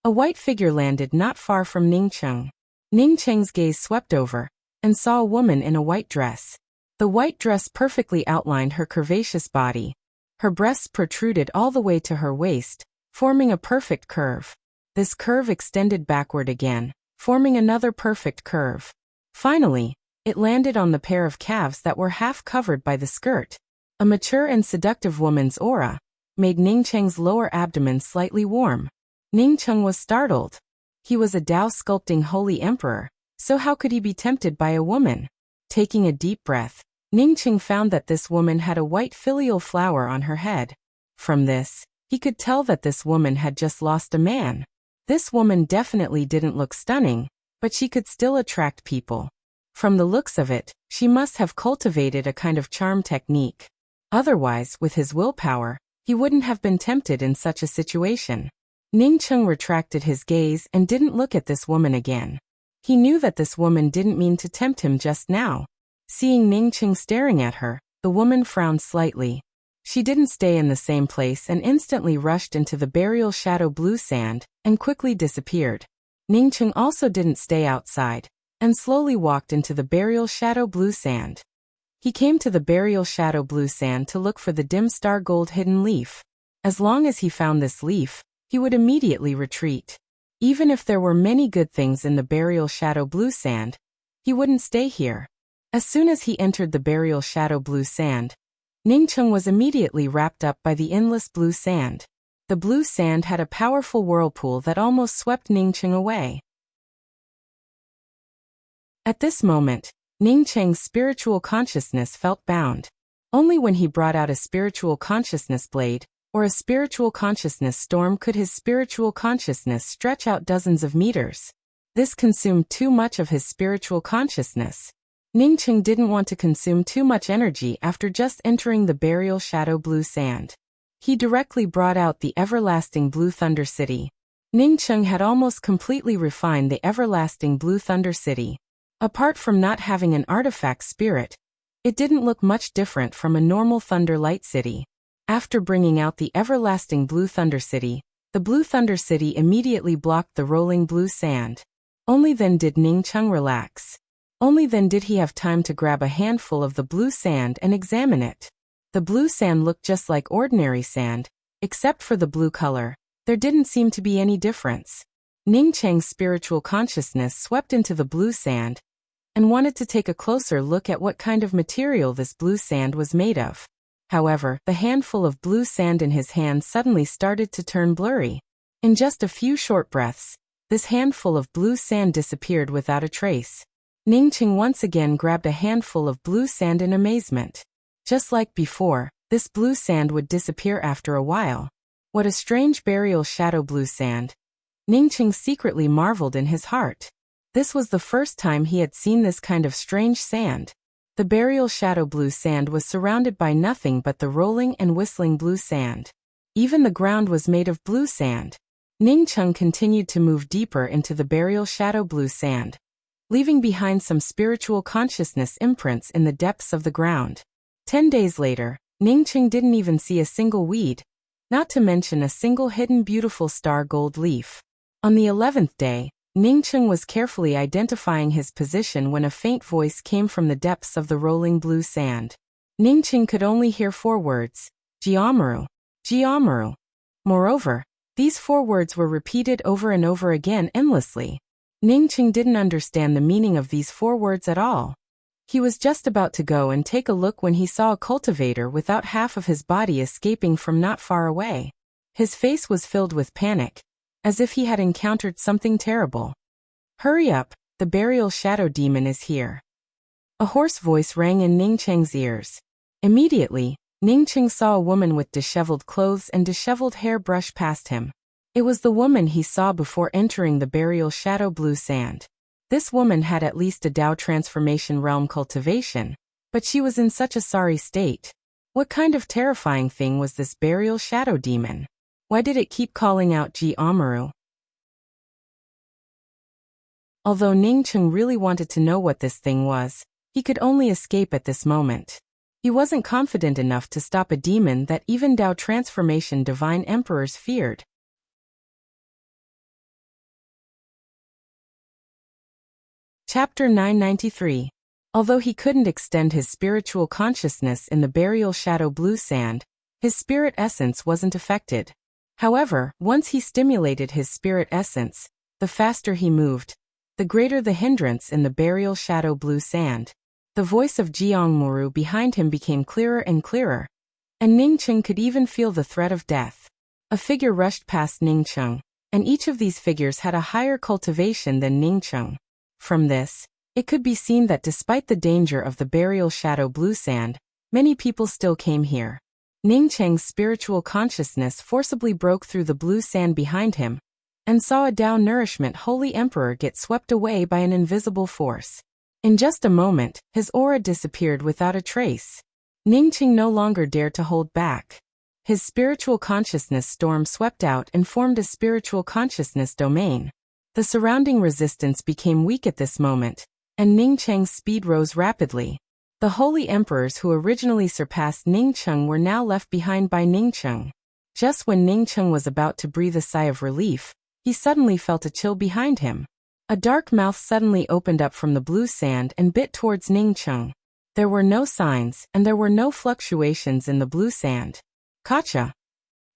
a white figure landed not far from Ningqing. Ningqing's gaze swept over, and saw a woman in a white dress. The white dress perfectly outlined her curvaceous body. Her breasts protruded all the way to her waist, forming a perfect curve. This curve extended backward again, forming another perfect curve. Finally, it landed on the pair of calves that were half covered by the skirt. A mature and seductive woman's aura made Ningqing's lower abdomen slightly warm. Ningqing was startled. He was a Tao sculpting holy emperor, so how could he be tempted by a woman? Taking a deep breath, Ningqing found that this woman had a white filial flower on her head. From this, he could tell that this woman had just lost a man. This woman definitely didn't look stunning, but she could still attract people. From the looks of it, she must have cultivated a kind of charm technique. Otherwise, with his willpower, he wouldn't have been tempted in such a situation. Ningqing retracted his gaze and didn't look at this woman again. He knew that this woman didn't mean to tempt him just now. Seeing Ningqing staring at her, the woman frowned slightly. She didn't stay in the same place and instantly rushed into the burial shadow blue sand, and quickly disappeared. Ningqing also didn't stay outside, and slowly walked into the burial shadow blue sand. He came to the burial shadow blue sand to look for the dim star gold hidden leaf. As long as he found this leaf, he would immediately retreat. Even if there were many good things in the burial shadow blue sand, he wouldn't stay here. As soon as he entered the burial shadow blue sand, Ningqing was immediately wrapped up by the endless blue sand. The blue sand had a powerful whirlpool that almost swept Ningqing away. At this moment, Ningqing's spiritual consciousness felt bound. Only when he brought out a spiritual consciousness blade, or a spiritual consciousness storm, could his spiritual consciousness stretch out dozens of meters. This consumed too much of his spiritual consciousness. Ningqing didn't want to consume too much energy after just entering the burial shadow blue sand. He directly brought out the everlasting blue thunder city. Ningqing had almost completely refined the everlasting blue thunder city. Apart from not having an artifact spirit, it didn't look much different from a normal Thunder Light City. After bringing out the everlasting Blue Thunder City, the Blue Thunder City immediately blocked the rolling blue sand. Only then did Ningqing relax. Only then did he have time to grab a handful of the blue sand and examine it. The blue sand looked just like ordinary sand, except for the blue color. There didn't seem to be any difference. Ningqing's spiritual consciousness swept into the blue sand, and wanted to take a closer look at what kind of material this blue sand was made of. However, the handful of blue sand in his hand suddenly started to turn blurry. In just a few short breaths, this handful of blue sand disappeared without a trace. Ningqing once again grabbed a handful of blue sand in amazement. Just like before, this blue sand would disappear after a while. What a strange burial shadow blue sand. Ningqing secretly marveled in his heart. This was the first time he had seen this kind of strange sand. The burial shadow blue sand was surrounded by nothing but the rolling and whistling blue sand. Even the ground was made of blue sand. Ningqing continued to move deeper into the burial shadow blue sand, leaving behind some spiritual consciousness imprints in the depths of the ground. 10 days later, Ningqing didn't even see a single weed, not to mention a single hidden beautiful star gold leaf. On the 11th day, Ningqing was carefully identifying his position when a faint voice came from the depths of the rolling blue sand. Ningqing could only hear 4 words: Jiamaru, Jiamaru. Moreover, these 4 words were repeated over and over again endlessly. Ningqing didn't understand the meaning of these 4 words at all. He was just about to go and take a look when he saw a cultivator without half of his body escaping from not far away. His face was filled with panic, as if he had encountered something terrible. "Hurry up, the burial shadow demon is here." A hoarse voice rang in Ningqing's ears. Immediately, Ningqing saw a woman with disheveled clothes and disheveled hair brush past him. It was the woman he saw before entering the burial shadow blue sand. This woman had at least a Dao transformation realm cultivation, but she was in such a sorry state. What kind of terrifying thing was this burial shadow demon? Why did it keep calling out Ji Amaru? Although Ningqing really wanted to know what this thing was, he could only escape at this moment. He wasn't confident enough to stop a demon that even Dao transformation divine emperors feared. Chapter 993. Although he couldn't extend his spiritual consciousness in the burial shadow blue sand, his spirit essence wasn't affected. However, once he stimulated his spirit essence, the faster he moved, the greater the hindrance in the burial shadow blue sand. The voice of Jiangmuru behind him became clearer and clearer, and Ningqing could even feel the threat of death. A figure rushed past Ningqing, and each of these figures had a higher cultivation than Ningqing. From this, it could be seen that despite the danger of the burial shadow blue sand, many people still came here. Ningqing's spiritual consciousness forcibly broke through the blue sand behind him, and saw a Dao nourishment holy emperor get swept away by an invisible force. In just a moment, his aura disappeared without a trace. Ningqing no longer dared to hold back. His spiritual consciousness storm swept out and formed a spiritual consciousness domain. The surrounding resistance became weak at this moment, and Ningqing's speed rose rapidly. The holy emperors who originally surpassed Ningqing were now left behind by Ningqing. Just when Ningqing was about to breathe a sigh of relief, he suddenly felt a chill behind him. A dark mouth suddenly opened up from the blue sand and bit towards Ningqing. There were no signs, and there were no fluctuations in the blue sand. Kacha!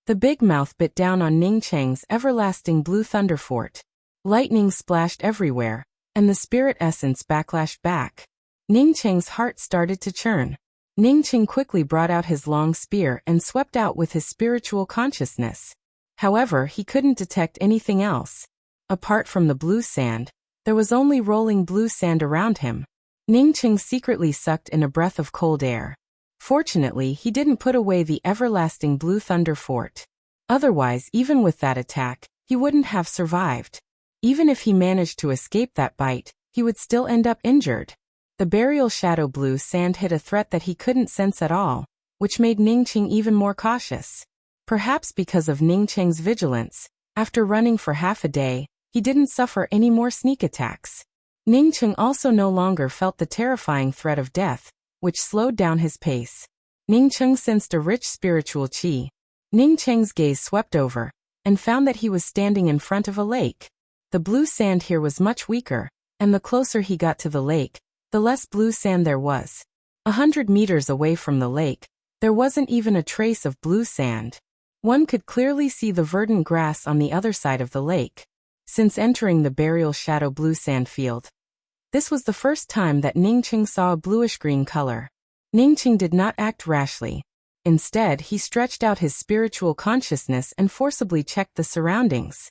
The big mouth bit down on Ningqing's everlasting blue thunder fort. Lightning splashed everywhere, and the spirit essence backlashed back. Ningqing's heart started to churn. Ningqing quickly brought out his long spear and swept out with his spiritual consciousness. However, he couldn't detect anything else. Apart from the blue sand, there was only rolling blue sand around him. Ningqing secretly sucked in a breath of cold air. Fortunately, he didn't put away the everlasting blue thunder fort. Otherwise, even with that attack, he wouldn't have survived. Even if he managed to escape that bite, he would still end up injured. The burial shadow blue sand hid a threat that he couldn't sense at all, which made Ningqing even more cautious. Perhaps because of Ningqing's vigilance, after running for half a day, he didn't suffer any more sneak attacks. Ningqing also no longer felt the terrifying threat of death, which slowed down his pace. Ningqing sensed a rich spiritual qi. Ningqing's gaze swept over, and found that he was standing in front of a lake. The blue sand here was much weaker, and the closer he got to the lake, the less blue sand there was. 100 meters away from the lake, there wasn't even a trace of blue sand. One could clearly see the verdant grass on the other side of the lake. Since entering the burial shadow blue sand field, this was the first time that Ningqing saw a bluish-green color. Ningqing did not act rashly. Instead, he stretched out his spiritual consciousness and forcibly checked the surroundings.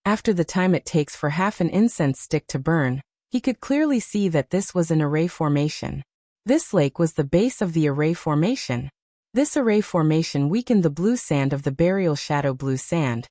After the time it takes for half an incense stick to burn, he could clearly see that this was an array formation. This lake was the base of the array formation. This array formation weakened the blue sand of the burial shadow blue sand,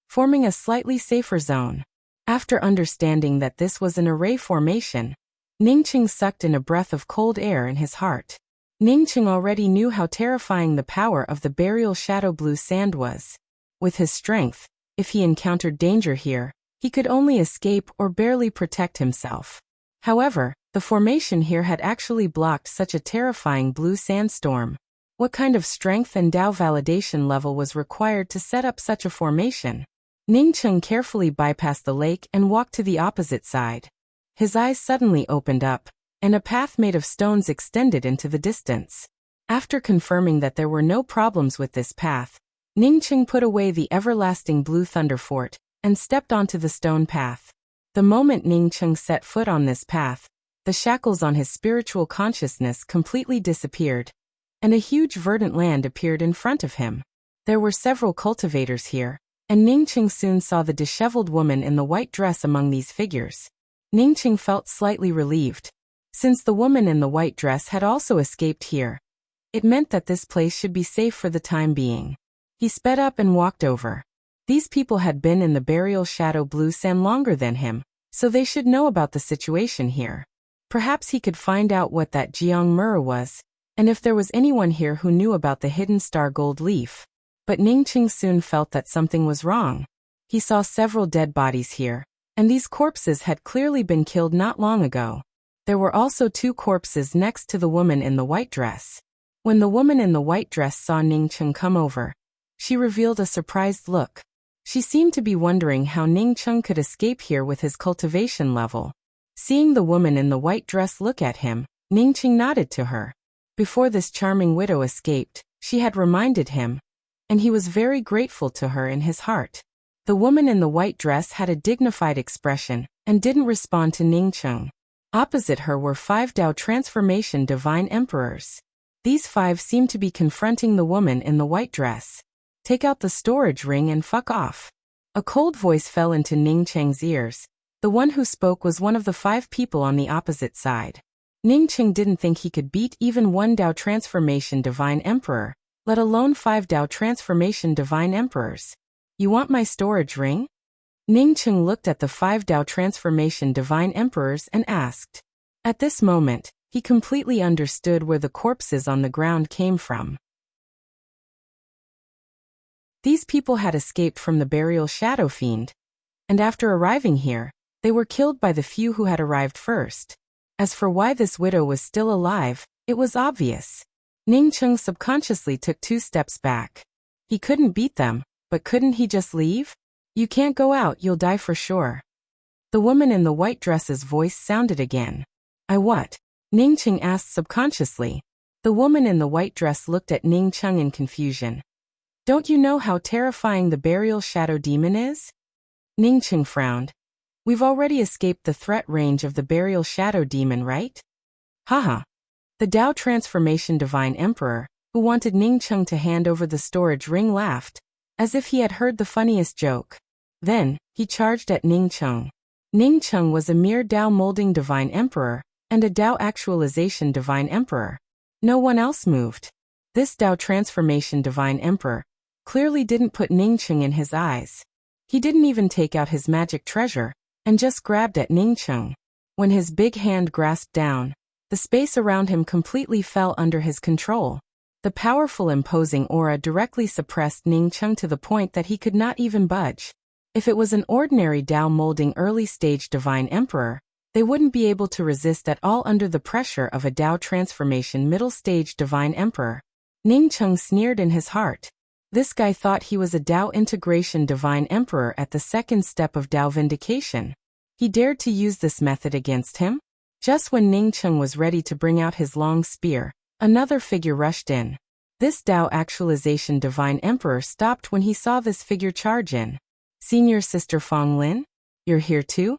forming a slightly safer zone. After understanding that this was an array formation, Ningqing sucked in a breath of cold air in his heart. Ningqing already knew how terrifying the power of the burial shadow blue sand was. With his strength, if he encountered danger here, he could only escape or barely protect himself. However, the formation here had actually blocked such a terrifying blue sandstorm. What kind of strength and Dao validation level was required to set up such a formation? Ningqing carefully bypassed the lake and walked to the opposite side. His eyes suddenly opened up, and a path made of stones extended into the distance. After confirming that there were no problems with this path, Ningqing put away the everlasting blue thunder fort and stepped onto the stone path. The moment Ningqing set foot on this path, the shackles on his spiritual consciousness completely disappeared, and a huge verdant land appeared in front of him. There were several cultivators here, and Ningqing soon saw the disheveled woman in the white dress among these figures. Ningqing felt slightly relieved. Since the woman in the white dress had also escaped here, it meant that this place should be safe for the time being. He sped up and walked over. These people had been in the burial shadow blue sand longer than him, so they should know about the situation here. Perhaps he could find out what that Jiang Mura was, and if there was anyone here who knew about the hidden star gold leaf. But Ningqing soon felt that something was wrong. He saw several dead bodies here, and these corpses had clearly been killed not long ago. There were also 2 corpses next to the woman in the white dress. When the woman in the white dress saw Ningqing come over, she revealed a surprised look. She seemed to be wondering how Ningqing could escape here with his cultivation level. Seeing the woman in the white dress look at him, Ningqing nodded to her. Before this charming widow escaped, she had reminded him, and he was very grateful to her in his heart. The woman in the white dress had a dignified expression and didn't respond to Ningqing. Opposite her were 5 Dao transformation divine emperors. These 5 seemed to be confronting the woman in the white dress. Take out the storage ring and fuck off. A cold voice fell into Ningqing's ears. The one who spoke was one of the 5 people on the opposite side. Ningqing didn't think he could beat even 1 Dao transformation divine emperor, let alone 5 Dao transformation divine emperors. You want my storage ring? Ningqing looked at the 5 Dao transformation divine emperors and asked. At this moment, he completely understood where the corpses on the ground came from. These people had escaped from the burial shadow fiend, and after arriving here, they were killed by the few who had arrived first. As for why this widow was still alive, it was obvious. Ningqing subconsciously took 2 steps back. He couldn't beat them, but couldn't he just leave? You can't go out, you'll die for sure. The woman in the white dress's voice sounded again. I what? Ningqing asked subconsciously. The woman in the white dress looked at Ningqing in confusion. Don't you know how terrifying the burial shadow demon is? Ningqing frowned. We've already escaped the threat range of the burial shadow demon, right? Haha. The Dao transformation divine emperor, who wanted Ningqing to hand over the storage ring, laughed, as if he had heard the funniest joke. Then, he charged at Ningqing. Ningqing was a mere Dao molding divine emperor, and a Dao actualization divine emperor. No one else moved. This Dao transformation divine emperor clearly didn't put Ningqing in his eyes. He didn't even take out his magic treasure, and just grabbed at Ningqing. When his big hand grasped down, the space around him completely fell under his control. The powerful imposing aura directly suppressed Ningqing to the point that he could not even budge. If it was an ordinary Dao molding early stage divine emperor, they wouldn't be able to resist at all under the pressure of a Dao transformation middle stage divine emperor. Ningqing sneered in his heart. This guy thought he was a Dao integration divine emperor at the second step of Dao vindication. He dared to use this method against him? Just when Ningqing was ready to bring out his long spear, another figure rushed in. This Dao actualization divine emperor stopped when he saw this figure charge in. Senior Sister Fong Lin? You're here too?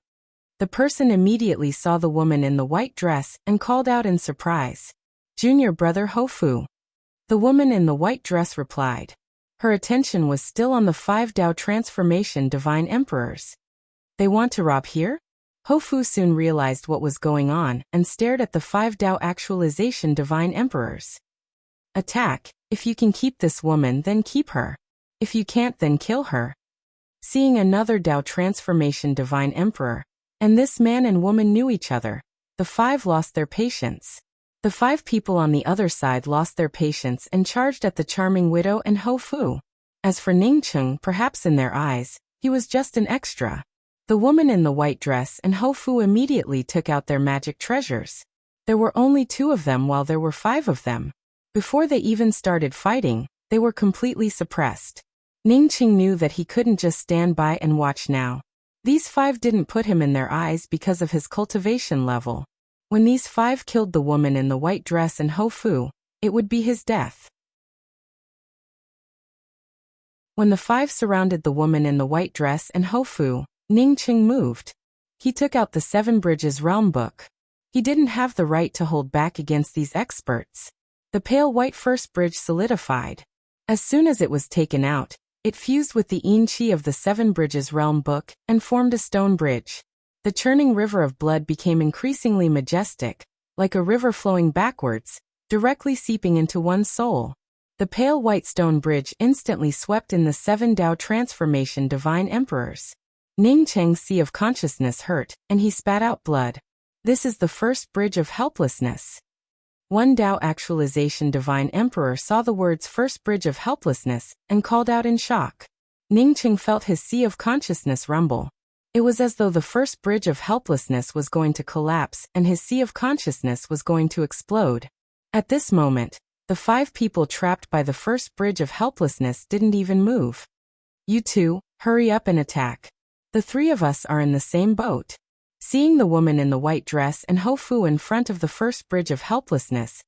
The person immediately saw the woman in the white dress and called out in surprise. Junior brother Hofu. The woman in the white dress replied. Her attention was still on the 5 Dao transformation divine emperors. They want to rob here? Hofu soon realized what was going on and stared at the 5 Dao Actualization Divine Emperors. Attack! If you can keep this woman, then keep her. If you can't, then kill her. Seeing another Dao Transformation Divine Emperor, and this man and woman knew each other, the 5 lost their patience. The 5 people on the other side lost their patience and charged at the charming widow and Hofu. As for Ningcheng, perhaps in their eyes, he was just an extra. The woman in the white dress and Hofu immediately took out their magic treasures. There were only 2 of them while there were 5 of them. Before they even started fighting, they were completely suppressed. Ningcheng knew that he couldn't just stand by and watch now. These 5 didn't put him in their eyes because of his cultivation level. When these 5 killed the woman in the white dress and Hofu, it would be his death. When the 5 surrounded the woman in the white dress and Hofu, Ningcheng moved. He took out the 7 Bridges Realm book. He didn't have the right to hold back against these experts. The pale white first bridge solidified. As soon as it was taken out, it fused with the yin qi of the 7 Bridges Realm book and formed a stone bridge. The churning river of blood became increasingly majestic, like a river flowing backwards, directly seeping into one's soul. The pale white stone bridge instantly swept in the 7 Dao Transformation Divine Emperors. Ningcheng's sea of consciousness hurt, and he spat out blood. This is the first bridge of helplessness. One Dao Actualization Divine Emperor saw the words first bridge of helplessness and called out in shock. Ningcheng felt his sea of consciousness rumble. It was as though the first bridge of helplessness was going to collapse and his sea of consciousness was going to explode. At this moment, the 5 people trapped by the first bridge of helplessness didn't even move. You 2, hurry up and attack. The 3 of us are in the same boat. Seeing the woman in the white dress and Hofu in front of the first bridge of helplessness,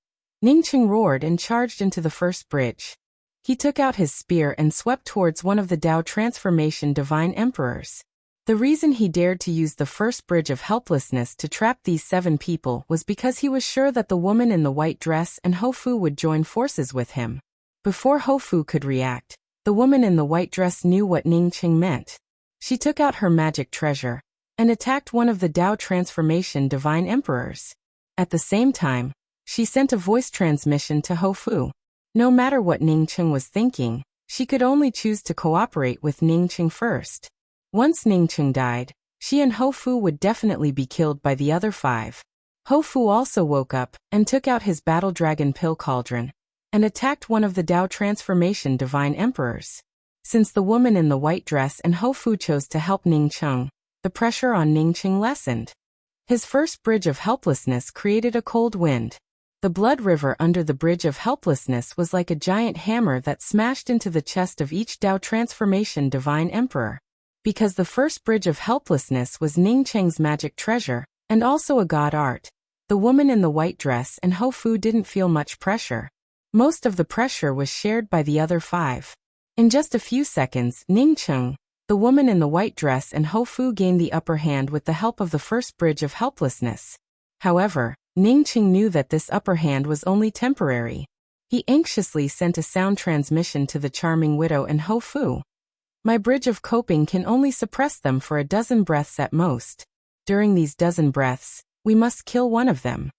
Ningcheng roared and charged into the first bridge. He took out his spear and swept towards one of the Dao Transformation Divine Emperors. The reason he dared to use the first bridge of helplessness to trap these 7 people was because he was sure that the woman in the white dress and Hofu would join forces with him. Before Hofu could react, the woman in the white dress knew what Ningcheng meant. She took out her magic treasure and attacked one of the Dao Transformation Divine Emperors. At the same time, she sent a voice transmission to Hofu. No matter what Ningcheng was thinking, she could only choose to cooperate with Ningcheng first. Once Ningcheng died, she and Hofu would definitely be killed by the other 5. Hofu also woke up and took out his Battle Dragon Pill Cauldron and attacked one of the Dao Transformation Divine Emperors. Since the woman in the white dress and Hofu chose to help Ningcheng, the pressure on Ningcheng lessened. His first bridge of helplessness created a cold wind. The blood river under the bridge of helplessness was like a giant hammer that smashed into the chest of each Dao Transformation Divine Emperor. Because the first bridge of helplessness was Ningcheng's magic treasure, and also a god art, the woman in the white dress and Hofu didn't feel much pressure. Most of the pressure was shared by the other 5. In just a few seconds, Ningcheng, the woman in the white dress and Hofu gained the upper hand with the help of the first bridge of helplessness. However, Ningcheng knew that this upper hand was only temporary. He anxiously sent a sound transmission to the charming widow and Hofu. My bridge of coping can only suppress them for a dozen breaths at most. During these dozen breaths, we must kill one of them.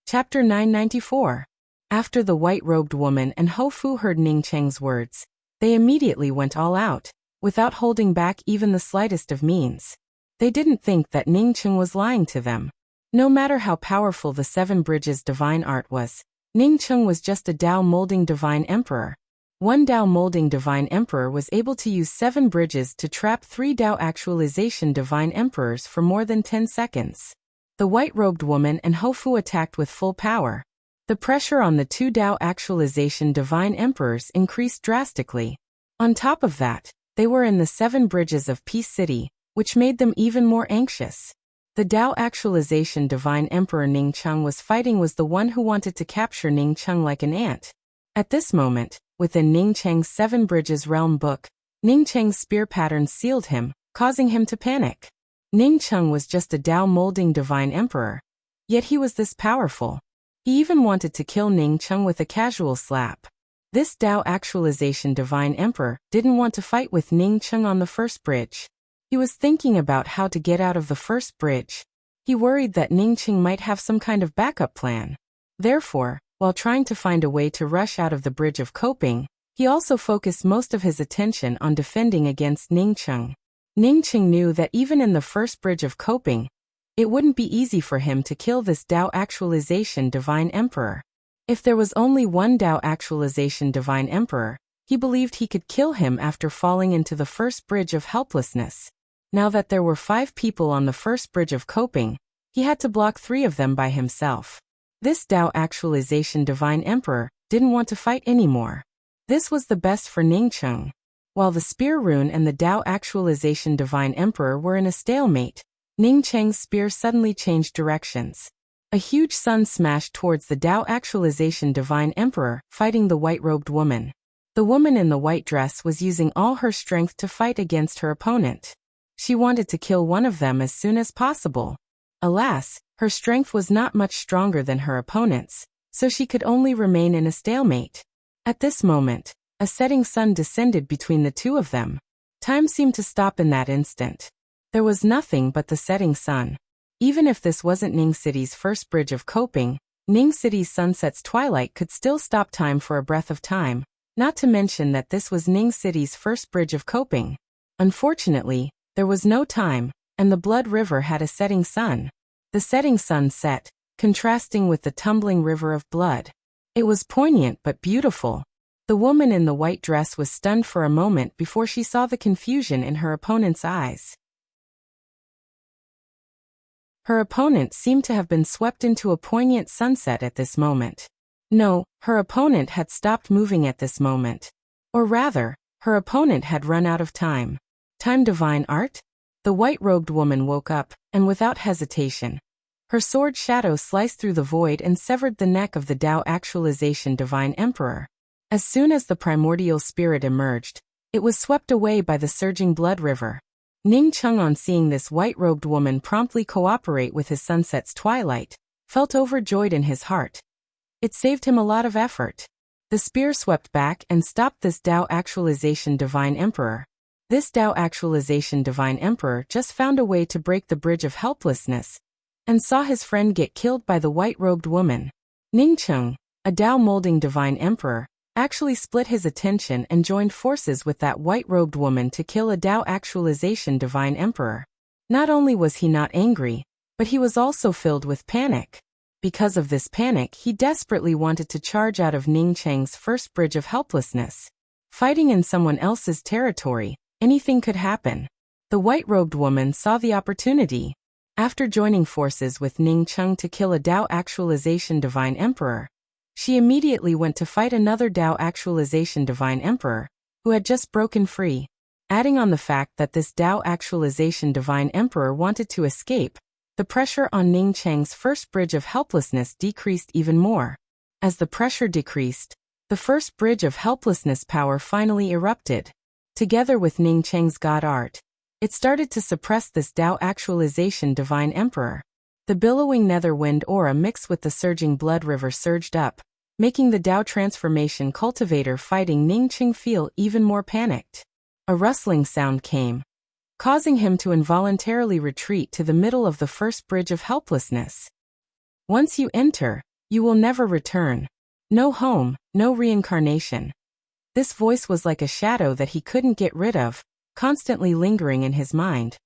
Chapter 994. After the white-robed woman and Hofu heard Ningcheng's words, they immediately went all out, without holding back even the slightest of means. They didn't think that Ningcheng was lying to them. No matter how powerful the 7 Bridges Divine Art was, Ningcheng was just a Dao Molding Divine Emperor. One Dao Molding Divine Emperor was able to use 7 bridges to trap 3 Dao Actualization Divine Emperors for more than 10 seconds. The white-robed woman and Hofu attacked with full power. The pressure on the 2 Dao Actualization Divine Emperors increased drastically. On top of that, they were in the 7 bridges of Peace City, which made them even more anxious. The Dao Actualization Divine Emperor Ningcheng was fighting was the one who wanted to capture Ningcheng like an ant. At this moment, within Ningcheng's 7 Bridges Realm book, Ningcheng's spear pattern sealed him, causing him to panic. Ningcheng was just a Dao Molding Divine Emperor. Yet he was this powerful. He even wanted to kill Ningcheng with a casual slap. This Tao Actualization Divine Emperor didn't want to fight with Ning Cheng on the first bridge. He was thinking about how to get out of the first bridge. He worried that Ning Cheng might have some kind of backup plan. Therefore, while trying to find a way to rush out of the bridge of coping, he also focused most of his attention on defending against Ning Cheng. Ning Cheng knew that even in the first bridge of coping, it wouldn't be easy for him to kill this Tao Actualization Divine Emperor. If there was only one Tao Actualization Divine Emperor, he believed he could kill him after falling into the first bridge of helplessness. Now that there were 5 people on the first bridge of coping, he had to block 3 of them by himself. This Tao Actualization Divine Emperor didn't want to fight anymore. This was the best for Ning Cheng. While the Spear Rune and the Tao Actualization Divine Emperor were in a stalemate, Ning Cheng's spear suddenly changed directions. A huge sun smashed towards the Tao Actualization Divine Emperor, fighting the white-robed woman. The woman in the white dress was using all her strength to fight against her opponent. She wanted to kill one of them as soon as possible. Alas, her strength was not much stronger than her opponent's, so she could only remain in a stalemate. At this moment, a setting sun descended between the two of them. Time seemed to stop in that instant. There was nothing but the setting sun. Even if this wasn't Ning City's first bridge of coping, Ning City's sunset's twilight could still stop time for a breath of time, not to mention that this was Ning City's first bridge of coping. Unfortunately, there was no time, and the Blood River had a setting sun. The setting sun set, contrasting with the tumbling river of blood. It was poignant but beautiful. The woman in the white dress was stunned for a moment before she saw the confusion in her opponent's eyes. Her opponent seemed to have been swept into a poignant sunset at this moment. No, her opponent had stopped moving at this moment. Or rather, her opponent had run out of time. Time divine art? The white-robed woman woke up, and without hesitation, her sword shadow sliced through the void and severed the neck of the Tao Actualization Divine Emperor. As soon as the primordial spirit emerged, it was swept away by the surging blood river. Ning Cheng, on seeing this white-robed woman promptly cooperate with his sunset's twilight, felt overjoyed in his heart. It saved him a lot of effort. The spear swept back and stopped this Tao Actualization Divine Emperor. This Tao Actualization Divine Emperor just found a way to break the bridge of helplessness, and saw his friend get killed by the white-robed woman. Ning Cheng, a Tao Molding Divine Emperor, actually split his attention and joined forces with that white-robed woman to kill a Tao Actualization Divine Emperor. Not only was he not angry, but he was also filled with panic. Because of this panic, he desperately wanted to charge out of Ning Cheng's first bridge of helplessness. Fighting in someone else's territory, anything could happen. The white-robed woman saw the opportunity. After joining forces with Ning Cheng to kill a Tao Actualization Divine Emperor, she immediately went to fight another Tao Actualization Divine Emperor, who had just broken free. Adding on the fact that this Tao Actualization Divine Emperor wanted to escape, the pressure on Ning Cheng's first bridge of helplessness decreased even more. As the pressure decreased, the first bridge of helplessness power finally erupted. Together with Ning Cheng's God Art, it started to suppress this Tao Actualization Divine Emperor. The billowing nether wind aura mixed with the surging blood river surged up, making the Tao Transformation Cultivator fighting Ning Cheng feel even more panicked. A rustling sound came, causing him to involuntarily retreat to the middle of the first bridge of helplessness. Once you enter, you will never return. No home, no reincarnation. This voice was like a shadow that he couldn't get rid of, constantly lingering in his mind.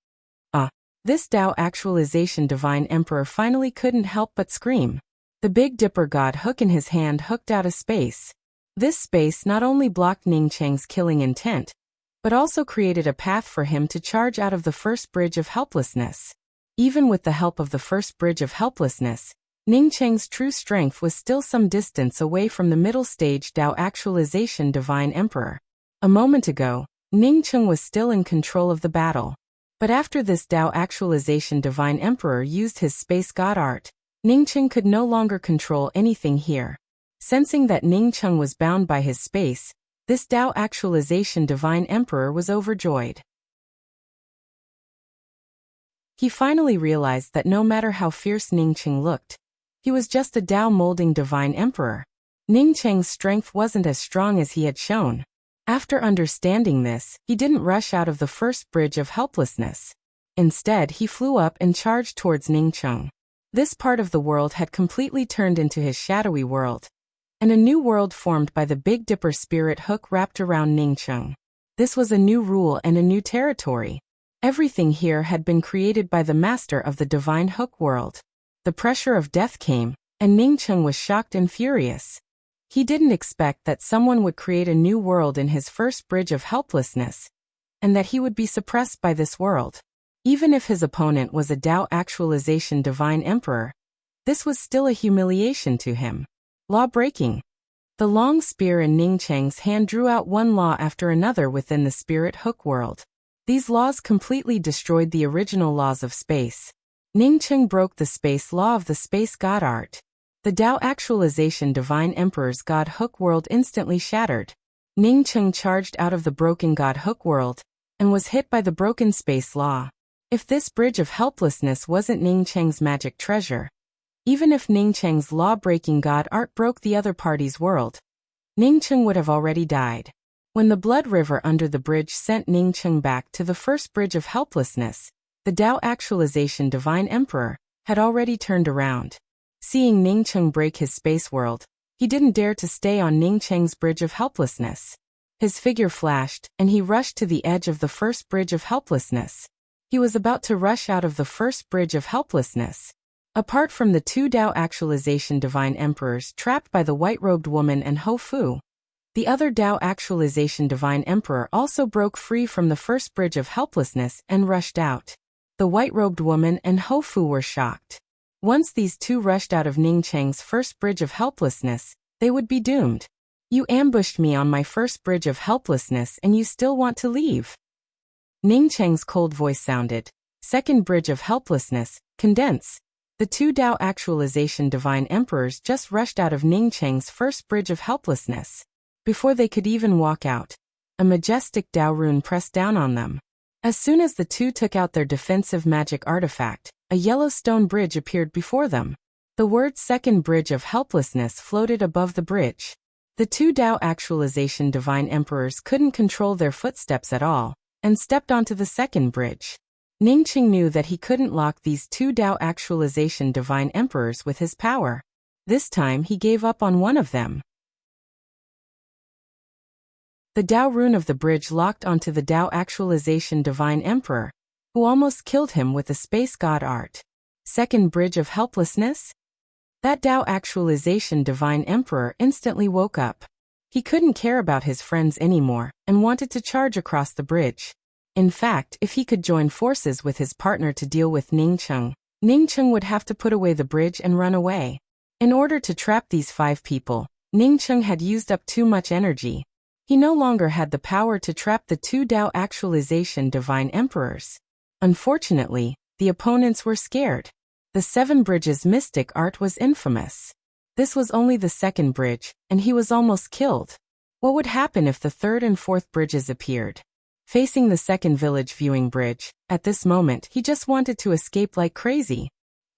This Tao Actualization Divine Emperor finally couldn't help but scream. The Big Dipper God hook in his hand hooked out a space. This space not only blocked Ning Cheng's killing intent, but also created a path for him to charge out of the first bridge of helplessness. Even with the help of the first bridge of helplessness, Ning Cheng's true strength was still some distance away from the middle stage Tao Actualization Divine Emperor. A moment ago, Ning Cheng was still in control of the battle. But after this Tao Actualization Divine Emperor used his Space God Art, Ning Cheng could no longer control anything here. Sensing that Ning Cheng was bound by his space, this Tao Actualization Divine Emperor was overjoyed. He finally realized that no matter how fierce Ning Cheng looked, he was just a Tao Molding Divine Emperor. Ning Cheng's strength wasn't as strong as he had shown. After understanding this, he didn't rush out of the first bridge of helplessness. Instead, he flew up and charged towards Ning Cheng. This part of the world had completely turned into his shadowy world, and a new world formed by the Big Dipper spirit hook wrapped around Ning Cheng. This was a new rule and a new territory. Everything here had been created by the master of the divine hook world. The pressure of death came, and Ning Cheng was shocked and furious. He didn't expect that someone would create a new world in his first bridge of helplessness, and that he would be suppressed by this world. Even if his opponent was a Tao actualization divine emperor, this was still a humiliation to him. Law-breaking. The long spear in Ning Cheng's hand drew out one law after another within the spirit hook world. These laws completely destroyed the original laws of space. Ning Cheng broke the space law of the space god art. The Tao actualization divine emperor's god hook world instantly shattered. Ning Cheng charged out of the broken god hook world, and was hit by the broken space law. If this bridge of helplessness wasn't Ning Cheng's magic treasure, even if Ning Cheng's law-breaking god art broke the other party's world, Ning Cheng would have already died. When the blood river under the bridge sent Ning Cheng back to the first bridge of helplessness, the Tao actualization divine emperor had already turned around. Seeing Ning Cheng break his space world, he didn't dare to stay on Ning Cheng's bridge of helplessness. His figure flashed, and he rushed to the edge of the first bridge of helplessness. He was about to rush out of the first bridge of helplessness. Apart from the two Tao actualization divine emperors trapped by the white-robed woman and Ho Fu, the other Tao actualization divine emperor also broke free from the first bridge of helplessness and rushed out. The white-robed woman and Ho Fu were shocked. Once these two rushed out of Ning Cheng's first bridge of helplessness, they would be doomed. You ambushed me on my first bridge of helplessness and you still want to leave? Ning Cheng's cold voice sounded. Second bridge of helplessness, condense. The two Tao actualization divine emperors just rushed out of Ning Cheng's first bridge of helplessness. Before they could even walk out, a majestic Tao rune pressed down on them. As soon as the two took out their defensive magic artifact, a yellow stone bridge appeared before them. The word second bridge of helplessness floated above the bridge. The two Tao actualization divine emperors couldn't control their footsteps at all, and stepped onto the second bridge. Ning Cheng knew that he couldn't lock these two Tao actualization divine emperors with his power. This time he gave up on one of them. The Tao rune of the bridge locked onto the Tao actualization divine emperor, who almost killed him with the space god art. Second bridge of helplessness? That Tao actualization divine emperor instantly woke up. He couldn't care about his friends anymore, and wanted to charge across the bridge. In fact, if he could join forces with his partner to deal with Ning Cheng would have to put away the bridge and run away. In order to trap these 5 people, Ning Cheng had used up too much energy. He no longer had the power to trap the two Tao actualization divine emperors. Unfortunately, the opponents were scared. The 7 Bridges mystic art was infamous. This was only the second bridge, and he was almost killed. What would happen if the third and fourth bridges appeared? Facing the second village viewing bridge, at this moment he just wanted to escape like crazy.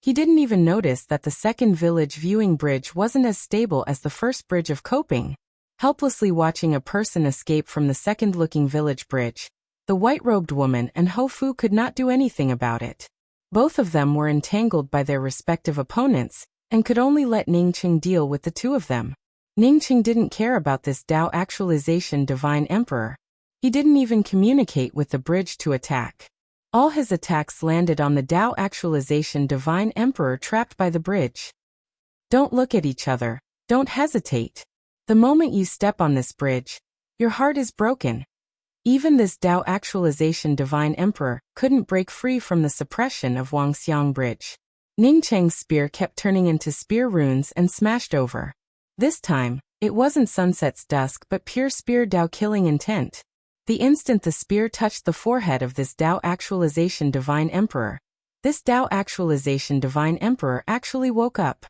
He didn't even notice that the second village viewing bridge wasn't as stable as the first bridge of coping. Helplessly watching a person escape from the second-looking village bridge, the white-robed woman and Ho Fu could not do anything about it. Both of them were entangled by their respective opponents, and could only let Ning Cheng deal with the two of them. Ning Cheng didn't care about this Tao actualization divine emperor. He didn't even communicate with the bridge to attack. All his attacks landed on the Tao actualization divine emperor trapped by the bridge. Don't look at each other. Don't hesitate. The moment you step on this bridge, your heart is broken. Even this Tao actualization divine emperor couldn't break free from the suppression of Wuxia bridge. Ning Cheng's spear kept turning into spear runes and smashed over. This time, it wasn't sunset's dusk but pure spear Tao killing intent. The instant the spear touched the forehead of this Tao actualization divine emperor, this Tao actualization divine emperor actually woke up.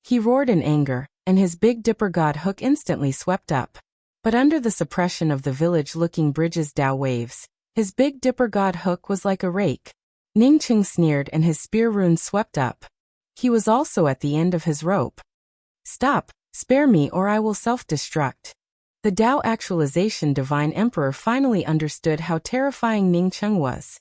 He roared in anger, and his Big Dipper god hook instantly swept up. But under the suppression of the village-looking bridge's Tao waves, his Big Dipper god hook was like a rake. Ning Cheng sneered and his spear runes swept up. He was also at the end of his rope. Stop, Spare me or I will self-destruct. The Tao Actualization Divine Emperor finally understood how terrifying Ning Cheng was.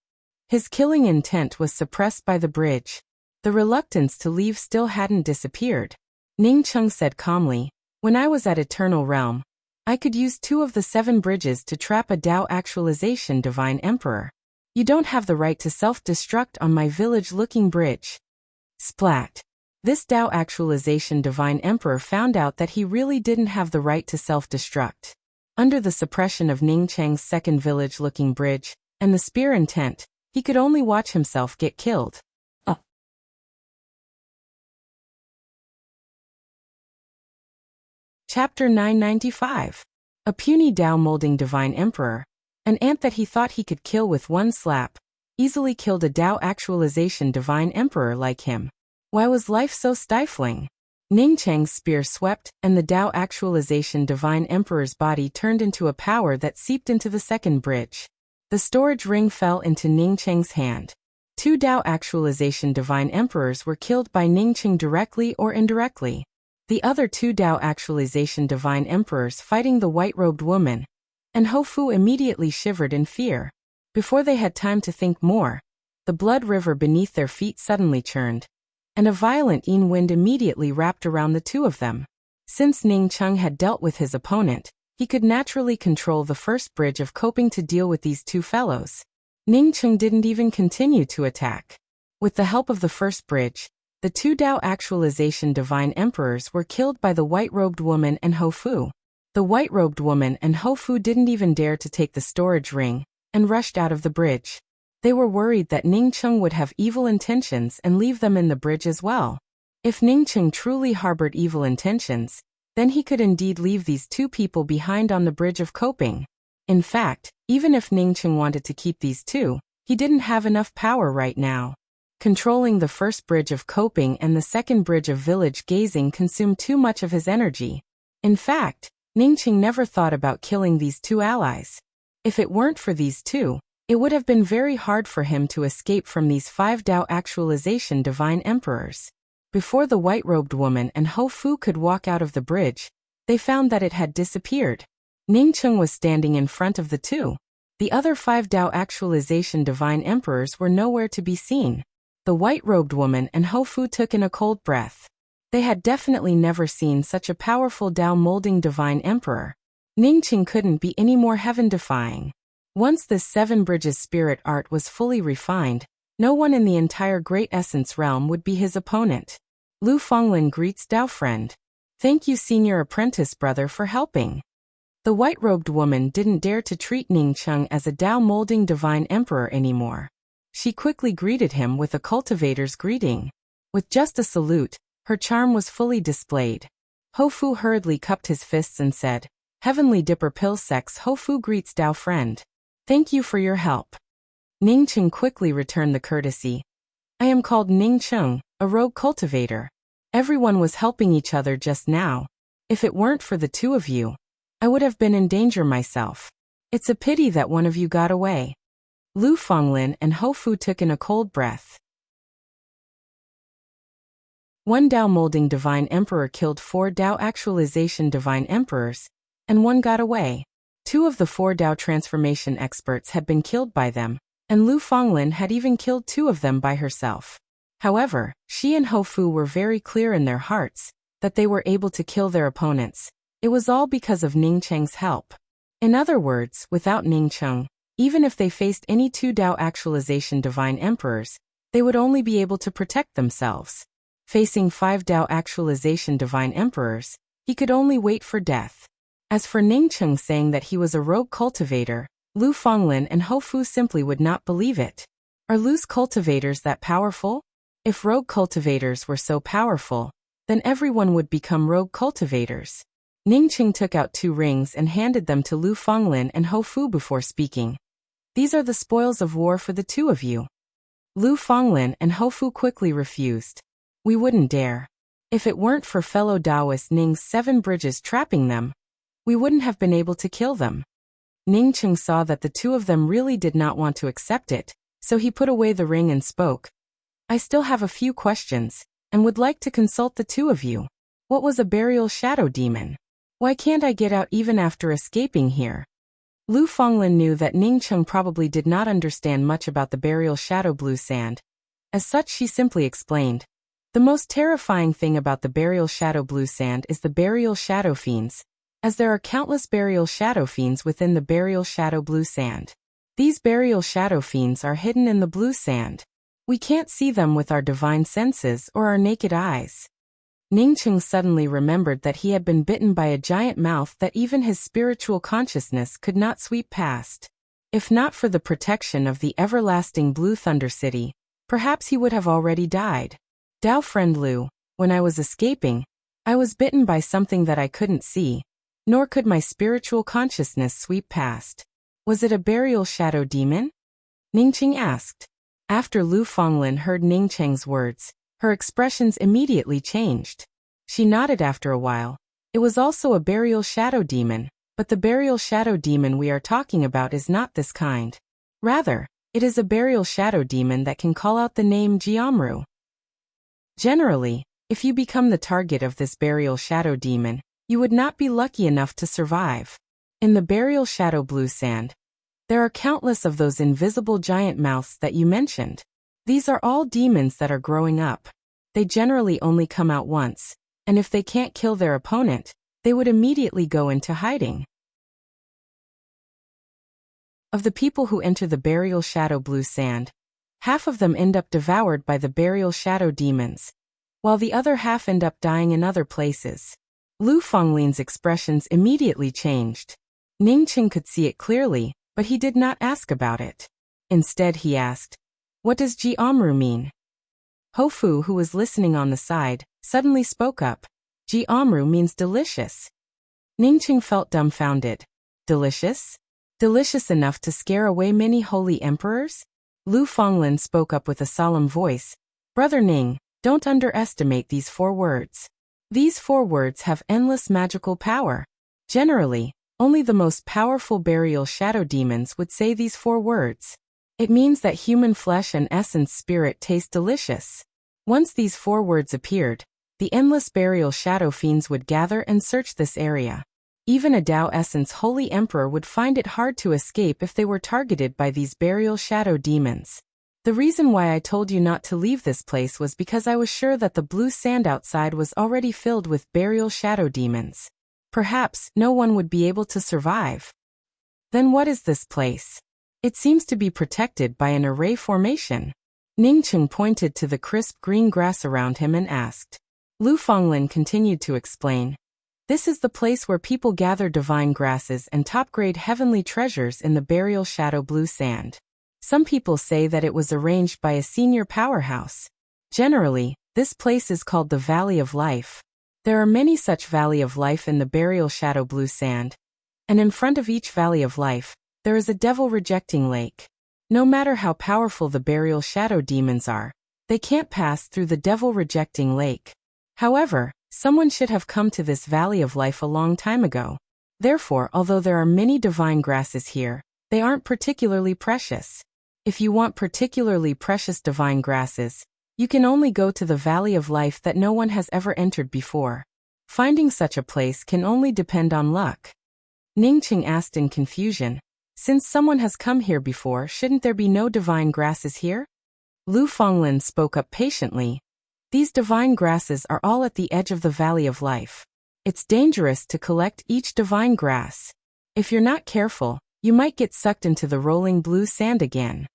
His killing intent was suppressed by the bridge. The reluctance to leave still hadn't disappeared. Ning Cheng said calmly, "When I was at Eternal Realm, I could use 2 of the 7 bridges to trap a Tao Actualization Divine Emperor. You don't have the right to self-destruct on my village-looking bridge." Splat. This Tao Actualization Divine Emperor found out that he really didn't have the right to self-destruct. Under the suppression of Ning Cheng's second village-looking bridge, and the spear intent, he could only watch himself get killed. Chapter 995. A puny Tao-molding Divine Emperor, an ant that he thought he could kill with one slap, easily killed a Tao Actualization Divine Emperor like him. Why was life so stifling? Ning Cheng's spear swept, and the Tao Actualization Divine Emperor's body turned into a power that seeped into the second bridge. The storage ring fell into Ning Cheng's hand. 2 Tao Actualization Divine Emperors were killed by Ning Cheng directly or indirectly. The other 2 Tao Actualization Divine Emperors fighting the white-robed woman, and Ho Fu immediately shivered in fear. Before they had time to think more, the blood river beneath their feet suddenly churned, and a violent yin wind immediately wrapped around the 2 of them. Since Ning Cheng had dealt with his opponent, he could naturally control the first bridge of coping to deal with these 2 fellows. Ning Cheng didn't even continue to attack. With the help of the first bridge, the 2 Tao Actualization Divine Emperors were killed by the white-robed woman and Ho Fu. The white-robed woman and Ho Fu didn't even dare to take the storage ring, and rushed out of the bridge. They were worried that Ning Cheng would have evil intentions and leave them in the bridge as well. If Ning Cheng truly harbored evil intentions, then he could indeed leave these 2 people behind on the bridge of coping. In fact, even if Ning Cheng wanted to keep these 2, he didn't have enough power right now. Controlling the first bridge of coping and the second bridge of village gazing consumed too much of his energy. In fact, Ning Cheng never thought about killing these 2 allies. If it weren't for these 2, it would have been very hard for him to escape from these 5 Tao Actualization Divine Emperors. Before the white-robed woman and Ho Fu could walk out of the bridge, they found that it had disappeared. Ning Cheng was standing in front of the 2. The other 5 Tao Actualization Divine Emperors were nowhere to be seen. The white-robed woman and Ho Fu took in a cold breath. They had definitely never seen such a powerful Tao-molding Divine Emperor. Ning Cheng couldn't be any more heaven-defying. Once this 7 Bridges spirit art was fully refined, no one in the entire Great Essence realm would be his opponent. Lu Fonglin greets Tao friend. Thank you senior apprentice brother for helping. The white-robed woman didn't dare to treat Ning Cheng as a Tao-molding Divine Emperor anymore. She quickly greeted him with a cultivator's greeting. With just a salute, her charm was fully displayed. Ho Fu hurriedly cupped his fists and said, Heavenly Dipper Pill Sex Ho Fu greets Tao friend. Thank you for your help. Ning Cheng quickly returned the courtesy. I am called Ning Cheng, a rogue cultivator. Everyone was helping each other just now. If it weren't for the 2 of you, I would have been in danger myself. It's a pity that one of you got away. Lu Fonglin and Ho Fu took in a cold breath. 1 Tao-molding Divine Emperor killed 4 Tao Actualization Divine Emperors, and 1 got away. 2 of the 4 Tao transformation experts had been killed by them, and Lu Fonglin had even killed 2 of them by herself. However, she and Ho Fu were very clear in their hearts that they were able to kill their opponents. It was all because of Ning Cheng's help. In other words, without Ning Cheng, even if they faced any 2 Tao Actualization Divine Emperors, they would only be able to protect themselves. Facing 5 Tao Actualization Divine Emperors, he could only wait for death. As for Ning Cheng saying that he was a rogue cultivator, Lu Fonglin and Ho Fu simply would not believe it. Are Lu's cultivators that powerful? If rogue cultivators were so powerful, then everyone would become rogue cultivators. Ning Cheng took out 2 rings and handed them to Lu Fonglin and Ho Fu before speaking. These are the spoils of war for the 2 of you. Lu Fonglin and Ho Fu quickly refused. We wouldn't dare. If it weren't for fellow Taoist Ning's 7 bridges trapping them, we wouldn't have been able to kill them. Ning Cheng saw that the 2 of them really did not want to accept it, so he put away the ring and spoke. I still have a few questions, and would like to consult the 2 of you. What was a burial shadow demon? Why can't I get out even after escaping here? Lu Fenglin knew that Ning Cheng probably did not understand much about the burial shadow blue sand. As such, she simply explained. The most terrifying thing about the burial shadow blue sand is the burial shadow fiends, as there are countless burial shadow fiends within the burial shadow blue sand. These burial shadow fiends are hidden in the blue sand. We can't see them with our divine senses or our naked eyes. Ning Cheng suddenly remembered that he had been bitten by a giant mouth that even his spiritual consciousness could not sweep past. If not for the protection of the everlasting Blue Thunder City, perhaps he would have already died. Dao friend Lu, when I was escaping, I was bitten by something that I couldn't see, nor could my spiritual consciousness sweep past. Was it a burial shadow demon? Ning Cheng asked. After Lu Fenglin heard Ning Cheng's words, her expressions immediately changed. She nodded after a while. It was also a burial shadow demon, but the burial shadow demon we are talking about is not this kind. Rather, it is a burial shadow demon that can call out the name Jiamru. Generally, if you become the target of this burial shadow demon, you would not be lucky enough to survive. In the burial shadow blue sand, there are countless of those invisible giant mouths that you mentioned. These are all demons that are growing up. They generally only come out once, and if they can't kill their opponent, they would immediately go into hiding. Of the people who enter the burial shadow blue sand, half of them end up devoured by the burial shadow demons, while the other half end up dying in other places. Lu Fenglin's expressions immediately changed. Ning Cheng could see it clearly, but he did not ask about it. Instead he asked, "What does Jiamru mean?" Ho Fu, who was listening on the side, suddenly spoke up. Jiamru means delicious. Ning Cheng felt dumbfounded. Delicious? Delicious enough to scare away many holy emperors? Lu Fenglin spoke up with a solemn voice. Brother Ning, don't underestimate these 4 words. These 4 words have endless magical power. Generally, only the most powerful burial shadow demons would say these 4 words. It means that human flesh and essence spirit taste delicious. Once these 4 words appeared, the endless burial shadow fiends would gather and search this area. Even a Tao essence holy emperor would find it hard to escape if they were targeted by these burial shadow demons. The reason why I told you not to leave this place was because I was sure that the blue sand outside was already filled with burial shadow demons. Perhaps no one would be able to survive. Then what is this place? It seems to be protected by an array formation. Ning Cheng pointed to the crisp green grass around him and asked. Lu Fenglin continued to explain. This is the place where people gather divine grasses and top-grade heavenly treasures in the burial shadow blue sand. Some people say that it was arranged by a senior powerhouse. Generally, this place is called the Valley of Life. There are many such Valley of Life in the burial shadow blue sand. And in front of each Valley of Life, there is a devil-rejecting lake. No matter how powerful the burial shadow demons are, they can't pass through the devil-rejecting lake. However, someone should have come to this Valley of Life a long time ago. Therefore, although there are many divine grasses here, they aren't particularly precious. If you want particularly precious divine grasses, you can only go to the Valley of Life that no one has ever entered before. Finding such a place can only depend on luck. Ning Cheng asked in confusion. Since someone has come here before, shouldn't there be no divine grasses here? Lu Fenglin spoke up patiently. These divine grasses are all at the edge of the Valley of Life. It's dangerous to collect each divine grass. If you're not careful, you might get sucked into the rolling blue sand again.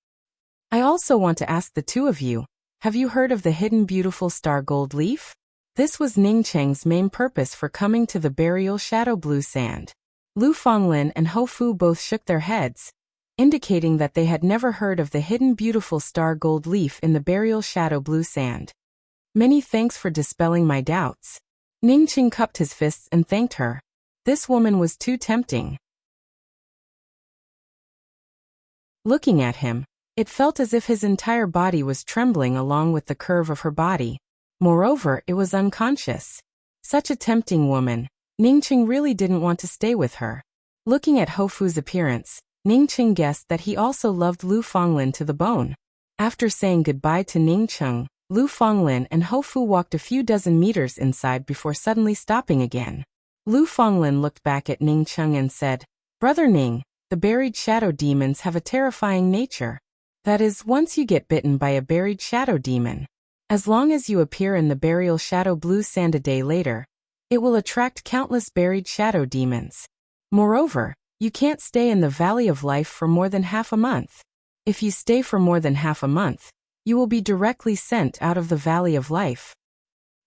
I also want to ask the 2 of you, have you heard of the hidden beautiful star gold leaf? This was Ning Cheng's main purpose for coming to the burial shadow blue sand. Lu Fenglin and Ho Fu both shook their heads, indicating that they had never heard of the hidden beautiful star gold leaf in the burial shadow blue sand. Many thanks for dispelling my doubts. Ning Cheng cupped his fists and thanked her. This woman was too tempting. Looking at him, it felt as if his entire body was trembling along with the curve of her body. Moreover, it was unconscious. Such a tempting woman. Ning Cheng really didn't want to stay with her. Looking at Ho Fu's appearance, Ning Cheng guessed that he also loved Lu Fenglin to the bone. After saying goodbye to Ning Cheng, Lu Fenglin and Hou Fu walked a few dozen meters inside before suddenly stopping again. Lu Fenglin looked back at Ning Cheng and said, "Brother Ning, the buried shadow demons have a terrifying nature. That is, once you get bitten by a buried shadow demon, as long as you appear in the burial shadow blue sand a day later, it will attract countless buried shadow demons. Moreover, you can't stay in the Valley of Life for more than half a month. If you stay for more than half a month, you will be directly sent out of the Valley of Life."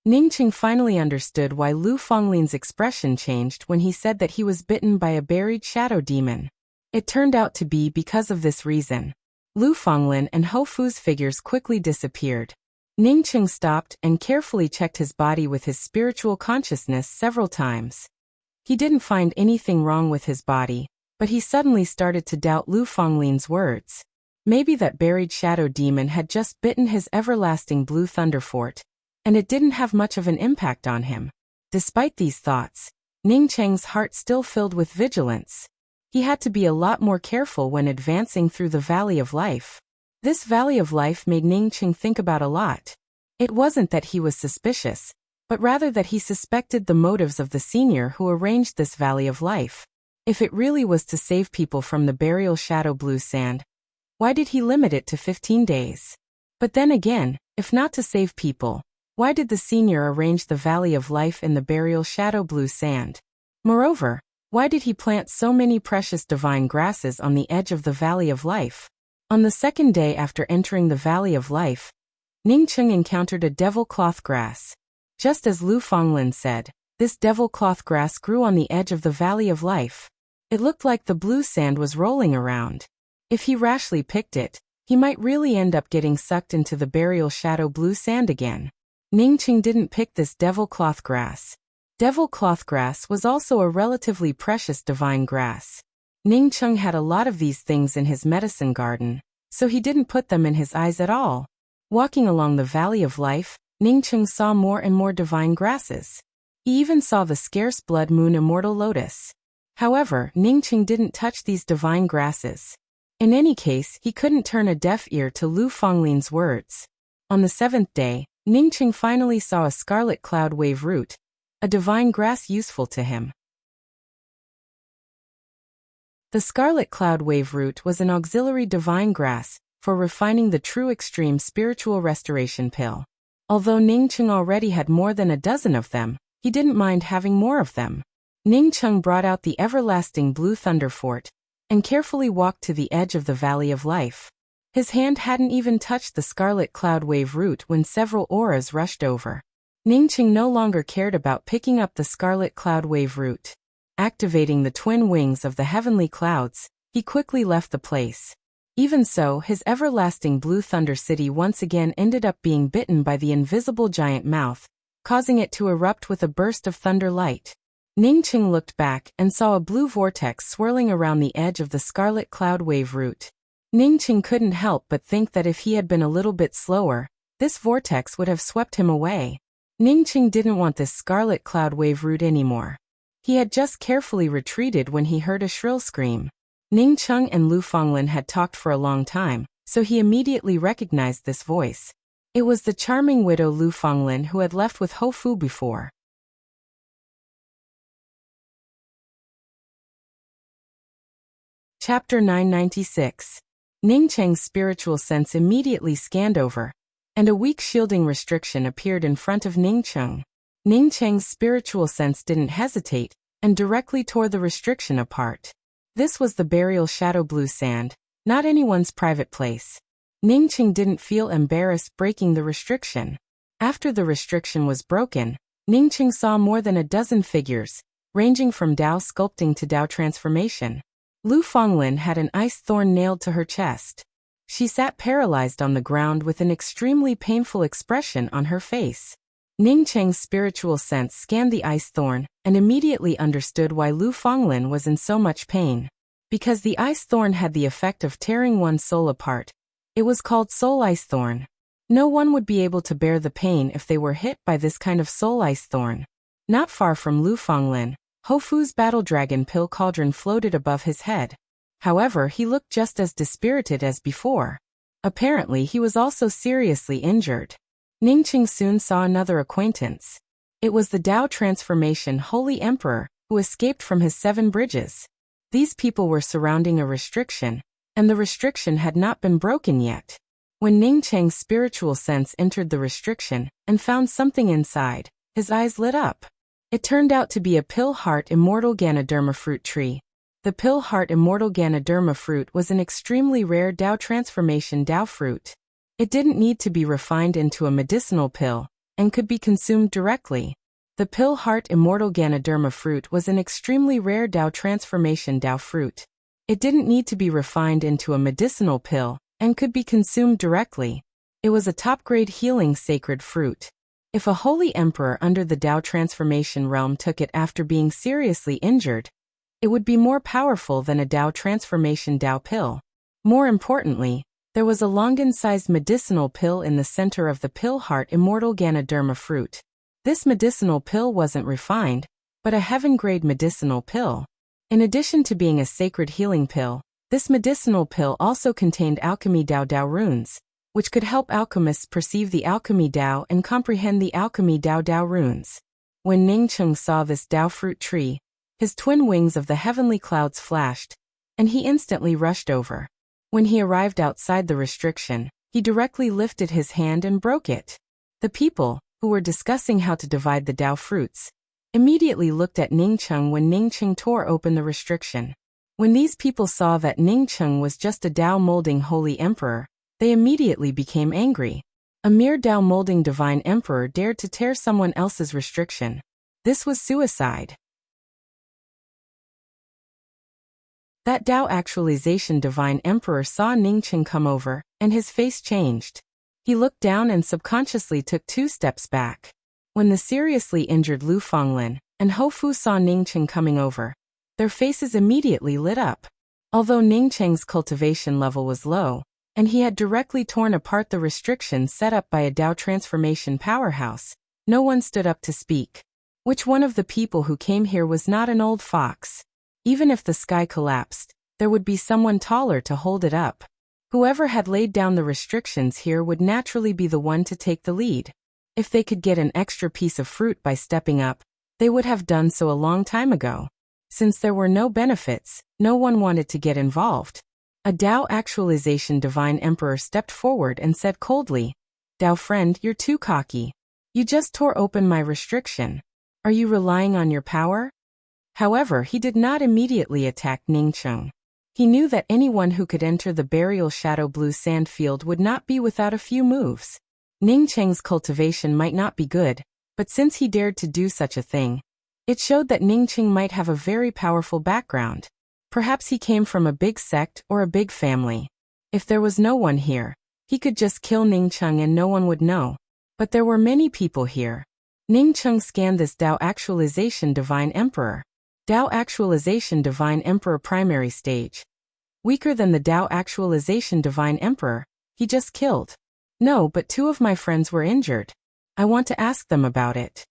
Ning Cheng finally understood why Lu Fenglin's expression changed when he said that he was bitten by a buried shadow demon. It turned out to be because of this reason. Lu Fenglin and Hou Fu's figures quickly disappeared. Ning Cheng stopped and carefully checked his body with his spiritual consciousness several times. He didn't find anything wrong with his body, but he suddenly started to doubt Lu Fenglin's words. Maybe that buried shadow demon had just bitten his everlasting blue thunder fort, and it didn't have much of an impact on him. Despite these thoughts, Ning Cheng's heart still filled with vigilance. He had to be a lot more careful when advancing through the Valley of Life. This Valley of Life made Ning Cheng think about a lot. It wasn't that he was suspicious, but rather that he suspected the motives of the senior who arranged this Valley of Life. If it really was to save people from the burial shadow blue sand, why did he limit it to 15 days? But then again, if not to save people, why did the senior arrange the Valley of Life in the burial shadow blue sand? Moreover, why did he plant so many precious divine grasses on the edge of the Valley of Life? On the second day after entering the Valley of Life, Ning Cheng encountered a devil cloth grass. Just as Lu Fenglin said, this devil cloth grass grew on the edge of the Valley of Life. It looked like the blue sand was rolling around. If he rashly picked it, he might really end up getting sucked into the burial shadow blue sand again. Ning Cheng didn't pick this devil cloth grass. Devil cloth grass was also a relatively precious divine grass. Ning Cheng had a lot of these things in his medicine garden, so he didn't put them in his eyes at all. Walking along the Valley of Life, Ning Cheng saw more and more divine grasses. He even saw the scarce blood moon immortal lotus. However, Ning Cheng didn't touch these divine grasses. In any case, he couldn't turn a deaf ear to Lu Fenglin's words. On the seventh day, Ning Cheng finally saw a scarlet cloud wave root, a divine grass useful to him. The scarlet cloud wave root was an auxiliary divine grass for refining the true extreme spiritual restoration pill. Although Ning Cheng already had more than a dozen of them, he didn't mind having more of them. Ning Cheng brought out the everlasting blue thunder fort and carefully walked to the edge of the Valley of Life. His hand hadn't even touched the scarlet cloud wave root when several auras rushed over. Ning Cheng no longer cared about picking up the scarlet cloud wave root. Activating the twin wings of the heavenly clouds, he quickly left the place. Even so, his everlasting blue thunder city once again ended up being bitten by the invisible giant mouth, causing it to erupt with a burst of thunder light. Ning Cheng looked back and saw a blue vortex swirling around the edge of the scarlet cloud wave root. Ning Cheng couldn't help but think that if he had been a little bit slower, this vortex would have swept him away. Ning Cheng didn't want this scarlet cloud wave root anymore. He had just carefully retreated when he heard a shrill scream. Ning Cheng and Lu Fenglin had talked for a long time, so he immediately recognized this voice. It was the charming widow Lu Fenglin who had left with Hou Fu before. Chapter 996. Ning Cheng's spiritual sense immediately scanned over, and a weak shielding restriction appeared in front of Ning Cheng. Ning Cheng's spiritual sense didn't hesitate, and directly tore the restriction apart. This was the burial shadow blue sand, not anyone's private place. Ning Cheng didn't feel embarrassed breaking the restriction. After the restriction was broken, Ning Cheng saw more than a dozen figures, ranging from Dao sculpting to Dao transformation. Lu Fenglin had an ice thorn nailed to her chest. She sat paralyzed on the ground with an extremely painful expression on her face. Ning Cheng's spiritual sense scanned the ice thorn and immediately understood why Lu Fenglin was in so much pain. Because the ice thorn had the effect of tearing one's soul apart. It was called soul ice thorn. No one would be able to bear the pain if they were hit by this kind of soul ice thorn. Not far from Lu Fenglin, Hou Fu's battle dragon pill cauldron floated above his head. However, he looked just as dispirited as before. Apparently, he was also seriously injured. Ningqing soon saw another acquaintance. It was the Dao Transformation Holy Emperor, who escaped from his 7 bridges. These people were surrounding a restriction, and the restriction had not been broken yet. When Ningqing's spiritual sense entered the restriction and found something inside, his eyes lit up. It turned out to be a pill heart immortal Ganoderma fruit tree. The pill heart immortal Ganoderma fruit was an extremely rare Dao transformation Dao fruit. It didn't need to be refined into a medicinal pill, and could be consumed directly. The pill heart immortal Ganoderma fruit was an extremely rare Dao transformation Dao fruit. It didn't need to be refined into a medicinal pill, and could be consumed directly. It was a top-grade healing sacred fruit. If a holy emperor under the Dao transformation realm took it after being seriously injured, it would be more powerful than a Dao transformation Dao pill. More importantly, there was a longan-sized medicinal pill in the center of the pill heart immortal Ganoderma fruit. This medicinal pill wasn't refined, but a heaven-grade medicinal pill. In addition to being a sacred healing pill, this medicinal pill also contained alchemy Dao runes, which could help alchemists perceive the alchemy Dao and comprehend the alchemy Dao runes. When Ningqing saw this Dao fruit tree, his twin wings of the heavenly clouds flashed, and he instantly rushed over. When he arrived outside the restriction, he directly lifted his hand and broke it. The people, who were discussing how to divide the Dao fruits, immediately looked at Ningqing when Ningqing tore open the restriction. When these people saw that Ningqing was just a Dao molding holy emperor, they immediately became angry. A mere Dao molding divine emperor dared to tear someone else's restriction. This was suicide. That Dao actualization divine emperor saw Ningqing come over, and his face changed. He looked down and subconsciously took 2 steps back. When the seriously injured Lu Fenglin and Hou Fu saw Ningqing coming over, their faces immediately lit up. Although Ningqing's cultivation level was low, and he had directly torn apart the restrictions set up by a Dao transformation powerhouse, no one stood up to speak. Which one of the people who came here was not an old fox? Even if the sky collapsed, there would be someone taller to hold it up. Whoever had laid down the restrictions here would naturally be the one to take the lead. If they could get an extra piece of fruit by stepping up, they would have done so a long time ago. Since there were no benefits, no one wanted to get involved. A Dao actualization divine emperor stepped forward and said coldly, "Dao friend, you're too cocky. You just tore open my restriction. Are you relying on your power?" However, he did not immediately attack Ningqing. He knew that anyone who could enter the burial shadow blue sand field would not be without a few moves. Ningqing's cultivation might not be good, but since he dared to do such a thing, it showed that Ningqing might have a very powerful background. Perhaps he came from a big sect or a big family. If there was no one here, he could just kill Ningqing and no one would know. But there were many people here. Ningqing scanned this Dao actualization divine emperor. Dao actualization divine emperor primary stage. Weaker than the Dao actualization divine emperor, he just killed. No, but 2 of my friends were injured. I want to ask them about it.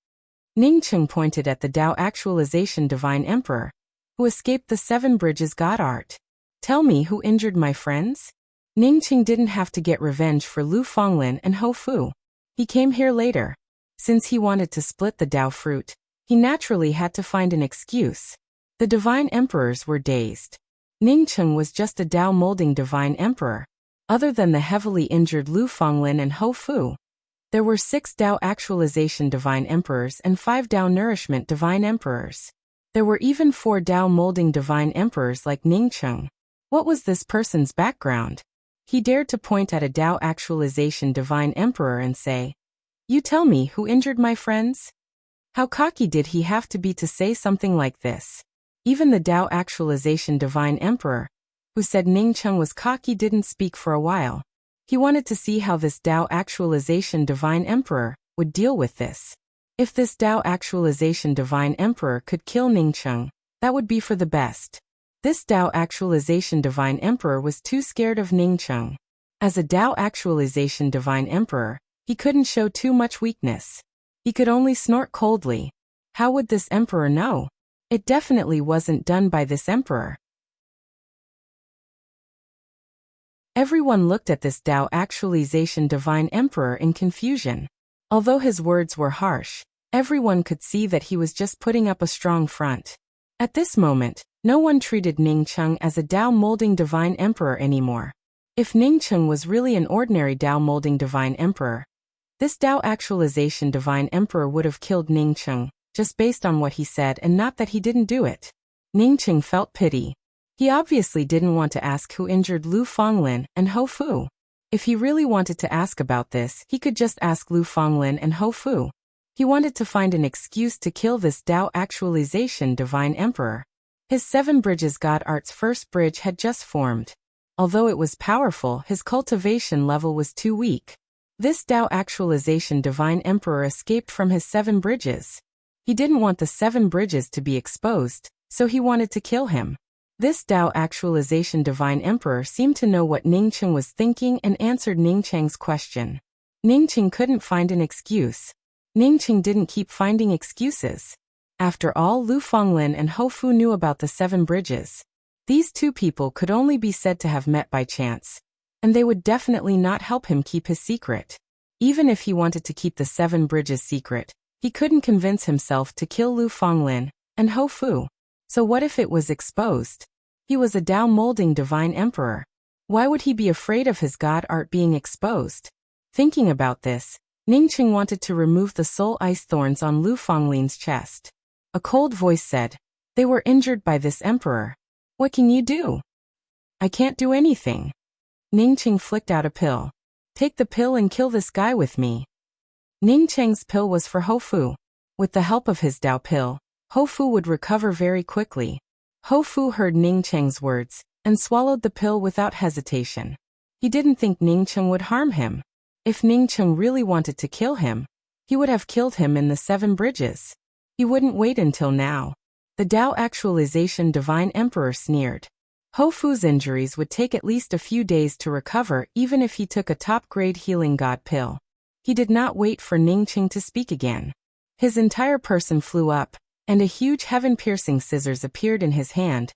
Ningqing pointed at the Dao actualization divine emperor, who escaped the 7 bridges god art. Tell me who injured my friends? Ningqing didn't have to get revenge for Lu Fenglin and Hou Fu. He came here later. Since he wanted to split the Dao fruit, he naturally had to find an excuse. The divine emperors were dazed. Ningqing was just a Dao molding divine emperor. Other than the heavily injured Lu Fenglin and Hou Fu, there were 6 Dao actualization divine emperors and 5 Dao nourishment divine emperors. There were even 4 Dao molding divine emperors like Ningqing. What was this person's background? He dared to point at a Dao actualization divine emperor and say, "You tell me who injured my friends?" How cocky did he have to be to say something like this? Even the Dao actualization divine emperor, who said Ningqing was cocky, didn't speak for a while. He wanted to see how this Dao actualization divine emperor would deal with this. If this Dao actualization divine emperor could kill Ningqing, that would be for the best. This Dao actualization divine emperor was too scared of Ningqing. As a Dao actualization divine emperor, he couldn't show too much weakness. He could only snort coldly. How would this emperor know? It definitely wasn't done by this emperor. Everyone looked at this Dao actualization divine emperor in confusion. Although his words were harsh, everyone could see that he was just putting up a strong front. At this moment, no one treated Ningcheng as a Tao molding divine emperor anymore. If Ningcheng was really an ordinary Tao molding divine emperor, this Tao actualization divine emperor would have killed Ningcheng, just based on what he said and not that he didn't do it. Ningcheng felt pity. He obviously didn't want to ask who injured Lu Fonglin and Hou Fu. If he really wanted to ask about this, he could just ask Lu Fonglin and Hou Fu. He wanted to find an excuse to kill this Tao actualization divine emperor. His Seven Bridges God Art's first bridge had just formed. Although it was powerful, his cultivation level was too weak. This Tao actualization divine emperor escaped from his 7 bridges. He didn't want the 7 bridges to be exposed, so he wanted to kill him. This Tao actualization divine emperor seemed to know what Ningcheng was thinking and answered Ningcheng's question. Ningcheng couldn't find an excuse. Ningcheng didn't keep finding excuses. After all, Lu Fonglin and Hou Fu knew about the 7 bridges. These 2 people could only be said to have met by chance, and they would definitely not help him keep his secret. Even if he wanted to keep the 7 bridges secret, he couldn't convince himself to kill Lu Fonglin and Hou Fu. So what if it was exposed? He was a Tao molding divine emperor. Why would he be afraid of his god art being exposed? Thinking about this, Ningcheng wanted to remove the soul ice thorns on Lu Fonglin's chest. A cold voice said, "They were injured by this emperor. What can you do?" "I can't do anything." Ningcheng flicked out a pill. "Take the pill and kill this guy with me." Ningcheng's pill was for Hou Fu. With the help of his Tao pill, Hou Fu would recover very quickly. Hou Fu heard Ningcheng's words and swallowed the pill without hesitation. He didn't think Ningcheng would harm him. If Ningcheng really wanted to kill him, he would have killed him in the 7 bridges. He wouldn't wait until now. The Tao actualization divine emperor sneered. Hou Fu's injuries would take at least a few days to recover even if he took a top-grade healing god pill. He did not wait for Ningcheng to speak again. His entire person flew up, and a huge heaven-piercing scissors appeared in his hand,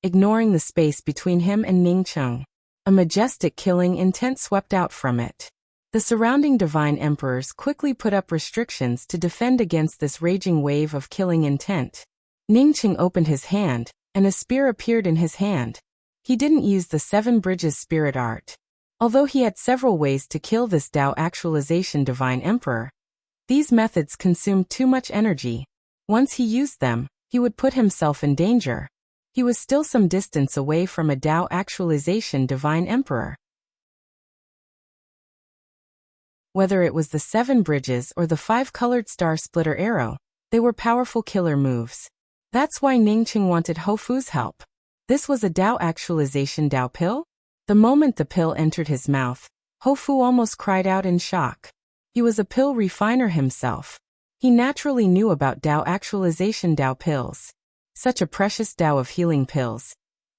ignoring the space between him and Ningcheng. A majestic killing intent swept out from it. The surrounding divine emperors quickly put up restrictions to defend against this raging wave of killing intent. Ningcheng opened his hand, and a spear appeared in his hand. He didn't use the 7 bridges spirit art. Although he had several ways to kill this Tao actualization divine emperor, these methods consumed too much energy. Once he used them, he would put himself in danger. He was still some distance away from a Tao actualization divine emperor. Whether it was the 7 bridges or the 5-colored star splitter arrow, they were powerful killer moves. That's why Ningcheng wanted Hou Fu's help. This was a Tao actualization Tao pill? The moment the pill entered his mouth, Hou Fu almost cried out in shock. He was a pill refiner himself. He naturally knew about Tao actualization Tao pills. Such a precious Tao of healing pills.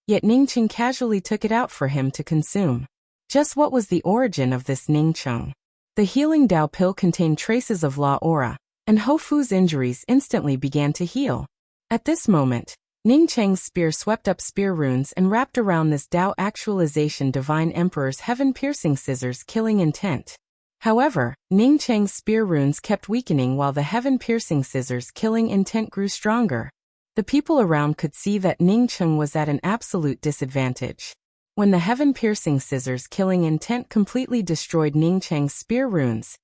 Yet Ningcheng casually took it out for him to consume. Just what was the origin of this Ningcheng? The healing Tao pill contained traces of law aura, and Hou Fu's injuries instantly began to heal. At this moment, Ningcheng's spear swept up spear runes and wrapped around this Tao actualization divine emperor's heaven-piercing scissors killing intent. However, Ningcheng's spear runes kept weakening while the heaven-piercing scissors killing intent grew stronger. The people around could see that Ningcheng was at an absolute disadvantage. When the heaven-piercing scissors killing intent completely destroyed Ningcheng's spear runes,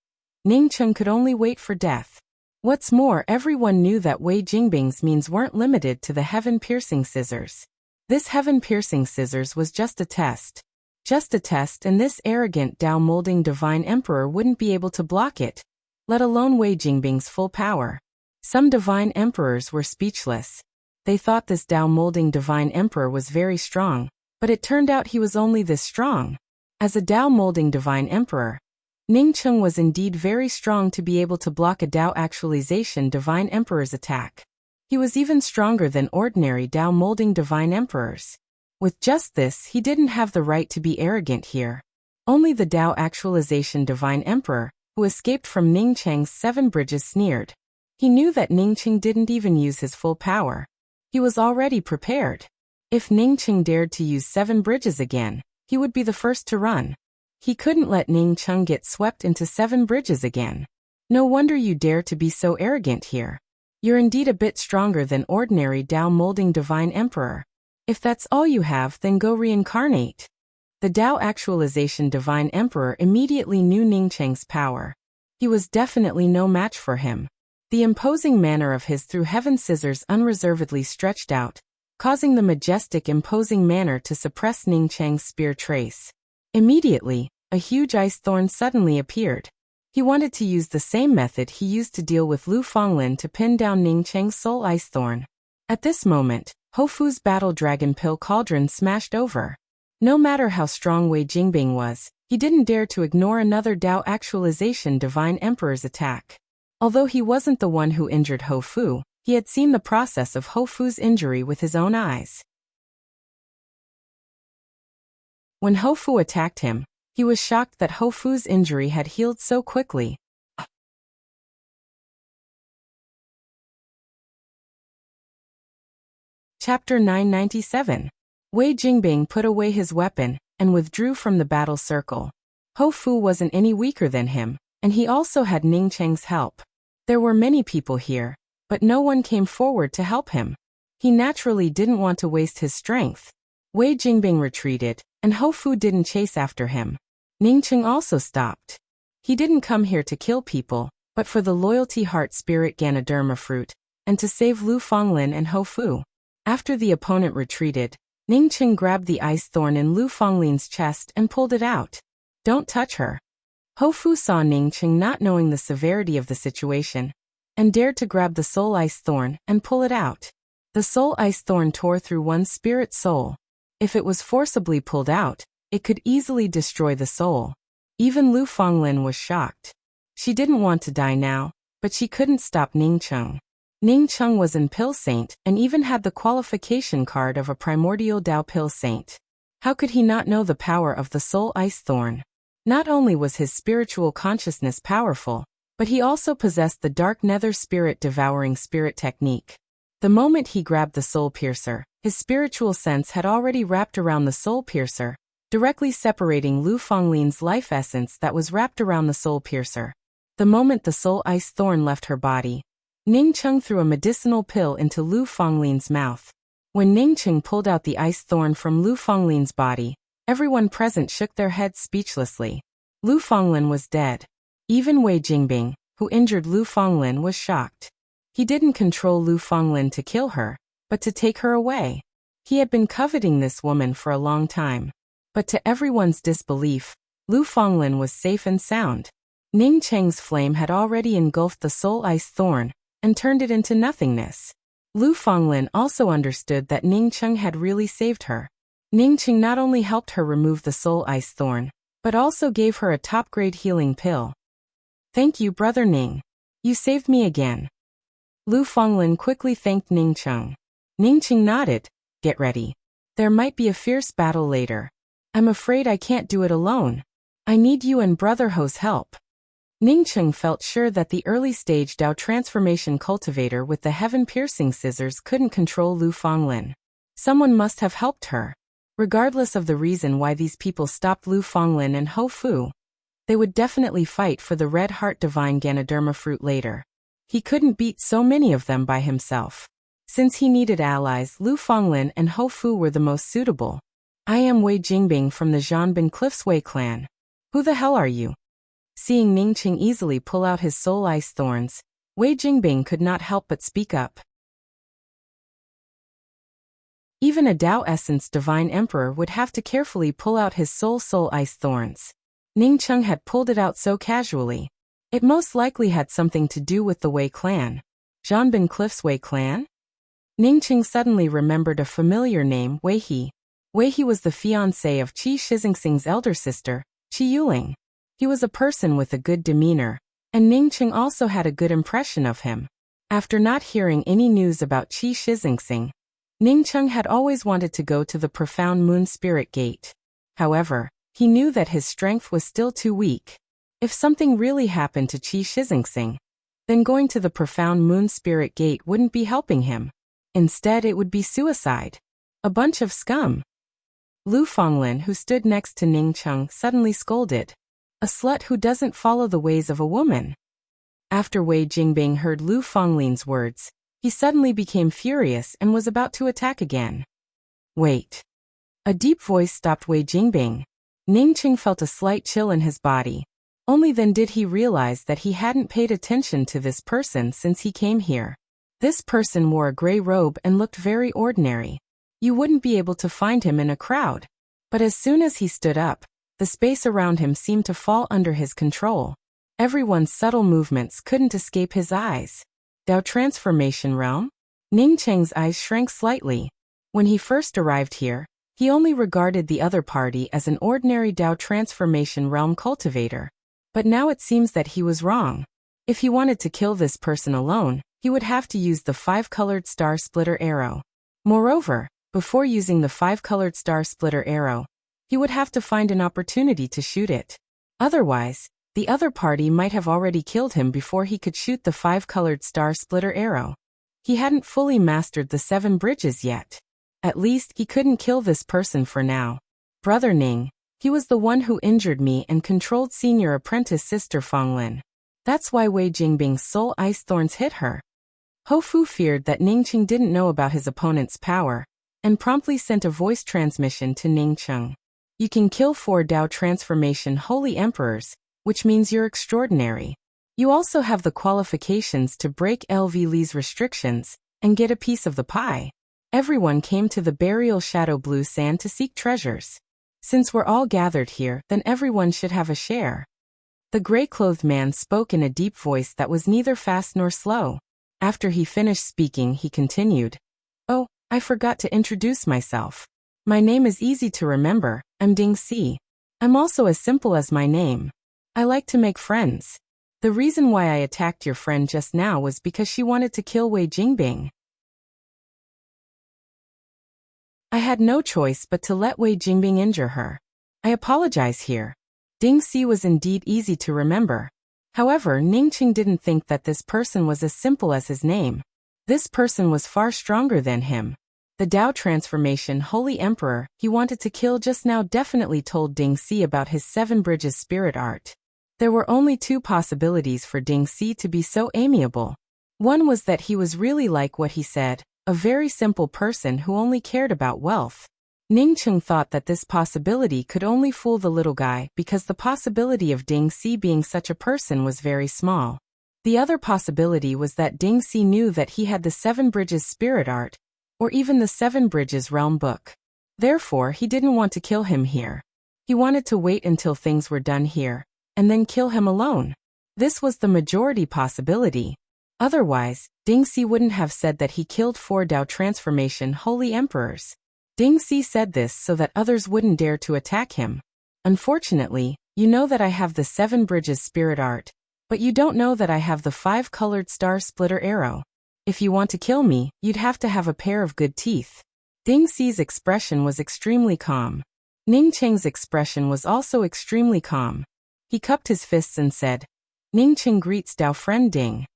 Ningcheng could only wait for death. What's more, everyone knew that Wei Jingbing's means weren't limited to the heaven-piercing scissors. This heaven-piercing scissors was just a test. Just a test, and this arrogant Tao-molding divine emperor wouldn't be able to block it, let alone Wei Jingbing's full power. Some divine emperors were speechless. They thought this Tao-molding divine emperor was very strong, but it turned out he was only this strong. As a Tao-molding divine emperor, Ningcheng was indeed very strong to be able to block a Tao actualization divine emperor's attack. He was even stronger than ordinary Tao-molding divine emperors. With just this, he didn't have the right to be arrogant here. Only the Tao actualization divine emperor, who escaped from Ningcheng's 7 bridges, sneered. He knew that Ningcheng didn't even use his full power. He was already prepared. If Ningcheng dared to use 7 bridges again, he would be the first to run. He couldn't let Ningcheng get swept into 7 bridges again. No wonder you dare to be so arrogant here. You're indeed a bit stronger than ordinary Tao molding divine emperor. If that's all you have, then go reincarnate. The Tao actualization divine emperor immediately knew Ningcheng's power. He was definitely no match for him. The imposing manner of his through heaven scissors unreservedly stretched out, causing the majestic imposing manner to suppress Ningcheng's spear trace. Immediately, a huge ice thorn suddenly appeared. He wanted to use the same method he used to deal with Lu Fonglin to pin down Ningcheng's soul ice thorn. At this moment, Hofu's battle dragon pill cauldron smashed over. No matter how strong Wei Jingbing was, he didn't dare to ignore another Tao actualization divine emperor's attack. Although he wasn't the one who injured Hofu, he had seen the process of Hofu's injury with his own eyes. When Hofu attacked him, he was shocked that Hofu's injury had healed so quickly. Chapter 997. Wei Jingbing put away his weapon and withdrew from the battle circle. Hofu wasn't any weaker than him, and he also had Ningcheng's help. There were many people here, but no one came forward to help him. He naturally didn't want to waste his strength. Wei Jingbing retreated, and Hofu didn't chase after him. Ningcheng also stopped. He didn't come here to kill people, but for the loyalty heart spirit Ganoderma fruit, and to save Lu Fonglin and Hofu. After the opponent retreated, Ningcheng grabbed the ice thorn in Lu Fonglin's chest and pulled it out. Don't touch her. Hofu saw Ningcheng not knowing the severity of the situation, and dared to grab the soul ice thorn and pull it out. The soul ice thorn tore through one's spirit soul. If it was forcibly pulled out, it could easily destroy the soul. Even Lu Fonglin was shocked. She didn't want to die now, but she couldn't stop Ningcheng. Ningcheng was an Pill Saint and even had the qualification card of a primordial Tao Pill Saint. How could he not know the power of the soul ice thorn? Not only was his spiritual consciousness powerful, but he also possessed the dark nether spirit devouring spirit technique. The moment he grabbed the soul piercer, his spiritual sense had already wrapped around the soul piercer, directly separating Lu Fonglin's life essence that was wrapped around the soul piercer. The moment the soul ice thorn left her body, Ningcheng threw a medicinal pill into Lu Fonglin's mouth. When Ningcheng pulled out the ice thorn from Lu Fonglin's body, everyone present shook their heads speechlessly. Lu Fonglin was dead. Even Wei Jingbing, who injured Lu Fonglin, was shocked. He didn't control Lu Fonglin to kill her, but to take her away. He had been coveting this woman for a long time. But to everyone's disbelief, Lu Fonglin was safe and sound. Ningcheng's flame had already engulfed the soul ice thorn and turned it into nothingness. Lu Fonglin also understood that Ningcheng had really saved her. Ningcheng not only helped her remove the soul ice thorn, but also gave her a top-grade healing pill. Thank you, Brother Ning. You saved me again. Lu Fonglin quickly thanked Ningcheng. Ningcheng nodded. Get ready. There might be a fierce battle later. I'm afraid I can't do it alone. I need you and Brother Ho's help. Ningcheng felt sure that the early-stage Tao transformation cultivator with the heaven-piercing scissors couldn't control Lu Fonglin. Someone must have helped her. Regardless of the reason why these people stopped Lu Fonglin and Hofu, they would definitely fight for the red heart divine Ganoderma fruit later. He couldn't beat so many of them by himself. Since he needed allies, Lu Fonglin and Hofu were the most suitable. I am Wei Jingbing from the Zhanbin Cliffs Wei clan. Who the hell are you? Seeing Ningcheng easily pull out his soul ice thorns, Wei Jingbing could not help but speak up. Even a Tao Essence Divine Emperor would have to carefully pull out his soul ice thorns. Ningcheng had pulled it out so casually. It most likely had something to do with the Wei clan. Zhanbin Cliffs Wei clan? Ningcheng suddenly remembered a familiar name, Wei He. Wei He was the fiancé of Qi Shixingsing's elder sister, Qi Yuling. He was a person with a good demeanor, and Ningcheng also had a good impression of him. After not hearing any news about Qi Shixingsing, Ningcheng had always wanted to go to the profound moon spirit gate. However, he knew that his strength was still too weak. If something really happened to Qi Shixingsing, then going to the profound moon spirit gate wouldn't be helping him. Instead, it would be suicide. A bunch of scum. Lu Fonglin, who stood next to Ningcheng, suddenly scolded. A slut who doesn't follow the ways of a woman. After Wei Jingbing heard Lu Fenglin's words, he suddenly became furious and was about to attack again. Wait. A deep voice stopped Wei Jingbing. Ningqing felt a slight chill in his body. Only then did he realize that he hadn't paid attention to this person since he came here. This person wore a gray robe and looked very ordinary. You wouldn't be able to find him in a crowd. But as soon as he stood up, the space around him seemed to fall under his control. Everyone's subtle movements couldn't escape his eyes. Dao Transformation Realm? Ningqing's eyes shrank slightly. When he first arrived here, he only regarded the other party as an ordinary Dao Transformation Realm cultivator. But now it seems that he was wrong. If he wanted to kill this person alone, he would have to use the 5-colored star splitter arrow. Moreover, before using the 5-colored star splitter arrow, he would have to find an opportunity to shoot it. Otherwise, the other party might have already killed him before he could shoot the 5-colored star splitter arrow. He hadn't fully mastered the 7 bridges yet. At least he couldn't kill this person for now. Brother Ning, he was the one who injured me and controlled senior apprentice sister Fenglin. That's why Wei Jingbing's soul ice thorns hit her. Ho Fu feared that Ningqing didn't know about his opponent's power, and promptly sent a voice transmission to Ningqing. You can kill 4 Dao Transformation Holy Emperors, which means you're extraordinary. You also have the qualifications to break LV Li's restrictions, and get a piece of the pie. Everyone came to the burial Shadow Blue Sand to seek treasures. Since we're all gathered here, then everyone should have a share. The gray-clothed man spoke in a deep voice that was neither fast nor slow. After he finished speaking, he continued. Oh, I forgot to introduce myself. My name is easy to remember, I'm Ding Si. I'm also as simple as my name. I like to make friends. The reason why I attacked your friend just now was because she wanted to kill Wei Jingbing. I had no choice but to let Wei Jingbing injure her. I apologize here. Ding Si was indeed easy to remember. However, Ningqing didn't think that this person was as simple as his name. This person was far stronger than him. The Dao Transformation Holy Emperor he wanted to kill just now definitely told Ding Si about his 7 Bridges spirit art. There were only 2 possibilities for Ding Si to be so amiable. One was that he was really like what he said, a very simple person who only cared about wealth. Ningqing thought that this possibility could only fool the little guy because the possibility of Ding Si being such a person was very small. The other possibility was that Ding Si knew that he had the 7 Bridges spirit art, or even the 7 Bridges realm book. Therefore, he didn't want to kill him here. He wanted to wait until things were done here, and then kill him alone. This was the majority possibility. Otherwise, Ding Si wouldn't have said that he killed 4 Dao Transformation Holy Emperors. Ding Si said this so that others wouldn't dare to attack him. Unfortunately, you know that I have the 7 Bridges spirit art, but you don't know that I have the 5-colored star splitter arrow. If you want to kill me, you'd have to have a pair of good teeth. Ding Si's expression was extremely calm. Ningqing's expression was also extremely calm. He cupped his fists and said, Ningqing greets Dao friend Ding.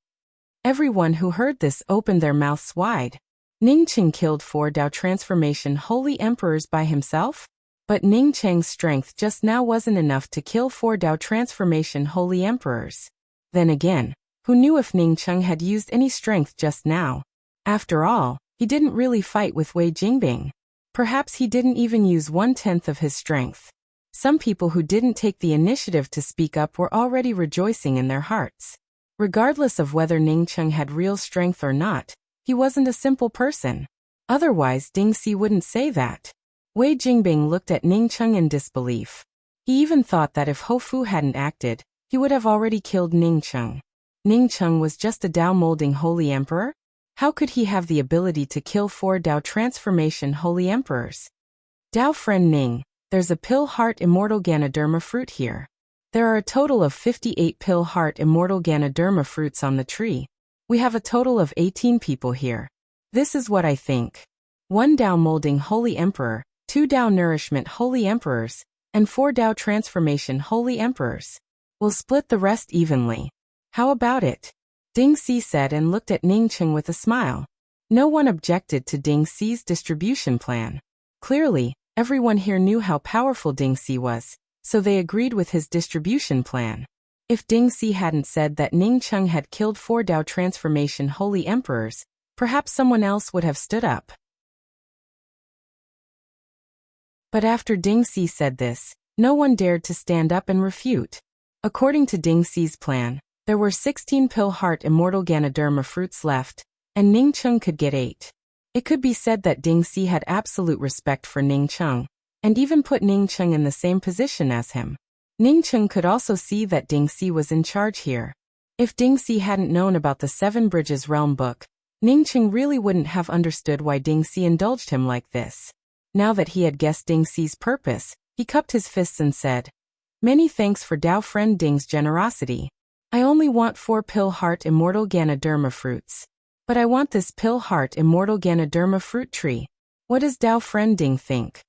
Everyone who heard this opened their mouths wide. Ningqing killed 4 Dao Transformation Holy Emperors by himself? But Ningqing's strength just now wasn't enough to kill 4 Dao Transformation Holy Emperors. Then again, who knew if Ningqing had used any strength just now? After all, he didn't really fight with Wei Jingbing. Perhaps he didn't even use 1/10 of his strength. Some people who didn't take the initiative to speak up were already rejoicing in their hearts. Regardless of whether Ningqing had real strength or not, he wasn't a simple person. Otherwise, Ding Si wouldn't say that. Wei Jingbing looked at Ningqing in disbelief. He even thought that if Ho Fu hadn't acted, he would have already killed Ningqing. Ningqing was just a Dao molding Holy Emperor? How could he have the ability to kill 4 Dao Transformation Holy Emperors? Dao friend Ning, there's a pill heart immortal Ganoderma fruit here. There are a total of 58 pill heart immortal Ganoderma fruits on the tree. We have a total of 18 people here. This is what I think. 1 Dao molding Holy Emperor, 2 Dao nourishment Holy Emperors, and 4 Dao transformation Holy Emperors. We'll split the rest evenly. How about it? Ding Si said and looked at Ningqing with a smile. No one objected to Ding Si's distribution plan. Clearly, everyone here knew how powerful Ding Si was, so they agreed with his distribution plan. If Ding Si hadn't said that Ning Cheng had killed 4 Dao transformation holy emperors, perhaps someone else would have stood up. But after Ding Si said this, no one dared to stand up and refute. According to Ding Si's plan, there were 16 pill heart immortal Ganoderma fruits left, and Ning Cheng could get 8. It could be said that Ding Si had absolute respect for Ning Cheng, and even put Ning Cheng in the same position as him. Ning Cheng could also see that Ding Si was in charge here. If Ding Si hadn't known about the 7 Bridges Realm book, Ning Cheng really wouldn't have understood why Ding Si indulged him like this. Now that he had guessed Ding Si's purpose, he cupped his fists and said, "Many thanks for Dao friend Ding's generosity. I only want 4 pill heart immortal Ganoderma fruits. But I want this pill heart immortal Ganoderma fruit tree. What does Dao friend Ding think?"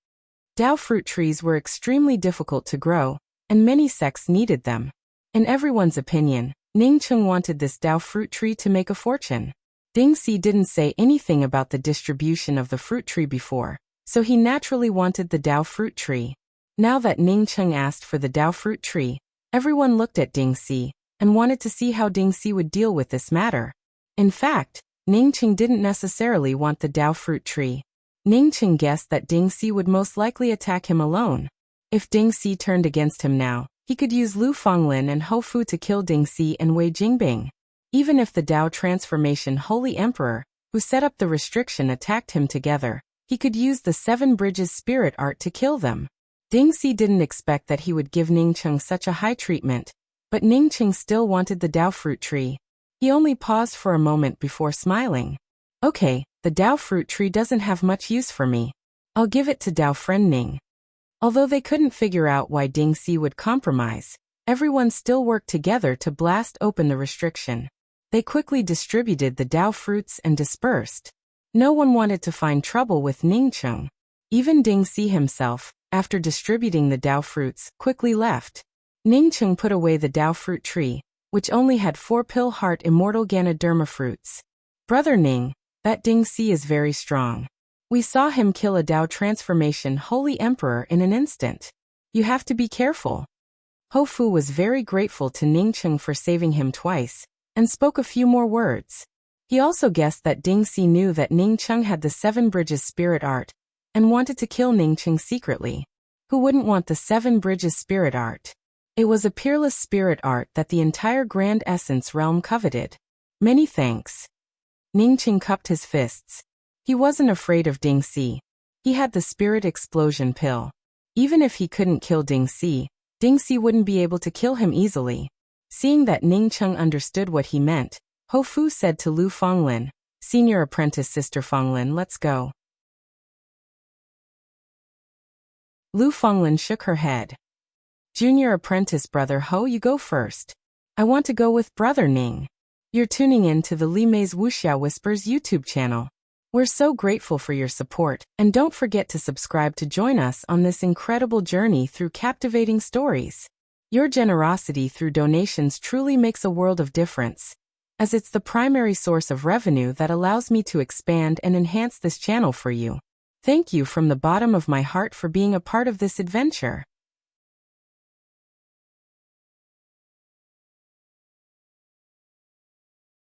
Dao fruit trees were extremely difficult to grow, and many sects needed them. In everyone's opinion, Ning Cheng wanted this Dao fruit tree to make a fortune. Ding Si didn't say anything about the distribution of the fruit tree before, so he naturally wanted the Dao fruit tree. Now that Ning Cheng asked for the Dao fruit tree, everyone looked at Ding Si and wanted to see how Ding Si would deal with this matter. In fact, Ning Cheng didn't necessarily want the Dao fruit tree. Ning Cheng guessed that Ding Si would most likely attack him alone. If Ding Si turned against him now, he could use Lu Fonglin and Hou Fu to kill Ding Si and Wei Jingbing. Even if the Dao transformation Holy Emperor, who set up the restriction, attacked him together, he could use the 7 Bridges spirit art to kill them. Ding Si didn't expect that he would give Ning Cheng such a high treatment, but Ning Cheng still wanted the Dao fruit tree. He only paused for a moment before smiling. "Okay, the Dao fruit tree doesn't have much use for me. I'll give it to Dao friend Ning." Although they couldn't figure out why Ding Si would compromise, everyone still worked together to blast open the restriction. They quickly distributed the Dao fruits and dispersed. No one wanted to find trouble with Ning Cheng. Even Ding Si himself, after distributing the Dao fruits, quickly left. Ning Cheng put away the Dao fruit tree, which only had 4 pill heart immortal Ganoderma fruits. "Brother Ning, that Ding Si is very strong. We saw him kill a Dao transformation holy emperor in an instant. You have to be careful." Hou Fu was very grateful to Ning Cheng for saving him twice, and spoke a few more words. He also guessed that Ding Si knew that Ning Cheng had the 7 Bridges spirit art, and wanted to kill Ning Cheng secretly. Who wouldn't want the 7 Bridges spirit art? It was a peerless spirit art that the entire Grand Essence realm coveted. "Many thanks." Ning Cheng cupped his fists. He wasn't afraid of Ding Si. He had the spirit explosion pill. Even if he couldn't kill Ding Si wouldn't be able to kill him easily. Seeing that Ning Cheng understood what he meant, Hou Fu said to Lu Fonglin, "Senior apprentice Sister Fonglin, let's go." Lu Fonglin shook her head. "Junior apprentice Brother Hou, you go first. I want to go with Brother Ning." You're tuning in to the Li Mei's Wuxia Whispers YouTube channel. We're so grateful for your support, and don't forget to subscribe to join us on this incredible journey through captivating stories. Your generosity through donations truly makes a world of difference, as it's the primary source of revenue that allows me to expand and enhance this channel for you. Thank you from the bottom of my heart for being a part of this adventure.